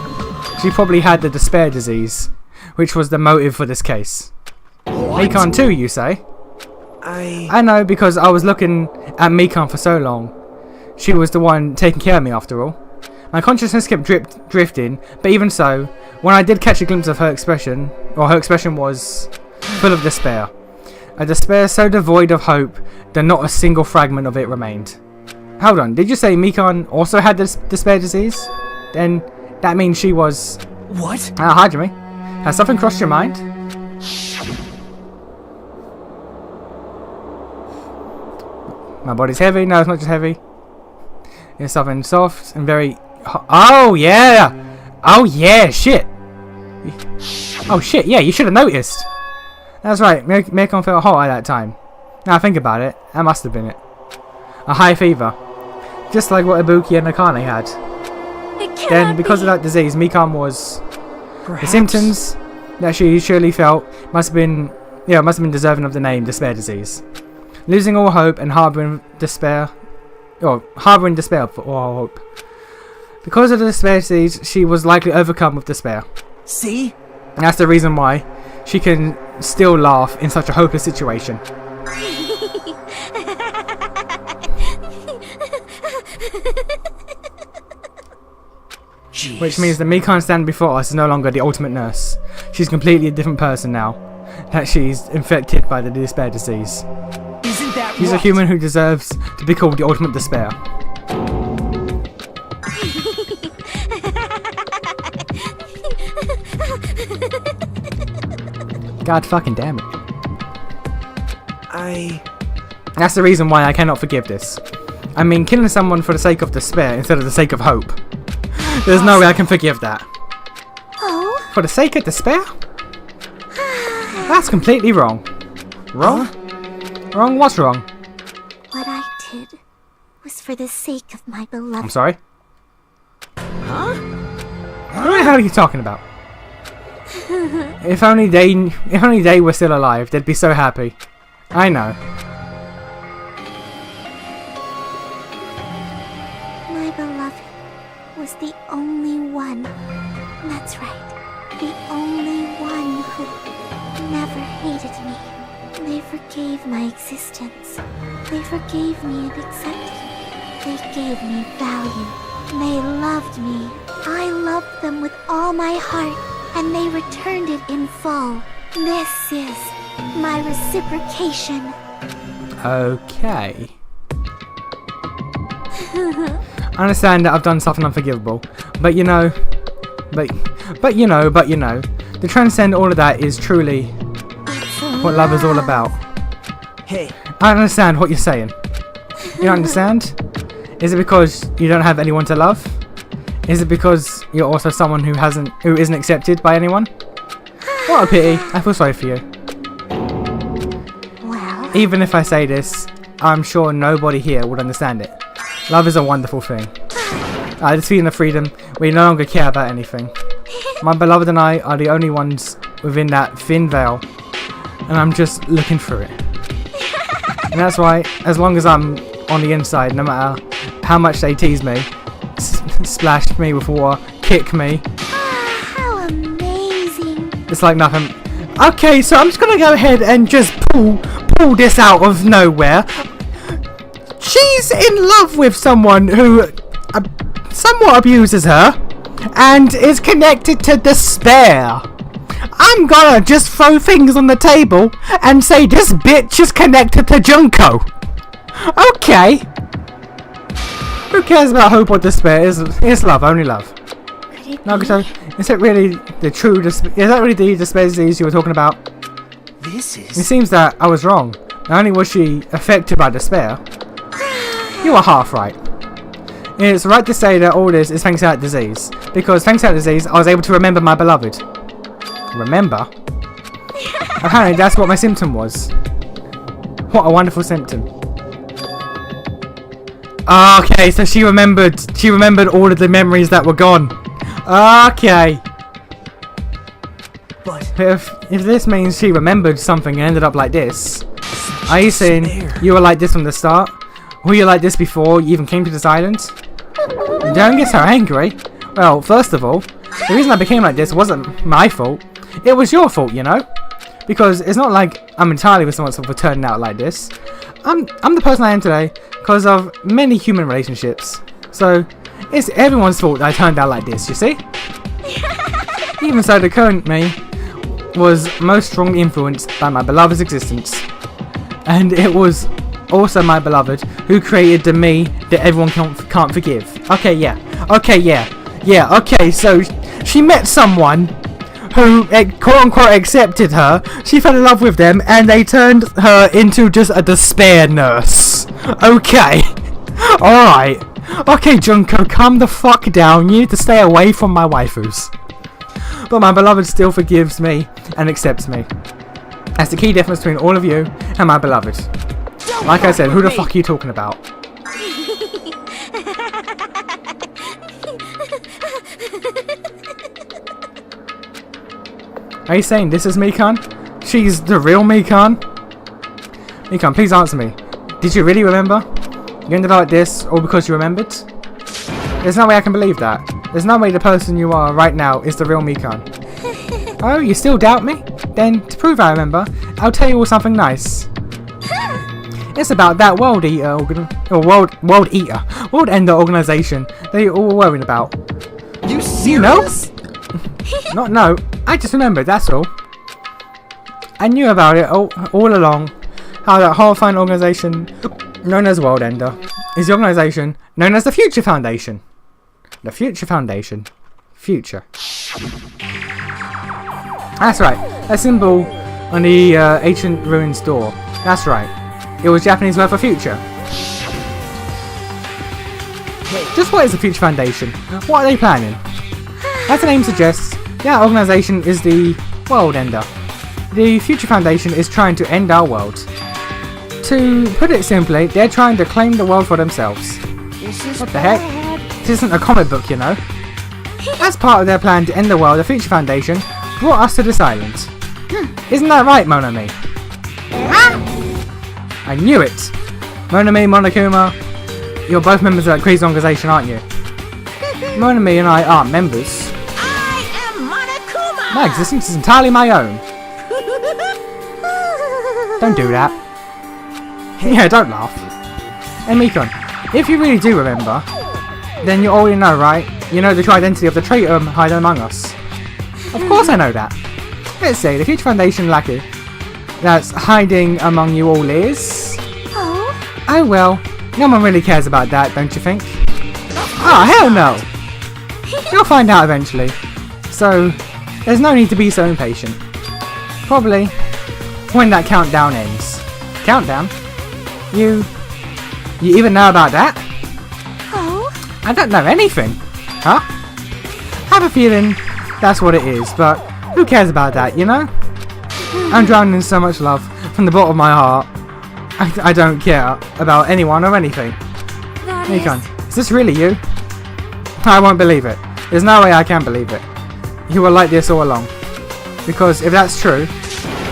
[SPEAKER 1] She probably had the despair disease, which was the motive for this case. Mikan too, you say? I know, because I was looking at Mikan for so long. She was the one taking care of me after all. My consciousness kept drifting, but even so, when I did catch a glimpse of her expression was full of despair. A despair so devoid of hope that not a single fragment of it remained. Hold on, did you say Mikan also had this despair disease? Then that means she was...
[SPEAKER 3] What?
[SPEAKER 1] Hajime, has something crossed your mind? My body's heavy. No, it's not just heavy. It's something soft and very... Oh, yeah! Oh, yeah, shit! Oh, shit, yeah, you should have noticed. That's right, Mikan felt hot at that time. Now I think about it, that must have been it. A high fever. Just like what Ibuki and Akane had. Then, because of that disease, Mikan was...
[SPEAKER 3] Perhaps.
[SPEAKER 1] The symptoms that she surely felt must have been deserving of the name despair disease. Losing all hope and harboring despair for all hope. Because of the despair disease, she was likely overcome with despair.
[SPEAKER 3] See?
[SPEAKER 1] And that's the reason why she can still laugh in such a hopeless situation.
[SPEAKER 3] Jeez.
[SPEAKER 1] Which means that Mikan standing before us is no longer the ultimate nurse. She's completely a different person now, that she's infected by the despair disease.
[SPEAKER 3] Isn't that
[SPEAKER 1] She's a
[SPEAKER 3] right?
[SPEAKER 1] human who deserves to be called the ultimate despair. God fucking damn it. That's the reason why I cannot forgive this. I mean, killing someone for the sake of despair instead of the sake of hope. There's no way I can forgive that.
[SPEAKER 7] Oh?
[SPEAKER 1] For the sake of despair? That's completely wrong. Wrong? Wrong? What's wrong?
[SPEAKER 7] What I did was for the sake of my
[SPEAKER 1] I'm
[SPEAKER 7] beloved.
[SPEAKER 1] sorry? What the hell are you talking about? If only they were still alive, they'd be so happy. I know.
[SPEAKER 7] My beloved was the only one. That's right. The only one who never hated me. They forgave my existence. They forgave me and accepted me. They gave me value. They loved me. I loved them with all my heart, and they returned it in full. This is my reciprocation.
[SPEAKER 1] Okay. I understand that I've done something unforgivable, but you know, to transcend all of that is truly what love is all about.
[SPEAKER 3] Hey,
[SPEAKER 1] I understand what you're saying. You don't understand? Is it because you don't have anyone to love? Is it because you're also someone who isn't accepted by anyone? What a pity. I feel sorry for you.
[SPEAKER 7] Well,
[SPEAKER 1] Even if I say this, I'm sure nobody here would understand it. Love is a wonderful thing. This feeling of freedom where you no longer care about anything. My beloved and I are the only ones within that thin veil, and I'm just looking through it. And that's why, as long as I'm on the inside, no matter how much they tease me, splash me with water, kick me,
[SPEAKER 7] how amazing.
[SPEAKER 1] it's like nothing. Okay, so I'm just gonna go ahead and just pull this out of nowhere. She's in love with someone who somewhat abuses her and is connected to despair. I'm gonna just throw things on the table and say this bitch is connected to Junko. Okay. Who cares about hope or despair? It's love, only love.
[SPEAKER 7] Could it
[SPEAKER 1] No,
[SPEAKER 7] be?
[SPEAKER 1] so is it really the true despair? Is that really the despair disease you were talking about?
[SPEAKER 3] this
[SPEAKER 1] It
[SPEAKER 3] is...
[SPEAKER 1] seems that I was wrong. Not only was she affected by despair, you are half right. It's right to say that all this is thanks to that disease. Because thanks to that disease, I was able to remember my beloved. Remember? Apparently that's what my symptom was. What a wonderful symptom. Okay, so she remembered all of the memories that were gone. Okay.
[SPEAKER 3] But
[SPEAKER 1] If this means she remembered something and ended up like this, are you saying
[SPEAKER 3] despair.
[SPEAKER 1] you were like this from the start? Were you like this before you even came to this island? Don't get so angry. Well, first of all, the reason I became like this wasn't my fault. It was your fault, you know? Because it's not like I'm entirely responsible for turning out like this. I'm the person I am today because of many human relationships. So, It's everyone's fault that I turned out like this, you see? Even so, the current me was most strongly influenced by my beloved's existence. And it was also my beloved who created the me that everyone can't forgive. Okay, yeah. Okay, so she met someone who quote-unquote accepted her. She fell in love with them and they turned her into just a despair nurse. Okay. Alright. Okay, Junko, calm the fuck down. You need to stay away from my waifus. But my beloved still forgives me and accepts me. That's the key difference between all of you and my beloved. Like I said, who the fuck are you talking about? Are you saying this is Mikan? She's the real Mikan? Mikan, please answer me. Did you really remember? You ended up like this all because you remembered? There's no way I can believe that. There's no way the person you are right now is the real Mikan. Oh, you still doubt me? Then, to prove I remember, I'll tell you all something nice. It's about that World Ender organization that you're all worried about.
[SPEAKER 3] You
[SPEAKER 1] You know?
[SPEAKER 3] serious?
[SPEAKER 1] Not no. I just remembered, that's all. I knew about it all along. How that horrifying organization known as World Ender is the organization known as the Future Foundation. The Future Foundation. Future. That's right. A symbol on the ancient ruins door. That's right. It was Japanese word for future. Just what is the Future Foundation? What are they planning? As the name suggests, that organization is the World Ender. The Future Foundation is trying to end our world. To put it simply, they're trying to claim the world for themselves. What the heck? This isn't a comic book, you know. As part of their plan to end the world, the Future Foundation brought us to this island. Isn't that right, Monami? I knew it! Monami, Monokuma, you're both members of that crazy organization, aren't you? Monami and I aren't members.
[SPEAKER 4] I am Monokuma!
[SPEAKER 1] My existence is entirely my own. Don't do that. Yeah, don't laugh. Hey Mikon, if you really do remember, then you already know, right? You know the true identity of the traitor hiding among us. Of course I know that. Let's say the Future Foundation lackey that's hiding among you all is... Oh well, no one really cares about that, don't you think? Oh, hell no! You'll find out eventually. So, there's no need to be so impatient. Probably when that countdown ends. Countdown? You even know about that?
[SPEAKER 7] Oh?
[SPEAKER 1] I don't know anything. Huh? Have a feeling that's what it is, but who cares about that, you know? I'm drowning in so much love from the bottom of my heart. I don't care about anyone or anything.
[SPEAKER 6] That
[SPEAKER 1] Nikon, is this really you? I won't believe it. There's no way I can believe it. You were like this all along. Because if that's true,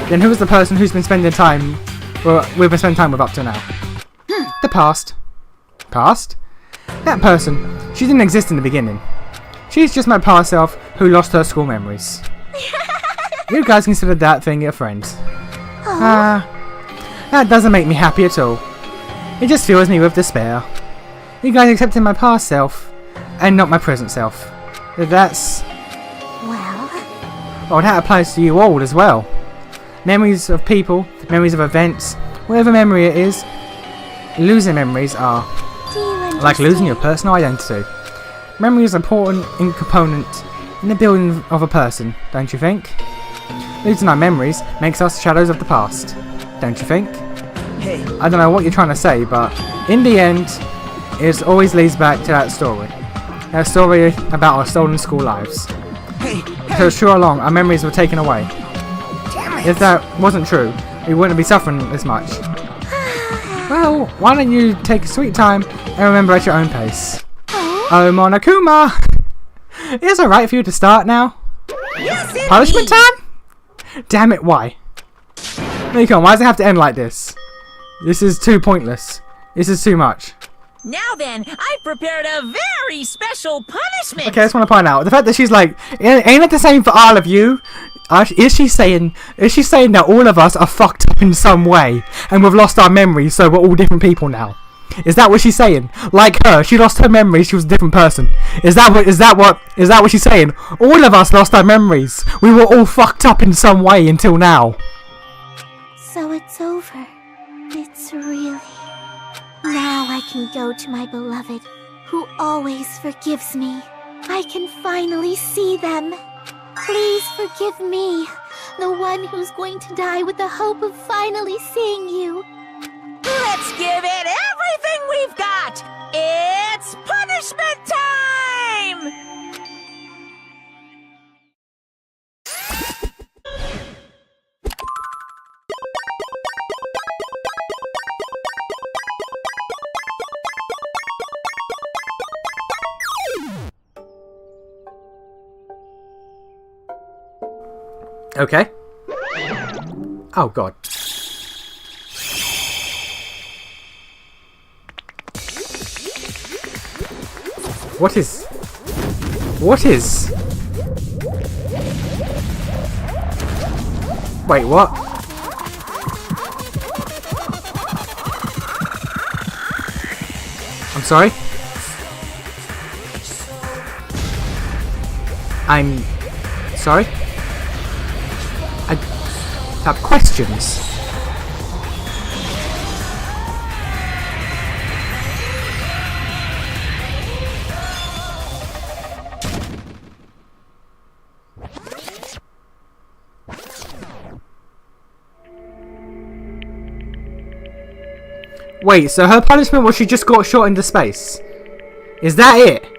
[SPEAKER 1] then who is the person who's been spending time, well, we've been spending time with up to now? The past. Past? That person, she didn't exist in the beginning. She's just my past self who lost her school memories. You guys consider that thing a friend. That doesn't make me happy at all. It just fills me with despair. You guys accepted my past self, and not my present self. That's...
[SPEAKER 7] Well,
[SPEAKER 1] well, that applies to you all as well. Memories of people, memories of events, whatever memory it is, losing memories are
[SPEAKER 7] do you understand?
[SPEAKER 1] like losing your personal identity. Memory is an important component in the building of a person, don't you think? Losing our memories makes us shadows of the past, don't you think?
[SPEAKER 3] Hey,
[SPEAKER 1] I don't know what you're trying to say, but in the end, it always leads back to that story. That story about our stolen school lives.
[SPEAKER 3] hey,
[SPEAKER 1] So it's true all along, our memories were taken away. If that wasn't true, we wouldn't be suffering this much. Well, why don't you take a sweet time and remember at your own pace. Oh, Monokuma! Is it right for you to start now?
[SPEAKER 4] Yes,
[SPEAKER 1] Punishment
[SPEAKER 4] indeed.
[SPEAKER 1] time? Damn it, why? Nikon, why does it have to end like this? This is too pointless. This is too much.
[SPEAKER 4] Now then, I've prepared a very special punishment.
[SPEAKER 1] Okay, I just want to point out the fact that she's like, ain't it the same for all of you? Is she saying that all of us are fucked up in some way and we've lost our memories, so we're all different people now? Is that what she's saying? Like her, she lost her memories. She was a different person. Is that what she's saying? All of us lost our memories. We were all fucked up in some way until now.
[SPEAKER 7] So it's over. It's really... Now I can go to my beloved, who always forgives me. I can finally see them. Please forgive me, the one who's going to die with the hope of finally seeing you.
[SPEAKER 4] Let's give it everything we've got! It's punishment time!
[SPEAKER 1] Okay. Oh god. What is... Wait, what? I'm sorry? I'm... sorry? I have questions. Wait, so her punishment was she just got shot into space? Is that it?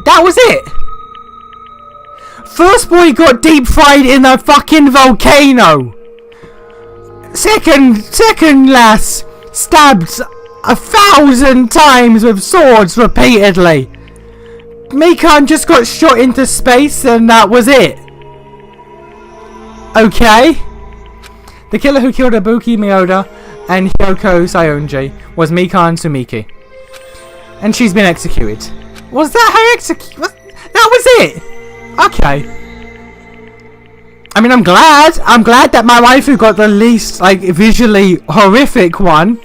[SPEAKER 1] That was it! First boy got deep fried in a fucking volcano! Second lass stabbed 1,000 times with swords repeatedly! Mikan just got shot into space and that was it! Okay. The killer who killed Ibuki Miyoda and Hyoko Saionji was Mikan Sumiki. And she's been executed. Was that her that was it? Okay. I mean, I'm glad that my waifu got the least, like, visually horrific one.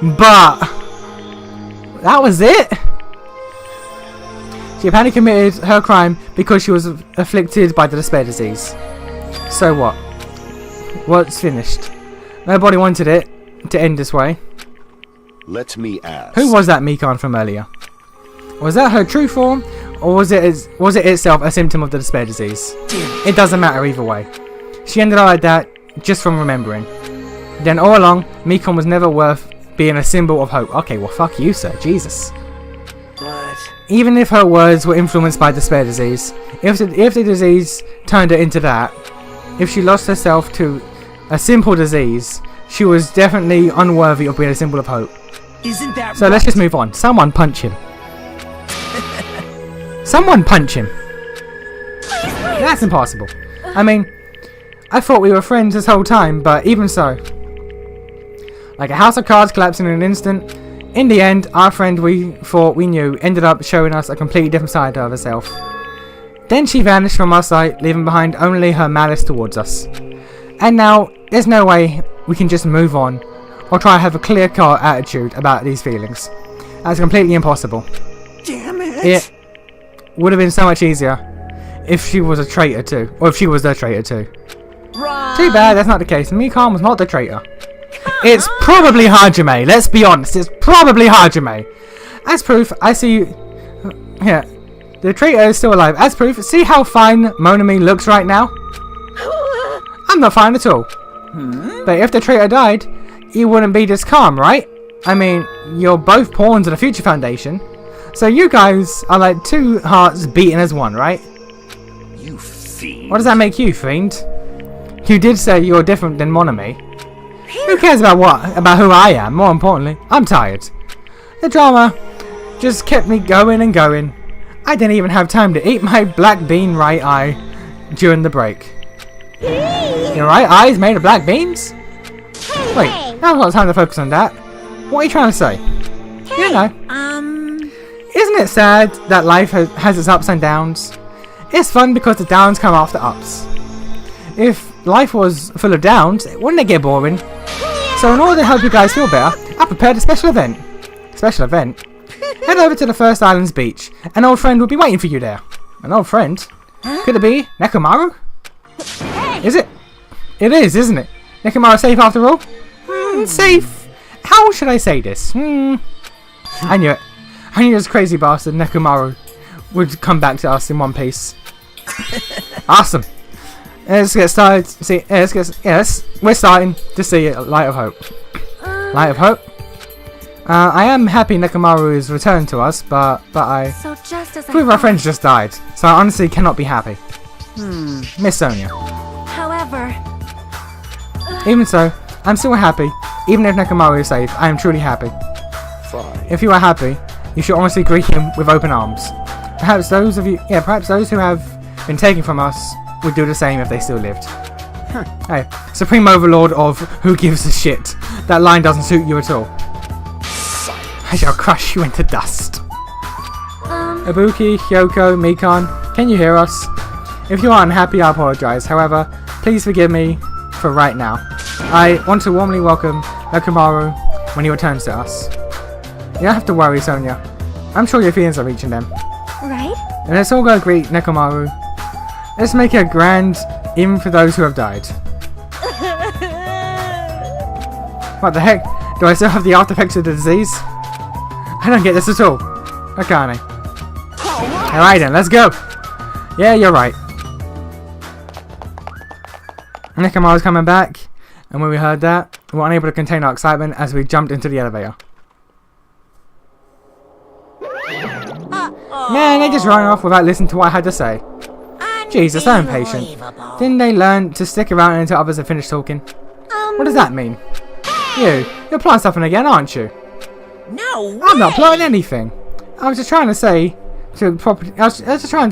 [SPEAKER 1] But that was it? She apparently committed her crime because she was afflicted by the despair disease. So what? What's finished? Nobody wanted it to end this way.
[SPEAKER 10] Let me ask.
[SPEAKER 1] Who was that Mikan from earlier? Was that her true form, or was it itself a symptom of the despair disease? It doesn't matter either way. She ended up like that just from remembering. Then all along, Mikan was never worth being a symbol of hope. Okay, well fuck you, sir. Jesus.
[SPEAKER 3] But...
[SPEAKER 1] Even if her words were influenced by despair disease, if the disease turned her into that, if she lost herself to a simple disease, she was definitely unworthy of being a symbol of hope.
[SPEAKER 3] Isn't that
[SPEAKER 1] So let's just move on. Someone punch him. Someone punch him. That's impossible. I mean, I thought we were friends this whole time, but even so. Like a house of cards collapsing in an instant. In the end, our friend we thought we knew ended up showing us a completely different side of herself. Then she vanished from our sight, leaving behind only her malice towards us. And now, there's no way we can just move on, or try to have a clear-cut attitude about these feelings. That's completely impossible.
[SPEAKER 3] Damn it!
[SPEAKER 1] It would have been so much easier if she was a traitor too, or if she was the traitor too.
[SPEAKER 4] Wrong.
[SPEAKER 1] Too bad that's not the case. Mikan was not the traitor. It's probably Hajime. Let's be honest. It's probably Hajime. As proof, I see. Yeah, the traitor is still alive. As proof, see how fine Monami looks right now. I'm not fine at all. But if the traitor died, you wouldn't be this calm, right? I mean, you're both pawns of the Future Foundation, so you guys are like two hearts beating as one, right?
[SPEAKER 10] You fiend.
[SPEAKER 1] What does that make you, fiend? You did say you're different than Monami. Who cares about what? About who I am? More importantly, I'm tired. The drama just kept me going and going. I didn't even have time to eat my black bean right eye during the break. Your right eye's made of black beans? Wait, now's not time to focus on that. What are you trying to say? You know. Isn't it sad that life has its ups and downs? It's fun because the downs come after ups. If life was full of downs, wouldn't it get boring? So in order to help you guys feel better, I prepared a special event. Head over to the First Island's beach. An old friend will be waiting for you there. An old friend? Could it be Nekomaru? Is it? It is, isn't it? Nekomaru safe after all? Safe? How should I say this? I knew it. I knew this crazy bastard Nekomaru would come back to us in one piece. Awesome. Let's get started. See, we're starting to see a light of hope. Light of hope? I am happy Nekomaru is returned to us, but
[SPEAKER 6] So just as
[SPEAKER 1] three of our friends just died, so I honestly cannot be happy. Miss Sonia.
[SPEAKER 6] However,
[SPEAKER 1] Even so, I'm still happy. Even if Nekomaru is safe, I am truly happy.
[SPEAKER 10] Fine.
[SPEAKER 1] If you are happy, you should honestly greet him with open arms. Perhaps those who have been taken from us would do the same if they still lived. Hey, Supreme Overlord of who gives a shit. That line doesn't suit you at all. I shall crush you into dust. Ibuki, Hyoko, Mikan, can you hear us? If you are unhappy, I apologize. However, please forgive me for right now. I want to warmly welcome Nekomaru when he returns to us. You don't have to worry, Sonia. I'm sure your feelings are reaching them.
[SPEAKER 6] right?
[SPEAKER 1] And let's all go greet Nekomaru. Let's make it grand even for those who have died. What the heck? Do I still have the after effects of the disease? I don't get this at all. Akane. Alright then, let's go! Yeah, you're right. Nekomaru's coming back, and when we heard that, we were unable to contain our excitement as we jumped into the elevator. Man, they just ran off without listening to what I had to say. Jesus, so impatient. Didn't they learn to stick around until others have finished talking? What does that mean? You're plotting something again, aren't you?
[SPEAKER 4] No
[SPEAKER 1] I'm not
[SPEAKER 4] way.
[SPEAKER 1] plotting anything. I was just trying to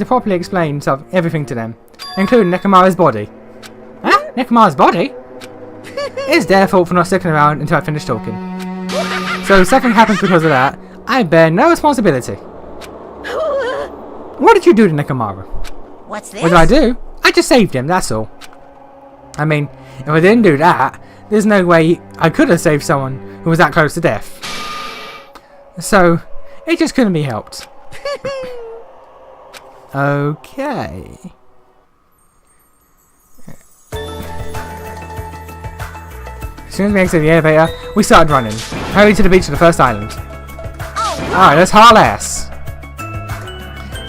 [SPEAKER 1] properly explain everything to them, including Nekomaru's body. Huh? Nekomaru's body? It's their fault for not sticking around until I finished talking. So if something happens because of that, I bear no responsibility. What did you do to Nekomaru?
[SPEAKER 4] What's this?
[SPEAKER 1] What did I do? I just saved him, that's all. I mean, if I didn't do that, there's no way I could have saved someone who was that close to death. So, it just couldn't be helped. Okay. As soon as we exited the elevator, we started running. Hurried to the beach of the first island. Alright, let's haul ass.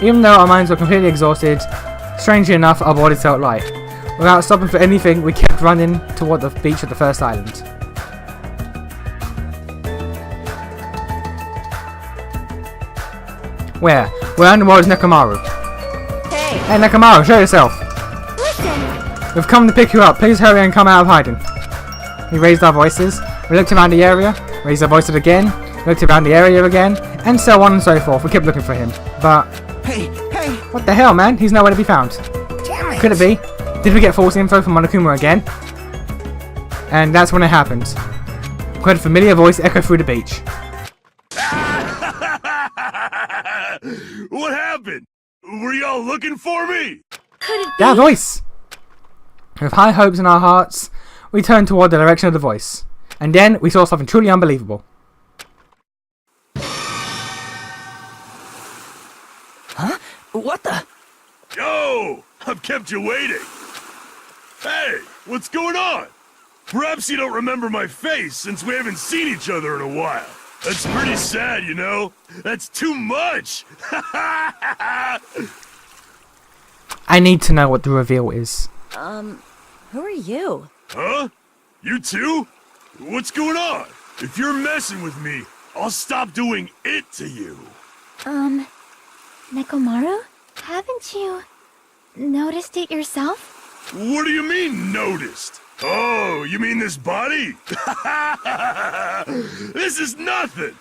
[SPEAKER 1] Even though our minds were completely exhausted, strangely enough, our bodies felt light. Without stopping for anything, we kept running toward the beach of the first island. Where? Where in the world is Nekomaru? Hey Nekomaru, show yourself!
[SPEAKER 6] Listen!
[SPEAKER 1] We've come to pick you up. Please hurry and come out of hiding. We raised our voices. We looked around the area. Raised our voices again. Looked around the area again. And so on and so forth. We kept looking for him. But...
[SPEAKER 5] Hey!
[SPEAKER 1] What the hell, man? He's nowhere to be found.
[SPEAKER 4] Damn it.
[SPEAKER 1] Could it be? Did we get false info from Monokuma again? And that's when it happened. We heard a familiar voice echo through the beach.
[SPEAKER 10] What happened? Were y'all looking for me?
[SPEAKER 6] Could it be?
[SPEAKER 1] That voice! With high hopes in our hearts, we turned toward the direction of the voice. And then we saw something truly unbelievable.
[SPEAKER 8] Huh? What the?
[SPEAKER 10] Yo! I've kept you waiting. Hey, what's going on? Perhaps you don't remember my face since we haven't seen each other in a while. That's pretty sad, you know? That's too much!
[SPEAKER 1] I need to know what the reveal is.
[SPEAKER 2] Who are you?
[SPEAKER 10] Huh? You too? What's going on? If you're messing with me, I'll stop doing it to you.
[SPEAKER 6] Nekomaru? Haven't you noticed it yourself?
[SPEAKER 10] What do you mean, noticed? Oh, you mean this body? This is nothing!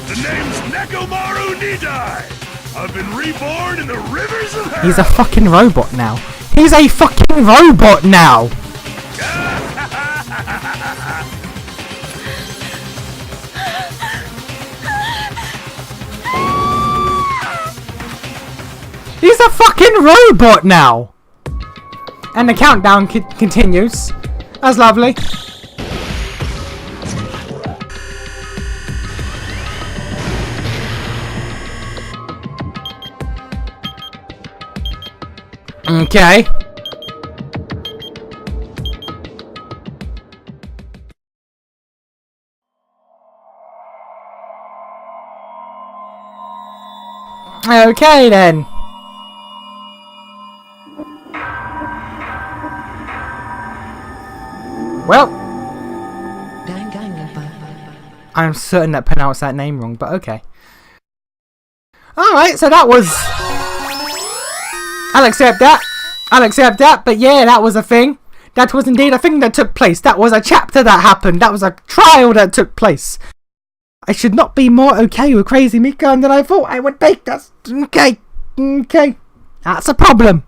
[SPEAKER 10] The name's Nekomaru Nidai! I've been reborn in the rivers of hell!
[SPEAKER 1] He's a fucking robot now. He's a fucking robot now! He's a fucking robot now! And the countdown continues. That's lovely. Okay. Okay then. Well, I'm certain that pronounced that name wrong, but okay. Alright, so that was... I'll accept that, but yeah, that was a thing. That was indeed a thing that took place. That was a chapter that happened. That was a trial that took place. I should not be more okay with Crazy Mikan than I thought I would be. That's... Okay. That's a problem.